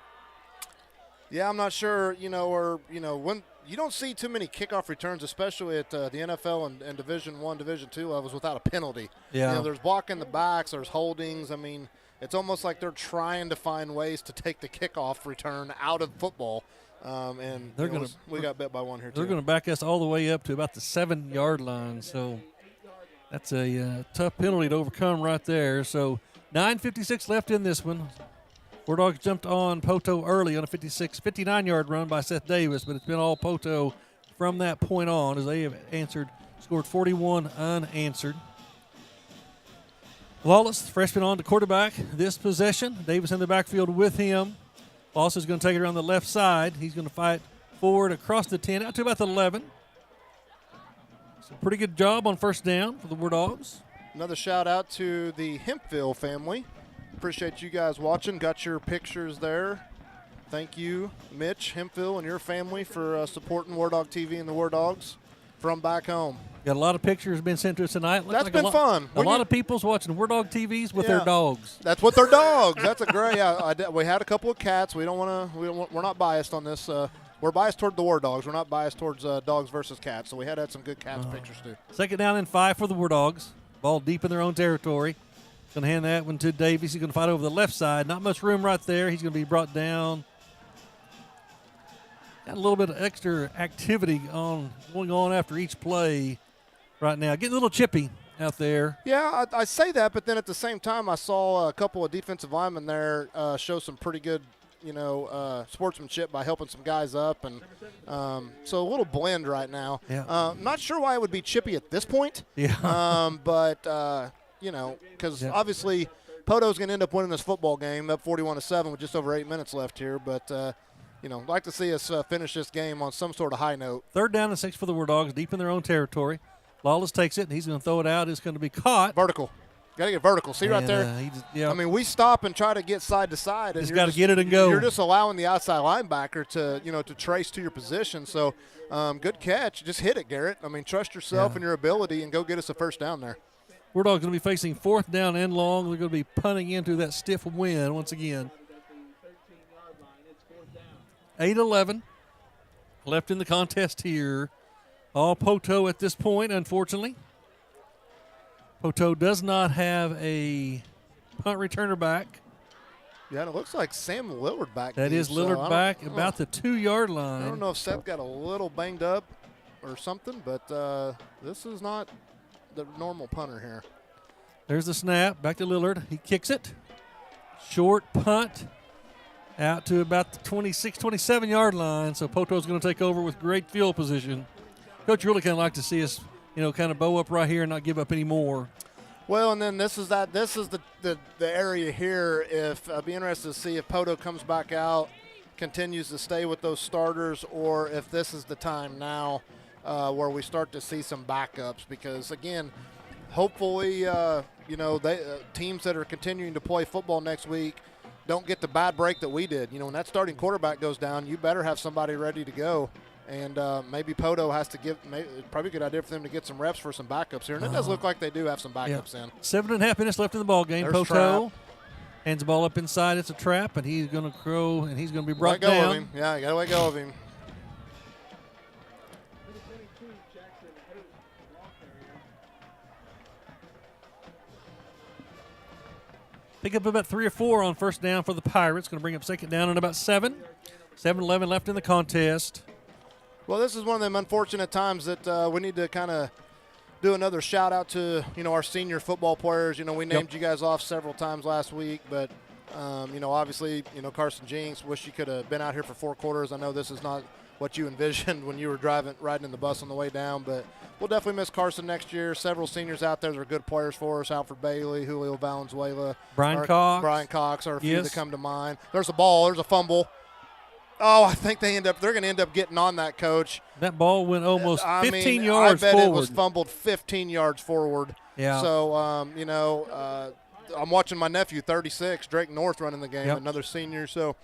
Yeah, I'm not sure. When you don't see too many kickoff returns, especially at the NFL and Division I, Division II levels, without a penalty. Yeah, there's blocking the backs, there's holdings. I mean, it's almost like they're trying to find ways to take the kickoff return out of football. And we got bit by one here, too. They're going to back us all the way up to about the 7-yard line. So that's a tough penalty to overcome right there. So 9:56 left in this one. Wardogs jumped on Poteau early on a 59-yard run by Seth Davis, but it's been all Poteau from that point on as they have scored 41 unanswered. Lawless, freshman on to quarterback this possession. Davis in the backfield with him. Lawless is going to take it around the left side. He's going to fight forward across the 10 out to about the 11. So pretty good job on first down for the Wardogs. Another shout out to the Hempville family. Appreciate you guys watching. Got your pictures there. Thank you, Mitch Hempville, and your family for supporting Wardog TV and the Wardogs from back home. Got a lot of pictures been sent to us tonight. That's been fun. A lot of people's watching Wardog TVs with their dogs. That's what their dogs. That's a great. We had a couple of cats. We're not biased on this. We're biased toward the Wardogs. We're not biased towards dogs versus cats. So we had some good cats pictures too. Second down and 5 for the Wardogs. Ball deep in their own territory. Going to hand that one to Davies. He's going to fight over the left side. Not much room right there. He's going to be brought down. Got a little bit of extra activity going on after each play right now. Getting a little chippy out there. Yeah, I say that, but then at the same time, I saw a couple of defensive linemen there show some pretty good, sportsmanship by helping some guys up, and so a little blend right now. Yeah. Not sure why it would be chippy at this point. Yeah. But because obviously Poteau's going to end up winning this football game up 41-7 with just over 8 minutes left here, but. I'd like to see us finish this game on some sort of high note. Third down and 6 for the Wardogs, deep in their own territory. Lawless takes it, and he's going to throw it out. It's going to be caught. Vertical. Got to get vertical. See right there? I mean, we stop and try to get side to side. He's got to get it and go. You're just allowing the outside linebacker to trace to your position. So, good catch. Just hit it, Garrett. I mean, trust yourself and your ability and go get us a first down there. Wardogs going to be facing fourth down and long. They're going to be punting into that stiff wind once again. 8-11 left in the contest here. All Poteau at this point, unfortunately. Poteau does not have a punt returner back. Yeah, and it looks like Sam Lillard back. That is Lillard back about the 2-yard line. I don't know if Seth got a little banged up or something, but this is not the normal punter here. There's the snap. Back to Lillard. He kicks it. Short punt. Out to about the 26, 27-yard line. So Poteau's going to take over with great field position. Coach, really kind of like to see us, kind of bow up right here and not give up any more. Well, and then this is the area here. If I'd be interested to see if Poteau comes back out, continues to stay with those starters, or if this is the time now where we start to see some backups. Because again, hopefully, teams that are continuing to play football next week don't get the bad break that we did. When that starting quarterback goes down, you better have somebody ready to go. And maybe Poteau has to it's probably a good idea for them to get some reps for some backups here. And it does look like they do have some backups in. 7.5 minutes left in the ball game. There's Poteau hands the ball up inside. It's a trap, and he's going to throw, and he's going to be brought let go down. Of him. Yeah, you got to let go of him. Pick up about 3 or 4 on first down for the Pirates. Going to bring up second down and about 7. 7-11 left in the contest. Well, this is one of them unfortunate times that we need to kind of do another shout out to our senior football players. We named you guys off several times last week, but obviously Carson Jinks, wish you could have been out here for 4 quarters. I know this is not what you envisioned when you were riding in the bus on the way down, but we'll definitely miss Carson next year. Several seniors out there that are good players for us: Alfred Bailey, Julio Valenzuela, Brian Cox are a few that come to mind. There's a ball. There's a fumble. Oh, I think they're going to end up getting on that, Coach. That ball went almost 15 yards forward. I bet it was fumbled 15 yards forward. Yeah. So, I'm watching my nephew, 36, Drake North, running the game, another senior. So,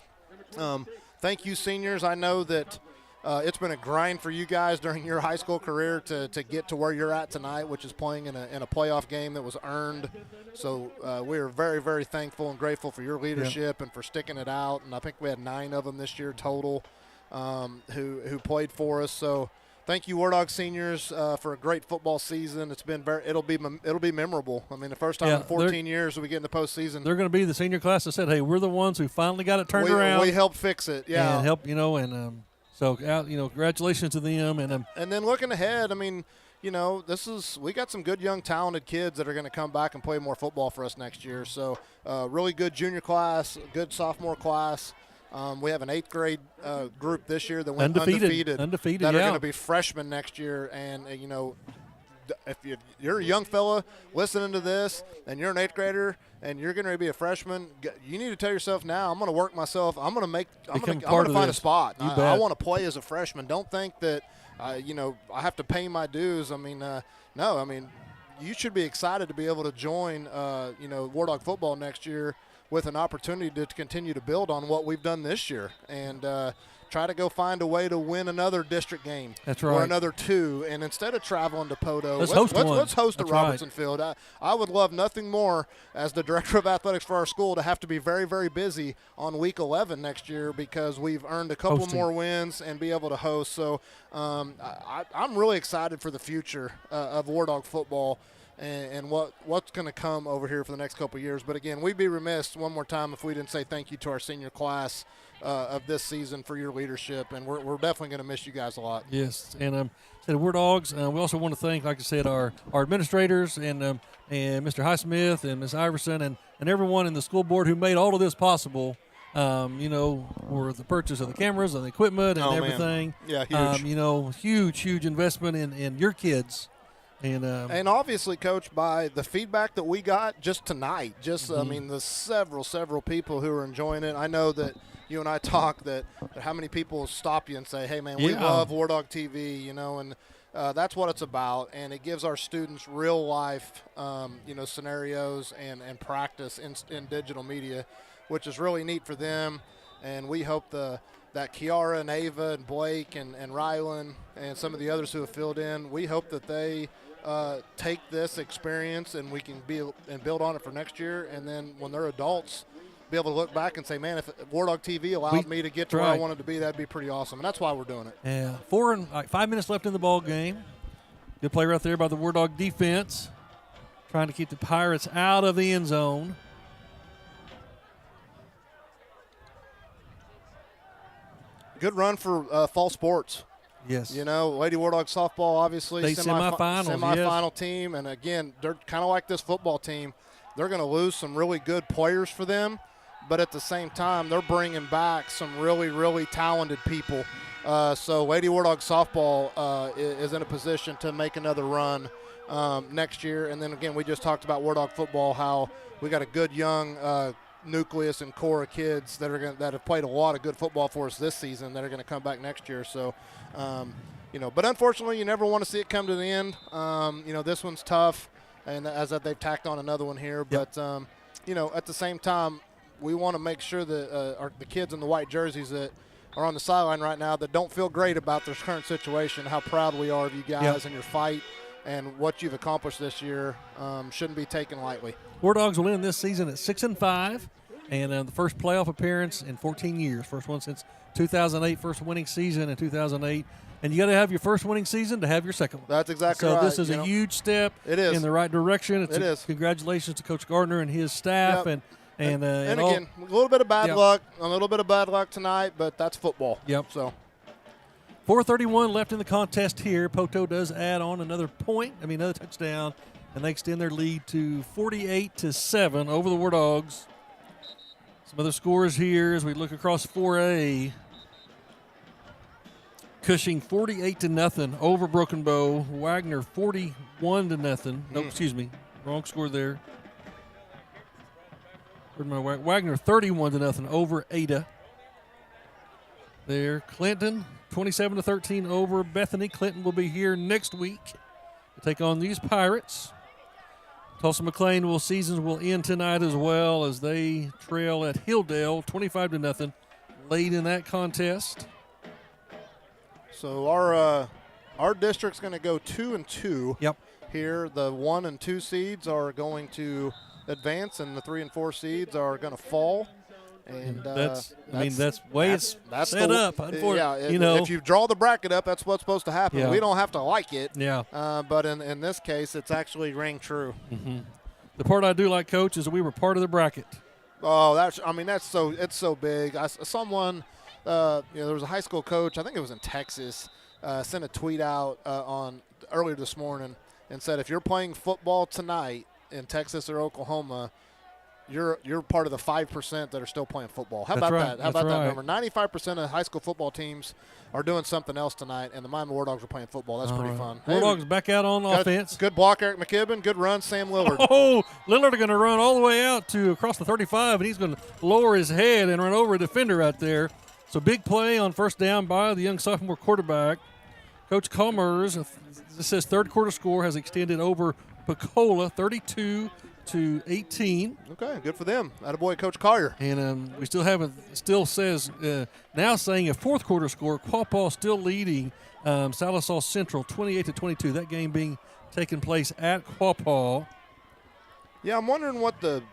thank you, seniors. I know that it's been a grind for you guys during your high school career to get to where you're at tonight, which is playing in a playoff game that was earned. So we are very, very thankful and grateful for your leadership and for sticking it out. And I think we had 9 of them this year total who played for us. So thank you, Wardog seniors, for a great football season. It's been it'll be memorable. I mean, the first time in 14 years we get in the postseason. They're going to be the senior class that said, "Hey, we're the ones who finally got it turned around. We helped fix it." Yeah, and help So, congratulations to them. And then looking ahead, I mean, we got some good young talented kids that are going to come back and play more football for us next year. So, really good junior class, good sophomore class. We have an 8th grade group this year that went undefeated that are going to be freshmen next year. And, if you're a young fella listening to this and you're an 8th grader and you're going to be a freshman, you need to tell yourself now, I'm going to work myself. I'm going to find a spot. I want to play as a freshman. Don't think that, I have to pay my dues. I mean, no. I mean, you should be excited to be able to join, Wardog football next year with an opportunity to continue to build on what we've done this year and try to go find a way to win another district game. That's right. Or another 2. And instead of traveling to Poteau, let's host at Robertson Field. I would love nothing more as the director of athletics for our school to have to be very, very busy on week 11 next year because we've earned a couple more wins and be able to host. So I'm really excited for the future of Wardog football and what's going to come over here for the next couple of years. But, again, we'd be remiss one more time if we didn't say thank you to our senior class of this season for your leadership, and we're definitely going to miss you guys a lot. Yes, and Wardogs, we also want to thank, like I said, our administrators and Mr. Highsmith and Ms. Iverson and everyone in the school board who made all of this possible. For the purchase of the cameras and the equipment and everything. Man. Yeah, huge. Huge investment in your kids. And obviously, Coach, by the feedback that we got just tonight, I mean, the several people who are enjoying it. I know that you and I talk that how many people stop you and say, "Hey, man, we love Wardog TV," and that's what it's about. And it gives our students real life, scenarios and practice in digital media, which is really neat for them. And we hope that Kiara and Ava and Blake and Rylan and some of the others who have filled in, we hope that they take this experience and we can build on it for next year. And then when they're adults, be able to look back and say, man, if Wardog TV allowed me to get to where I wanted to be, that'd be pretty awesome. And that's why we're doing it. Yeah, 5 minutes left in the ball game. Good play right there by the Wardog defense, trying to keep the Pirates out of the end zone. Good run for fall sports. Yes. Lady Wardog softball, obviously, semifinal team. And, again, they're kind of like this football team. They're going to lose some really good players for them, but at the same time, they're bringing back some really, really talented people. So Lady Wardog softball is in a position to make another run next year. And then, again, we just talked about Wardog football, how we got a good young nucleus and core of kids that have played a lot of good football for us this season that are going to come back next year. So, but unfortunately, you never want to see it come to the end. This one's tough, and as they've tacked on another one here. But, at the same time, we want to make sure that the kids in the white jerseys that are on the sideline right now that don't feel great about their current situation, how proud we are of you guys and your fight and what you've accomplished this year shouldn't be taken lightly. Wardogs will end this season at 6-5, and the first playoff appearance in 14 years. First one since 2008, first winning season in 2008. And you got to have your first winning season to have your second one. That's exactly right. So this is a huge step in the right direction. It is. Congratulations to Coach Gardner and his staff. Yep. And again, a little bit of bad luck tonight, but that's football. Yep. So 4:31 left in the contest here. Poteau does add on another touchdown, and they extend their lead to 48-7 over the Wardogs. Some other scores here as we look across 4A. Cushing 48-0 over Broken Bow. Wagner 41-0. No, excuse me, wrong score there. Wagner 31-0 over Ada. There, Clinton 27-13 over Bethany. Clinton will be here next week to take on these Pirates. Tulsa McLean seasons will end tonight as well as they trail at Hilldale 25-0 late in that contest. So our district's going to go 2-2. Yep. Here, the 1 and 2 seeds are going to advance, and the 3 and 4 seeds are going to fall. And that's way it's set up. Yeah, if you draw the bracket up, that's what's supposed to happen. Yeah. We don't have to like it. Yeah. But in this case, it's actually rang true. Mm-hmm. The part I do like, Coach, is we were part of the bracket. Oh, it's so big. Someone. There was a high school coach, I think it was in Texas, sent a tweet out earlier this morning and said, if you're playing football tonight in Texas or Oklahoma, you're part of the 5% that are still playing football. How about that? How about that number? 95% of high school football teams are doing something else tonight, and the Miami Wardogs are playing football. That's pretty fun. Wardogs back out on offense. Good block, Eric McKibben. Good run, Sam Lillard. Oh, Lillard going to run all the way out to across the 35, and he's going to lower his head and run over a defender right there. So big play on first down by the young sophomore quarterback. Coach Comers, this says third quarter score has extended over Pecola 32-18. Okay, good for them. Attaboy, Coach Collier. And we still says now saying a fourth quarter score, Quapaw still leading Sallisaw Central 28-22. That game being taken place at Quapaw. Yeah, I'm wondering what the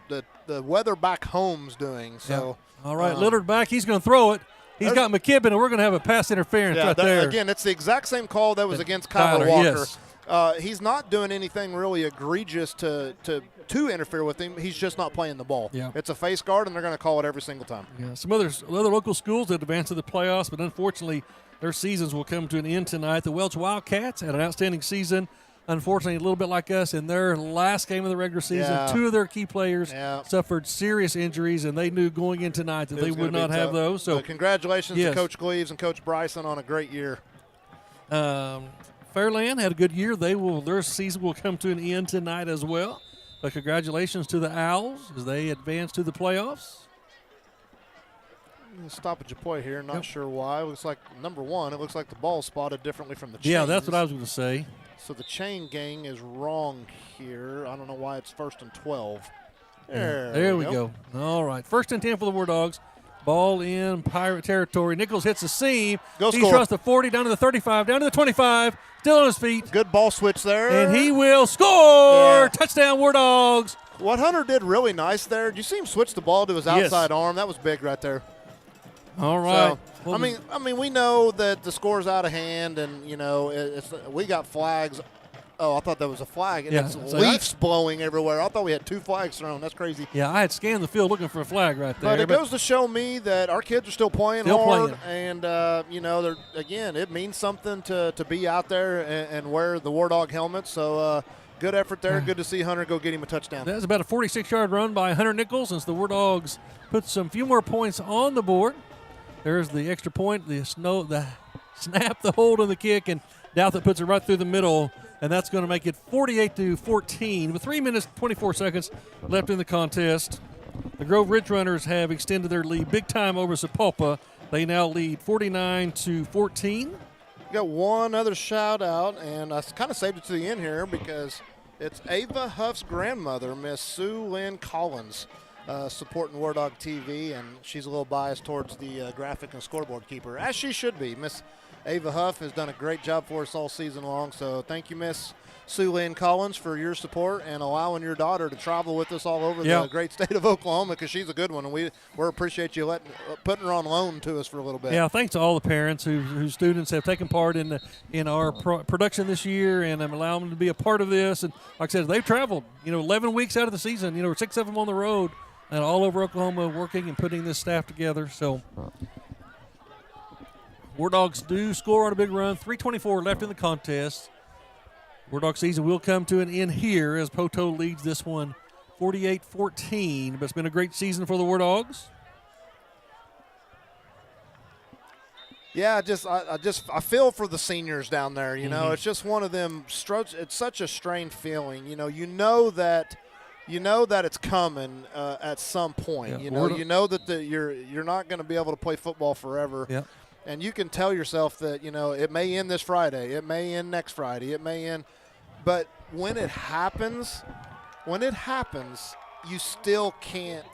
weather back home's doing. So all right, Lillard back. He's going to throw it. He's got McKibben, and we're going to have a pass interference right there. Again, it's the exact same call that was against Kyler Walker. Yes. He's not doing anything really egregious to interfere with him. He's just not playing the ball. Yeah. It's a face guard, and they're going to call it every single time. Yeah. Some other local schools that advanced to the playoffs, but unfortunately their seasons will come to an end tonight. The Welch Wildcats had an outstanding season. Unfortunately, a little bit like us, in their last game of the regular season, two of their key players suffered serious injuries, and they knew going in tonight that they would not have those. So congratulations to Coach Gleaves and Coach Bryson on a great year. Fairland had a good year. Their season will come to an end tonight as well. But congratulations to the Owls as they advance to the playoffs. Stoppage of play here. Not sure why. It looks like, number one, it looks like the ball spotted differently from the chain. Yeah, that's what I was going to say. So the chain gang is wrong here. I don't know why it's 1st and 12. There we go. All right. 1st and 10 for the Wardogs. Ball in Pirate territory. Nichols hits the seam. He throws the 40, down to the 35, down to the 25. Still on his feet. Good ball switch there. And he will score. Touchdown, Wardogs. What Hunter did really nice there, did you see him switch the ball to his outside arm? That was big right there. All right. So, I mean, we know that the score's out of hand, and we got flags. Oh, I thought that was a flag. And it's leaves blowing everywhere. I thought we had 2 flags thrown. That's crazy. Yeah, I had scanned the field looking for a flag right there. But it goes to show me that our kids are still playing hard. And, again, it means something to be out there and wear the Wardog helmet. So, good effort there. Good to see Hunter go get him a touchdown. That was about a 46-yard run by Hunter Nichols as the Wardogs put few more points on the board. There's the extra point, the snap, the hold, and the kick, and Douthit puts it right through the middle and that's going to make it 48-14 with 3 minutes 24 seconds left in the contest. The Grove Ridge Runners have extended their lead big time over Sapulpa. They now lead 49-14. Got one other shout out, and I kind of saved it to the end here because it's Ava Huff's grandmother, Miss Sue Lynn Collins, supporting Wardog TV, and she's a little biased towards the graphic and scoreboard keeper, as she should be. Miss Ava Huff has done a great job for us all season long, so thank you, Miss Sue Lynn Collins, for your support and allowing your daughter to travel with us all over the great state of Oklahoma, because she's a good one, and we appreciate you putting her on loan to us for a little bit. Yeah, thanks to all the parents whose students have taken part in our production this year, and I'm allowing them to be a part of this. And like I said, they've traveled, 11 weeks out of the season, 6 of them on the road, and all over Oklahoma working and putting this staff together. So Wardogs do score on a big run. 3:24 left in the contest. Wardog season will come to an end here as Poteau leads this one 48-14. But it's been a great season for the Wardogs. Yeah, I feel for the seniors down there. It's just one of them. It's such a strange feeling. You know that it's coming at some point. Yeah, you know that you're not going to be able to play football forever. Yeah. And you can tell yourself that it may end this Friday, it may end next Friday, it may end. But when it happens, you still can't.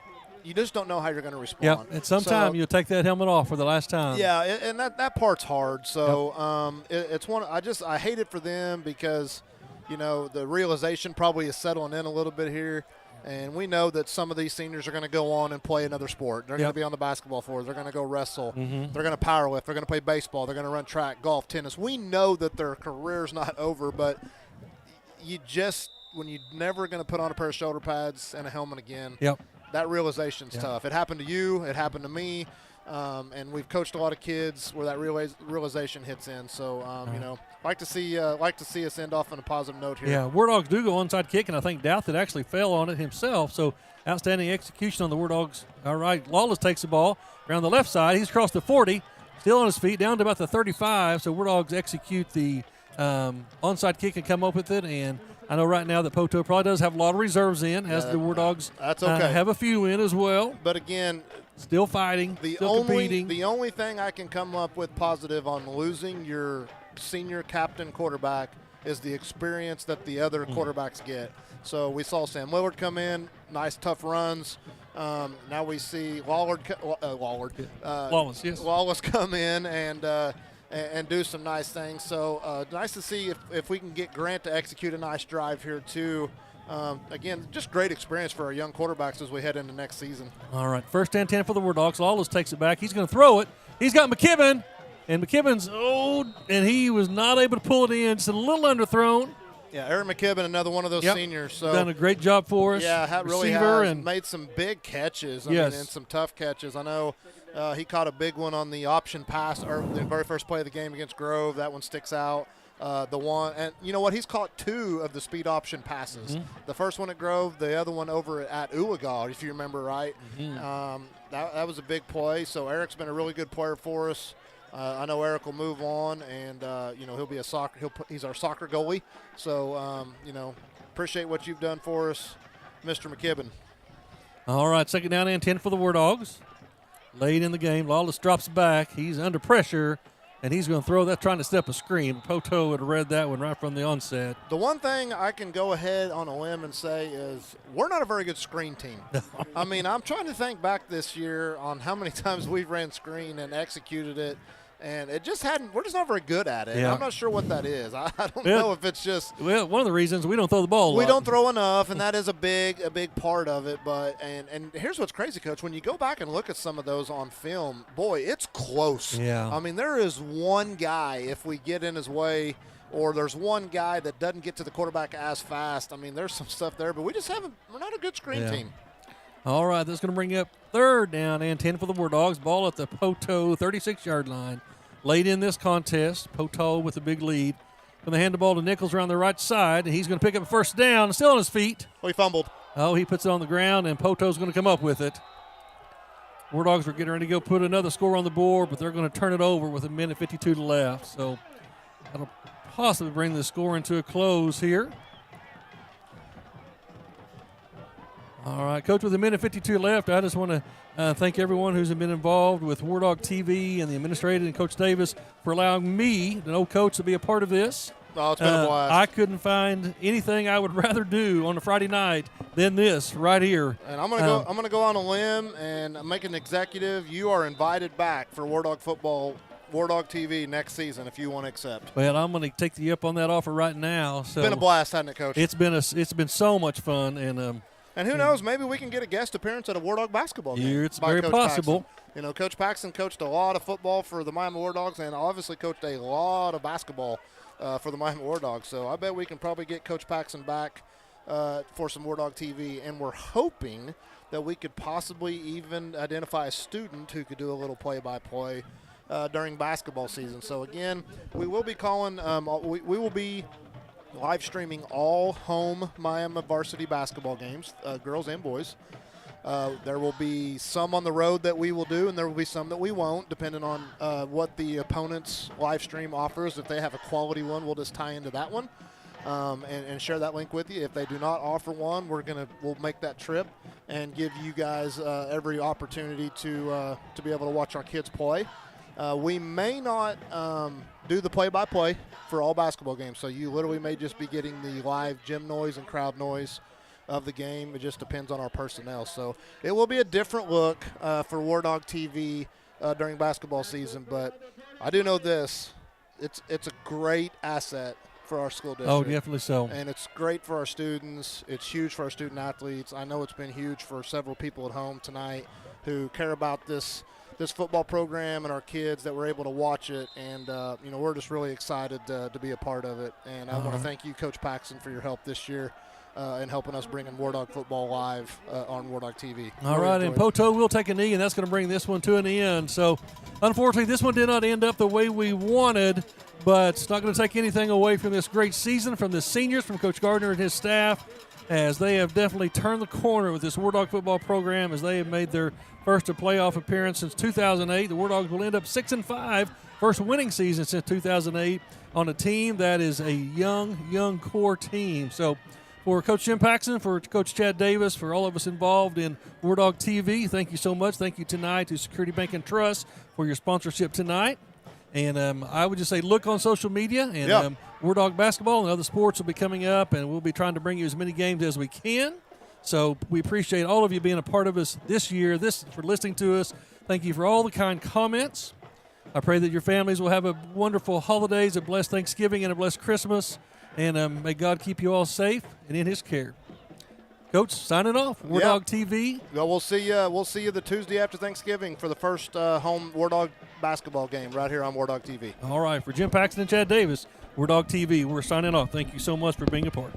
You just don't know how you're going to respond. Yeah, and sometime you'll take that helmet off for the last time. Yeah, and that part's hard. So it's one. I hate it for them because, the realization probably is settling in a little bit here. And we know that some of these seniors are going to go on and play another sport. They're going to be on the basketball floor. They're going to go wrestle. Mm-hmm. They're going to powerlift. They're going to play baseball. They're going to run track, golf, tennis. We know that their career's not over, but when you're never going to put on a pair of shoulder pads and a helmet again, that realization's tough. It happened to you. It happened to me. And we've coached a lot of kids where that realization hits in. So, like to see us end off on a positive note here. Yeah, Wardogs do go onside kick, and I think Douthit actually fell on it himself. So outstanding execution on the Wardogs. All right, Lawless takes the ball around the left side. He's crossed the 40, still on his feet, down to about the 35. So Wardogs execute the onside kick and come up with it. And I know right now that Poteau probably does have a lot of reserves in, as the Wardogs that's okay. Have a few in as well. But again, still fighting, still competing. The only thing I can come up with positive on losing your senior captain quarterback is the experience that the other quarterbacks get. So we saw Sam Willard come in, nice tough runs. Now we see Lawless come in and do some nice things. So nice to see if we can get Grant to execute a nice drive here too. Again, just great experience for our young quarterbacks as we head into next season. All right, first and 10 for the Wardogs. Lawless takes it back. He's going to throw it. He's got McKibben, and McKibben's old, and he was not able to pull it in. Just a little underthrown. Yeah, Aaron McKibben, another one of those seniors. So done a great job for us. Yeah, really has made some big catches. I mean, and some tough catches. I know he caught a big one on the option pass, or the very first play of the game against Grove. That one sticks out. The one, and you know what? He's caught 2 of the speed option passes. Mm-hmm. The first one at Grove, the other one over at Uligaw, if you remember right. Mm-hmm. That was a big play. So Eric's been a really good player for us. I know Eric will move on, and he'll be he's our soccer goalie. So appreciate what you've done for us, Mr. McKibben. All right, second down and 10 for the Wardogs. Late in the game, Lawless drops back. He's under pressure. And he's going to throw that, trying to step a screen. Poteau would have read that one right from the onset. The one thing I can go ahead on a limb and say is we're not a very good screen team. I mean, I'm trying to think back this year on how many times we've ran screen and executed it. And it just we're just not very good at it. Yeah. I'm not sure what that is. I don't know if it's just. Well, one of the reasons we don't throw the ball. We don't throw enough, and that is a big part of it. But and here's what's crazy, Coach. When you go back and look at some of those on film, boy, it's close. Yeah. I mean, there is one guy, if we get in his way, or there's one guy that doesn't get to the quarterback as fast. I mean, there's some stuff there, but we're not a good screen team. All right, that's going to bring up third down and 10 for the Wardogs. Ball at the Poteau 36-yard line. Late in this contest, Poteau with a big lead. Going to hand the ball to Nichols around the right side, and he's going to pick up a first down, still on his feet. Oh, he fumbled. Oh, he puts it on the ground, and Poteau's going to come up with it. Wardogs are getting ready to go put another score on the board, but they're going to turn it over with 1:52 left. So that'll possibly bring the scoring to a close here. All right, Coach, with a minute 52 left, I just want to thank everyone who's been involved with Wardog TV and the administrator and Coach Davis for allowing me, an old coach, to be a part of this. Oh, it's been a blast. I couldn't find anything I would rather do on a Friday night than this right here. And I'm gonna go on a limb and make an executive. You are invited back for Wardog football, Wardog TV next season if you want to accept. Well, I'm going to take you up on that offer right now. So It's been a blast, hasn't it, Coach? It's been so much fun, and who knows? Maybe we can get a guest appearance at a Wardog basketball game. It's by very Coach possible. Paxson. You know, Coach Paxson coached a lot of football for the Miami Wardogs and obviously coached a lot of basketball for the Miami Wardogs. So I bet we can probably get Coach Paxson back for some Wardog TV, and we're hoping that we could possibly even identify a student who could do a little play-by-play during basketball season. So again, we will be calling. We will be live streaming all home Miami varsity basketball games, girls and boys. There will be some on the road that we will do, and there will be some that we won't, depending on what the opponent's live stream offers. If they have a quality one, we'll just tie into that one and share that link with you. If they do not offer one, we'll make that trip and give you guys every opportunity to be able to watch our kids play. We may not do the play-by-play for all basketball games, so you literally may just be getting the live gym noise and crowd noise of the game. It just depends on our personnel. So it will be a different look for Wardog TV during basketball season, but I do know this. It's a great asset for our school district. Oh, definitely so. And it's great for our students. It's huge for our student athletes. I know it's been huge for several people at home tonight who care about this football program and our kids that were able to watch it, and we're just really excited to be a part of it. And I want to thank you, Coach Paxson, for your help this year in helping us bring in Wardog football live on Wardog TV. All right, and Poteau will take a knee, and that's going to bring this one to an end. So, unfortunately, this one did not end up the way we wanted, but it's not going to take anything away from this great season, from the seniors, from Coach Gardner and his staff, as they have definitely turned the corner with this Wardog football program, as they have made their first playoff appearance since 2008. The Wardogs will end up 6-5, first winning season since 2008 on a team that is a young core team. So for Coach Jim Paxson, for Coach Chad Davis, for all of us involved in Wardog TV, thank you so much. Thank you tonight to Security Bank and Trust for your sponsorship tonight. And I would just say look on social media, and Wardog basketball and other sports will be coming up, and we'll be trying to bring you as many games as we can. So we appreciate all of you being a part of us this year, for listening to us. Thank you for all the kind comments. I pray that your families will have a wonderful holidays, a blessed Thanksgiving, and a blessed Christmas. And may God keep you all safe and in his care. Coach, signing off. Wardog TV. Well, we'll see you the Tuesday after Thanksgiving for the first home Wardog basketball game right here on Wardog TV. All right. For Jim Paxton and Chad Davis, Wardog TV, we're signing off. Thank you so much for being a part.